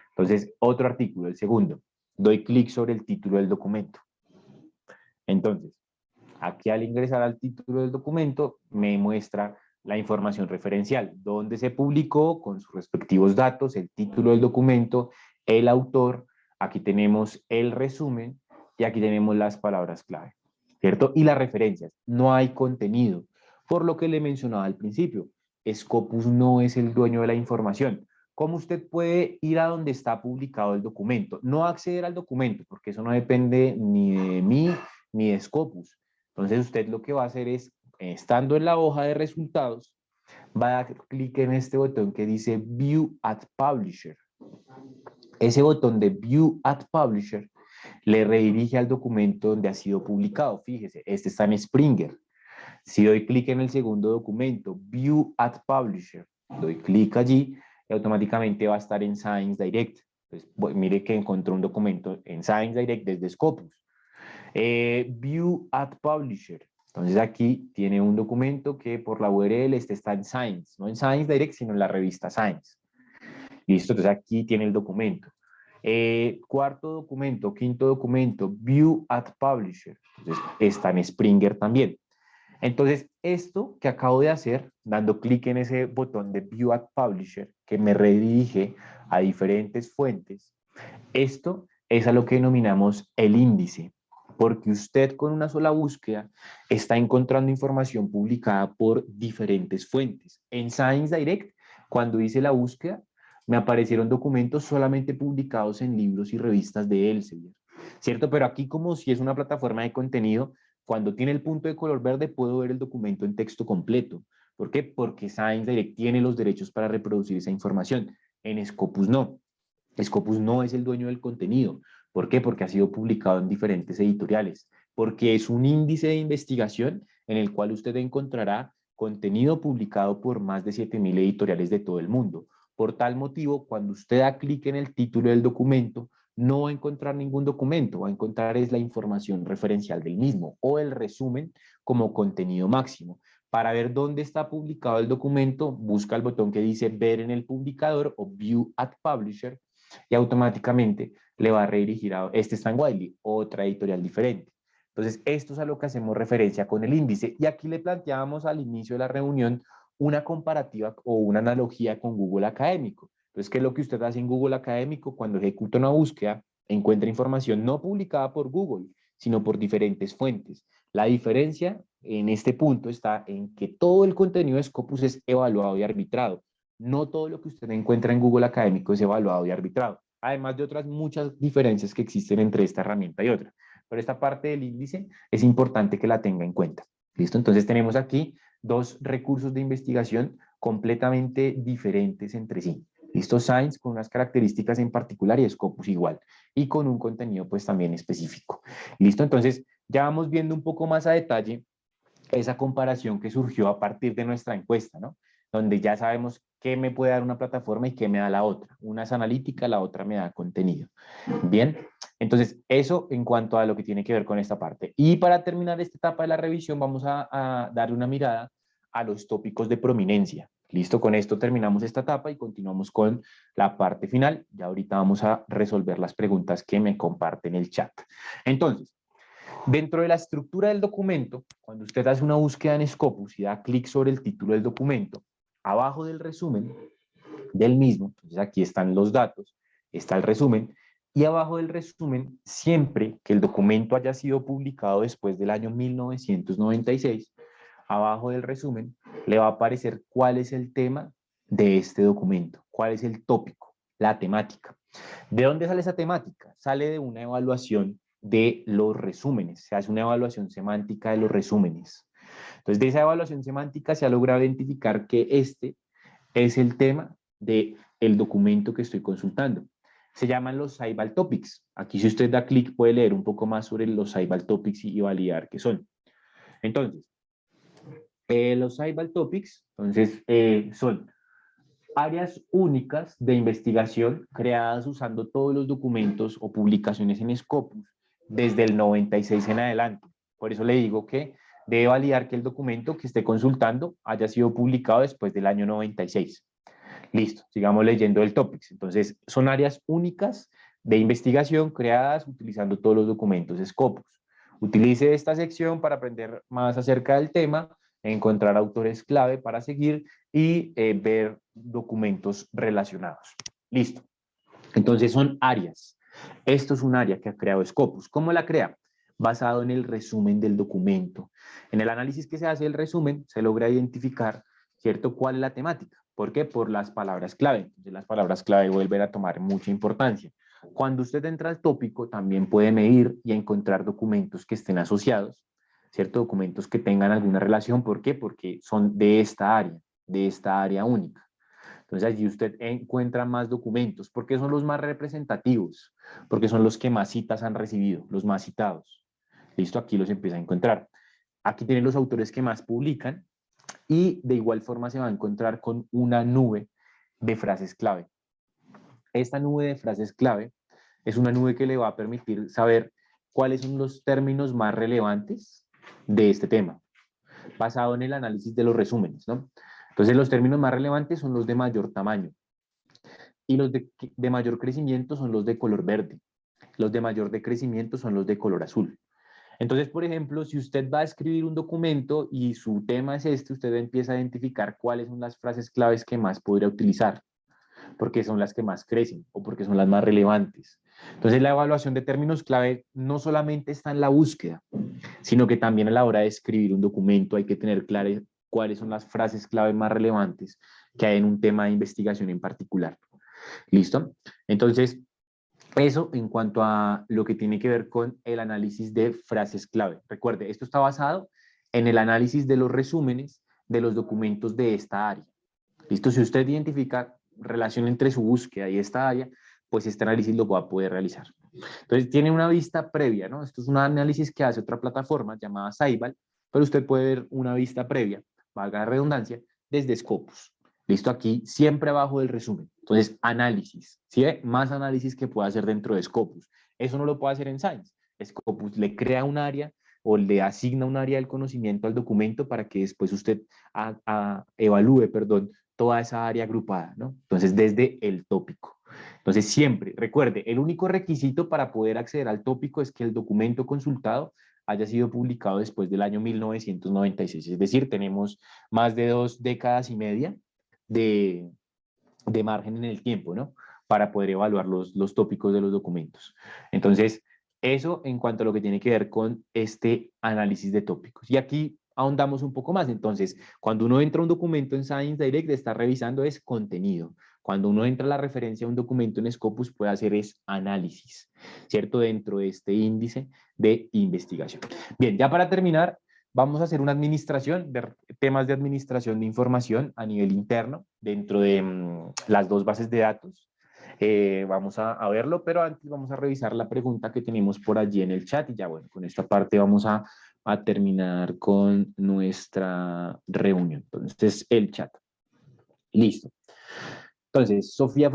Entonces, otro artículo, el segundo. Doy clic sobre el título del documento. Entonces, aquí al ingresar al título del documento, me muestra la información referencial, dónde se publicó con sus respectivos datos, el título del documento, el autor, aquí tenemos el resumen y aquí tenemos las palabras clave, ¿cierto? Y las referencias, no hay contenido, por lo que le mencionaba al principio, Scopus no es el dueño de la información. ¿Cómo usted puede ir a donde está publicado el documento? No acceder al documento, porque eso no depende ni de mí ni de Scopus. Entonces usted lo que va a hacer es, estando en la hoja de resultados, va a dar clic en este botón que dice View at Publisher. Ese botón de View at Publisher le redirige al documento donde ha sido publicado. Fíjese, este está en Springer. Si doy clic en el segundo documento, View at Publisher, doy clic allí y automáticamente va a estar en Science Direct. Entonces, mire que encontró un documento en Science Direct desde Scopus. View at Publisher. Entonces aquí tiene un documento que por la URL está en Science, no en Science Direct, sino en la revista Science. Listo, entonces aquí tiene el documento. Cuarto documento, quinto documento, View at Publisher. Entonces está en Springer también. Entonces, esto que acabo de hacer, dando clic en ese botón de View at Publisher, que me redirige a diferentes fuentes, esto es a lo que denominamos el índice, porque usted con una sola búsqueda está encontrando información publicada por diferentes fuentes. En Science Direct, cuando hice la búsqueda, me aparecieron documentos solamente publicados en libros y revistas de Elsevier, ¿cierto? Pero aquí, como si es una plataforma de contenido, cuando tiene el punto de color verde puedo ver el documento en texto completo. ¿Por qué? Porque Science Direct tiene los derechos para reproducir esa información. En Scopus no. Scopus no es el dueño del contenido. ¿Por qué? Porque ha sido publicado en diferentes editoriales. Porque es un índice de investigación en el cual usted encontrará contenido publicado por más de 7.000 editoriales de todo el mundo. Por tal motivo, cuando usted da clic en el título del documento, no va a encontrar ningún documento, va a encontrar es la información referencial del mismo o el resumen como contenido máximo. Para ver dónde está publicado el documento, busca el botón que dice ver en el publicador o view at publisher y automáticamente le va a redirigir a este está en Wiley, otra editorial diferente. Entonces, esto es a lo que hacemos referencia con el índice. Y aquí le planteábamos al inicio de la reunión una comparativa o una analogía con Google Académico. Entonces, ¿qué es lo que usted hace en Google Académico? Cuando ejecuta una búsqueda, encuentra información no publicada por Google, sino por diferentes fuentes. La diferencia en este punto está en que todo el contenido de Scopus es evaluado y arbitrado. No todo lo que usted encuentra en Google Académico es evaluado y arbitrado, además de otras muchas diferencias que existen entre esta herramienta y otra. Pero esta parte del índice es importante que la tenga en cuenta. ¿Listo? Entonces tenemos aquí dos recursos de investigación completamente diferentes entre sí. ¿Listo? Science con unas características en particular y Scopus igual. Y con un contenido pues también específico. ¿Listo? Entonces ya vamos viendo un poco más a detalle esa comparación que surgió a partir de nuestra encuesta, ¿no? Donde ya sabemos qué me puede dar una plataforma y qué me da la otra. Una es analítica, la otra me da contenido. Bien, entonces eso en cuanto a lo que tiene que ver con esta parte. Y para terminar esta etapa de la revisión vamos a darle una mirada a los tópicos de prominencia. Listo, con esto terminamos esta etapa y continuamos con la parte final. Ya ahorita vamos a resolver las preguntas que me comparten en el chat. Entonces, dentro de la estructura del documento, cuando usted hace una búsqueda en Scopus y da clic sobre el título del documento, abajo del resumen del mismo, entonces aquí están los datos, está el resumen, y abajo del resumen, siempre que el documento haya sido publicado después del año 1996, abajo del resumen le va a aparecer cuál es el tema de este documento, cuál es el tópico, la temática. ¿De dónde sale esa temática? Sale de una evaluación de los resúmenes, se hace una evaluación semántica de los resúmenes. Entonces, de esa evaluación semántica se ha logrado identificar que este es el tema del documento que estoy consultando. Se llaman los Saibal Topics. Aquí si usted da clic puede leer un poco más sobre los Saibal Topics y validar qué son. Entonces, los Saibal Topics son áreas únicas de investigación creadas usando todos los documentos o publicaciones en Scopus desde el 96 en adelante. Por eso le digo que debe validar que el documento que esté consultando haya sido publicado después del año 96. Listo, sigamos leyendo el topics. Entonces, son áreas únicas de investigación creadas utilizando todos los documentos Scopus. Utilice esta sección para aprender más acerca del tema, encontrar autores clave para seguir y ver documentos relacionados. Listo. Entonces, son áreas. Esto es un área que ha creado Scopus. ¿Cómo la crea? Basado en el resumen del documento. En el análisis que se hace del resumen, se logra identificar, ¿cierto?, cuál es la temática. ¿Por qué? Por las palabras clave. Entonces, las palabras clave vuelven a tomar mucha importancia. Cuando usted entra al tópico, también puede medir y encontrar documentos que estén asociados, ¿cierto? Documentos que tengan alguna relación. ¿Por qué? Porque son de esta área única. Entonces, allí usted encuentra más documentos. ¿Por qué son los más representativos? Porque son los que más citas han recibido, los más citados. Listo, aquí los empieza a encontrar. Aquí tienen los autores que más publican y de igual forma se va a encontrar con una nube de frases clave. Esta nube de frases clave es una nube que le va a permitir saber cuáles son los términos más relevantes de este tema, basado en el análisis de los resúmenes, ¿no? Entonces, los términos más relevantes son los de mayor tamaño y los de mayor crecimiento son los de color verde. Los de mayor decrecimiento son los de color azul. Entonces, por ejemplo, si usted va a escribir un documento y su tema es este, usted empieza a identificar cuáles son las frases claves que más podría utilizar, porque son las que más crecen o porque son las más relevantes. Entonces, la evaluación de términos clave no solamente está en la búsqueda, sino que también a la hora de escribir un documento hay que tener claras cuáles son las frases clave más relevantes que hay en un tema de investigación en particular. ¿Listo? Entonces, eso en cuanto a lo que tiene que ver con el análisis de frases clave. Recuerde, esto está basado en el análisis de los resúmenes de los documentos de esta área. ¿Listo? Si usted identifica relación entre su búsqueda y esta área, pues este análisis lo va a poder realizar. Entonces, tiene una vista previa, ¿no? Esto es un análisis que hace otra plataforma llamada Saibal, pero usted puede ver una vista previa, valga la redundancia, desde Scopus. Listo, aquí siempre abajo del resumen. Entonces, análisis, ¿sí ve? Más análisis que puede hacer dentro de Scopus. Eso no lo puede hacer en Science. Scopus le crea un área o le asigna un área del conocimiento al documento para que después usted evalúe, perdón, toda esa área agrupada, ¿no? Entonces, desde el tópico. Entonces, siempre, recuerde, el único requisito para poder acceder al tópico es que el documento consultado haya sido publicado después del año 1996. Es decir, tenemos más de 2 décadas y media de margen en el tiempo, ¿no? Para poder evaluar los tópicos de los documentos. Entonces, eso en cuanto a lo que tiene que ver con este análisis de tópicos. Y aquí ahondamos un poco más. Entonces, cuando uno entra a un documento en Science Direct, está revisando es contenido. Cuando uno entra a la referencia a un documento en Scopus, puede hacer es análisis, ¿cierto? Dentro de este índice de investigación. Bien, ya para terminar, vamos a hacer una administración, de temas de administración de información a nivel interno dentro de las dos bases de datos. Vamos a verlo, pero antes vamos a revisar la pregunta que tenemos por allí en el chat y ya bueno, con esta parte vamos a terminar con nuestra reunión. Entonces, el chat. Listo. Entonces, Sofía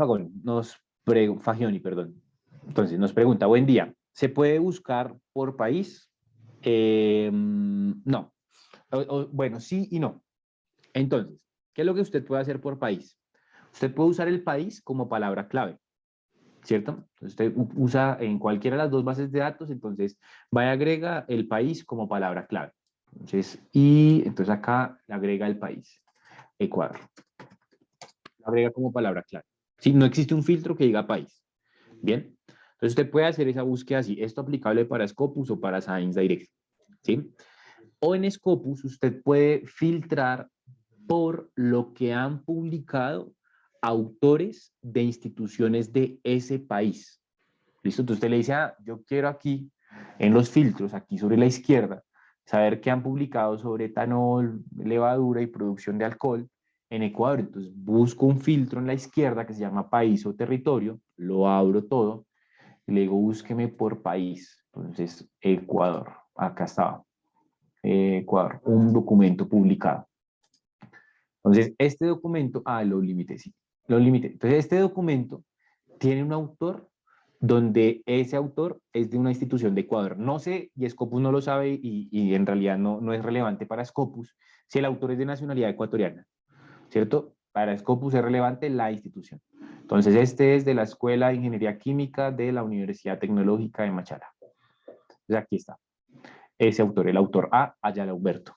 Fagioni, perdón. Entonces, nos pregunta, buen día, ¿se puede buscar por país? No. Bueno, sí y no. Entonces, ¿qué es lo que usted puede hacer por país? Usted puede usar el país como palabra clave, ¿cierto? Entonces, usted usa en cualquiera de las dos bases de datos, entonces vaya agrega el país como palabra clave. Entonces acá le agrega el país, Ecuador. Lo agrega como palabra clave. ¿Sí? No existe un filtro que diga país. Bien. Entonces usted puede hacer esa búsqueda así. Esto aplicable para Scopus o para Science Direct. ¿Sí? O en Scopus usted puede filtrar por lo que han publicado autores de instituciones de ese país. ¿Listo? Entonces usted le dice, yo quiero aquí, en los filtros, aquí sobre la izquierda, saber qué han publicado sobre etanol, levadura y producción de alcohol en Ecuador. Entonces busco un filtro en la izquierda que se llama país o territorio, lo abro todo y le digo, búsqueme por país. Entonces, Ecuador, acá estaba. Ecuador, un documento publicado. Entonces, este documento, lo limité, sí, lo limité. Entonces, este documento tiene un autor donde ese autor es de una institución de Ecuador. No sé, y Scopus no lo sabe y en realidad no es relevante para Scopus, si el autor es de nacionalidad ecuatoriana, ¿cierto? Para Scopus es relevante la institución. Entonces, este es de la Escuela de Ingeniería Química de la Universidad Tecnológica de Machala. Entonces, aquí está. Ese autor, el autor Ayala Humberto,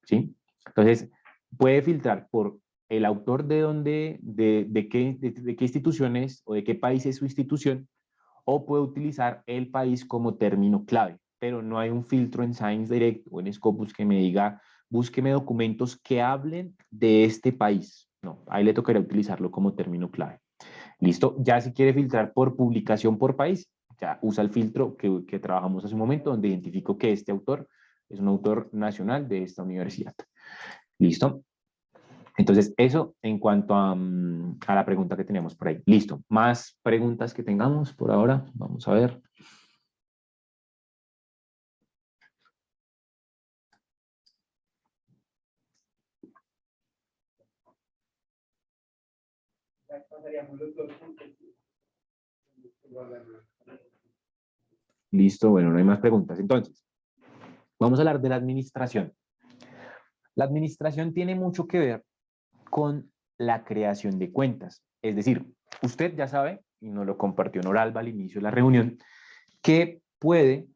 ¿sí? Entonces, puede filtrar por el autor de qué instituciones o de qué país es su institución, o puede utilizar el país como término clave, pero no hay un filtro en Science Direct o en Scopus que me diga, búsqueme documentos que hablen de este país. No, ahí le tocaría utilizarlo como término clave. Listo, ya si quiere filtrar por publicación por país, ya usa el filtro que trabajamos hace un momento, donde identifico que este autor es un autor nacional de esta universidad. Listo. Entonces, eso en cuanto a la pregunta que teníamos por ahí. Listo. Más preguntas que tengamos por ahora. Vamos a ver. Listo. Bueno, no hay más preguntas. Entonces, vamos a hablar de la administración. La administración tiene mucho que ver con la creación de cuentas. Es decir, usted ya sabe, y nos lo compartió Noralba al inicio de la reunión, que puede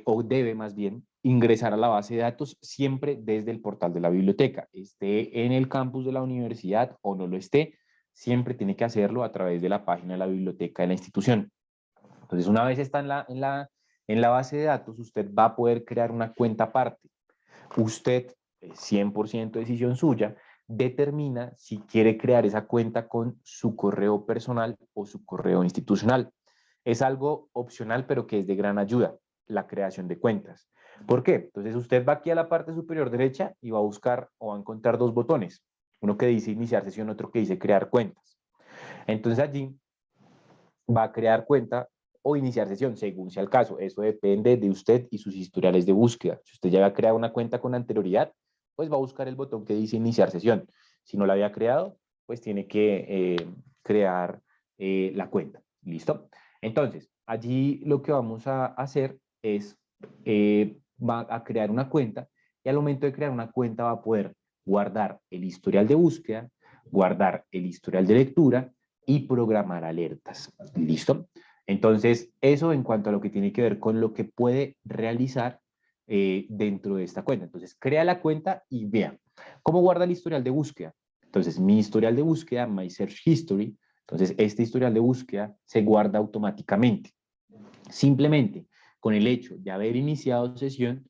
o debe más bien ingresar a la base de datos siempre desde el portal de la biblioteca, esté en el campus de la universidad o no lo esté, siempre tiene que hacerlo a través de la página de la biblioteca de la institución. Entonces, una vez está en la base de datos, usted va a poder crear una cuenta aparte. Usted, 100% decisión suya, determina si quiere crear esa cuenta con su correo personal o su correo institucional. Es algo opcional, pero que es de gran ayuda, la creación de cuentas. ¿Por qué? Entonces usted va aquí a la parte superior derecha y va a buscar o va a encontrar dos botones, uno que dice iniciar sesión, otro que dice crear cuentas. Entonces allí va a crear cuenta o iniciar sesión, según sea el caso. Eso depende de usted y sus historiales de búsqueda. Si usted ya había creado una cuenta con anterioridad, pues va a buscar el botón que dice iniciar sesión. Si no la había creado, pues tiene que crear la cuenta. ¿Listo? Entonces, allí lo que vamos a hacer es va a crear una cuenta y al momento de crear una cuenta va a poder guardar el historial de búsqueda, guardar el historial de lectura y programar alertas. ¿Listo? Entonces, eso en cuanto a lo que tiene que ver con lo que puede realizar dentro de esta cuenta. Entonces, crea la cuenta y vea cómo guarda el historial de búsqueda. Entonces, mi historial de búsqueda, My Search History, entonces este historial de búsqueda se guarda automáticamente. Simplemente con el hecho de haber iniciado sesión,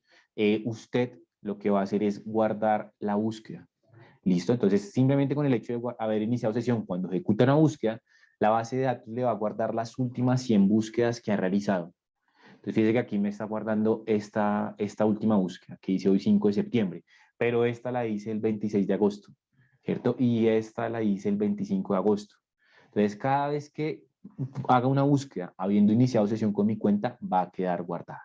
usted lo que va a hacer es guardar la búsqueda. ¿Listo? Entonces, simplemente con el hecho de haber iniciado sesión, cuando ejecuta una búsqueda, la base de datos le va a guardar las últimas 100 búsquedas que ha realizado. Entonces, fíjese que aquí me está guardando esta última búsqueda que hice hoy 5 de septiembre, pero esta la hice el 26 de agosto, ¿cierto? Y esta la hice el 25 de agosto. Entonces, cada vez que haga una búsqueda, habiendo iniciado sesión con mi cuenta, va a quedar guardada.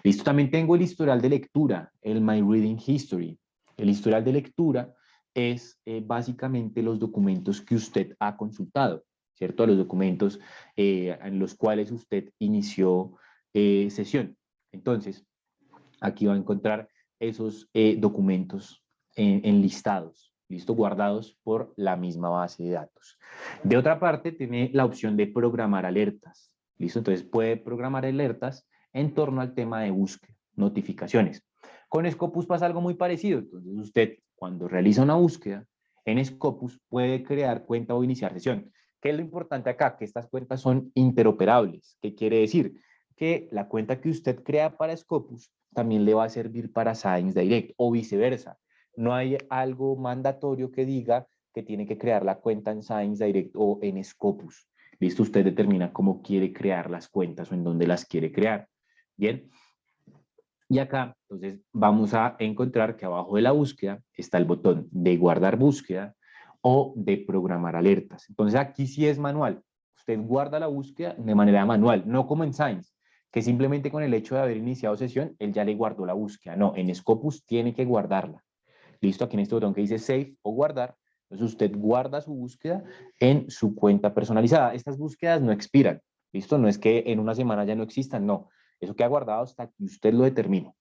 Listo, también tengo el historial de lectura, el My Reading History. El historial de lectura es básicamente los documentos que usted ha consultado, ¿cierto? Los documentos en los cuales usted inició sesión. Entonces, aquí va a encontrar esos documentos en listados, listo, guardados por la misma base de datos. De otra parte, tiene la opción de programar alertas, listo, entonces puede programar alertas en torno al tema de búsqueda, notificaciones. Con Scopus pasa algo muy parecido, entonces usted cuando realiza una búsqueda en Scopus puede crear cuenta o iniciar sesión. ¿Qué es lo importante acá? Que estas cuentas son interoperables. ¿Qué quiere decir? Que la cuenta que usted crea para Scopus también le va a servir para Science Direct o viceversa. No hay algo mandatorio que diga que tiene que crear la cuenta en Science Direct o en Scopus. Listo, usted determina cómo quiere crear las cuentas o en dónde las quiere crear. Bien. Y acá, entonces, vamos a encontrar que abajo de la búsqueda está el botón de guardar búsqueda o de programar alertas. Entonces, aquí sí es manual. Usted guarda la búsqueda de manera manual, no como en Science, que simplemente con el hecho de haber iniciado sesión, él ya le guardó la búsqueda. No, en Scopus tiene que guardarla. Listo, aquí en este botón que dice Save o guardar, entonces usted guarda su búsqueda en su cuenta personalizada. Estas búsquedas no expiran. Listo, no es que en una semana ya no existan, no. Eso queda guardado hasta que usted lo determine.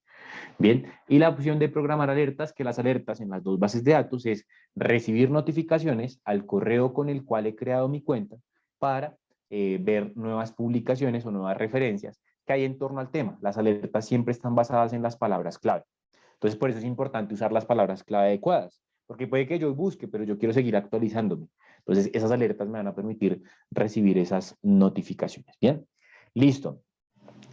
Bien, y la opción de programar alertas, que las alertas en las dos bases de datos es recibir notificaciones al correo con el cual he creado mi cuenta para ver nuevas publicaciones o nuevas referencias que hay en torno al tema. Las alertas siempre están basadas en las palabras clave. Entonces, por eso es importante usar las palabras clave adecuadas, porque puede que yo busque, pero yo quiero seguir actualizándome. Entonces, esas alertas me van a permitir recibir esas notificaciones. Bien, listo.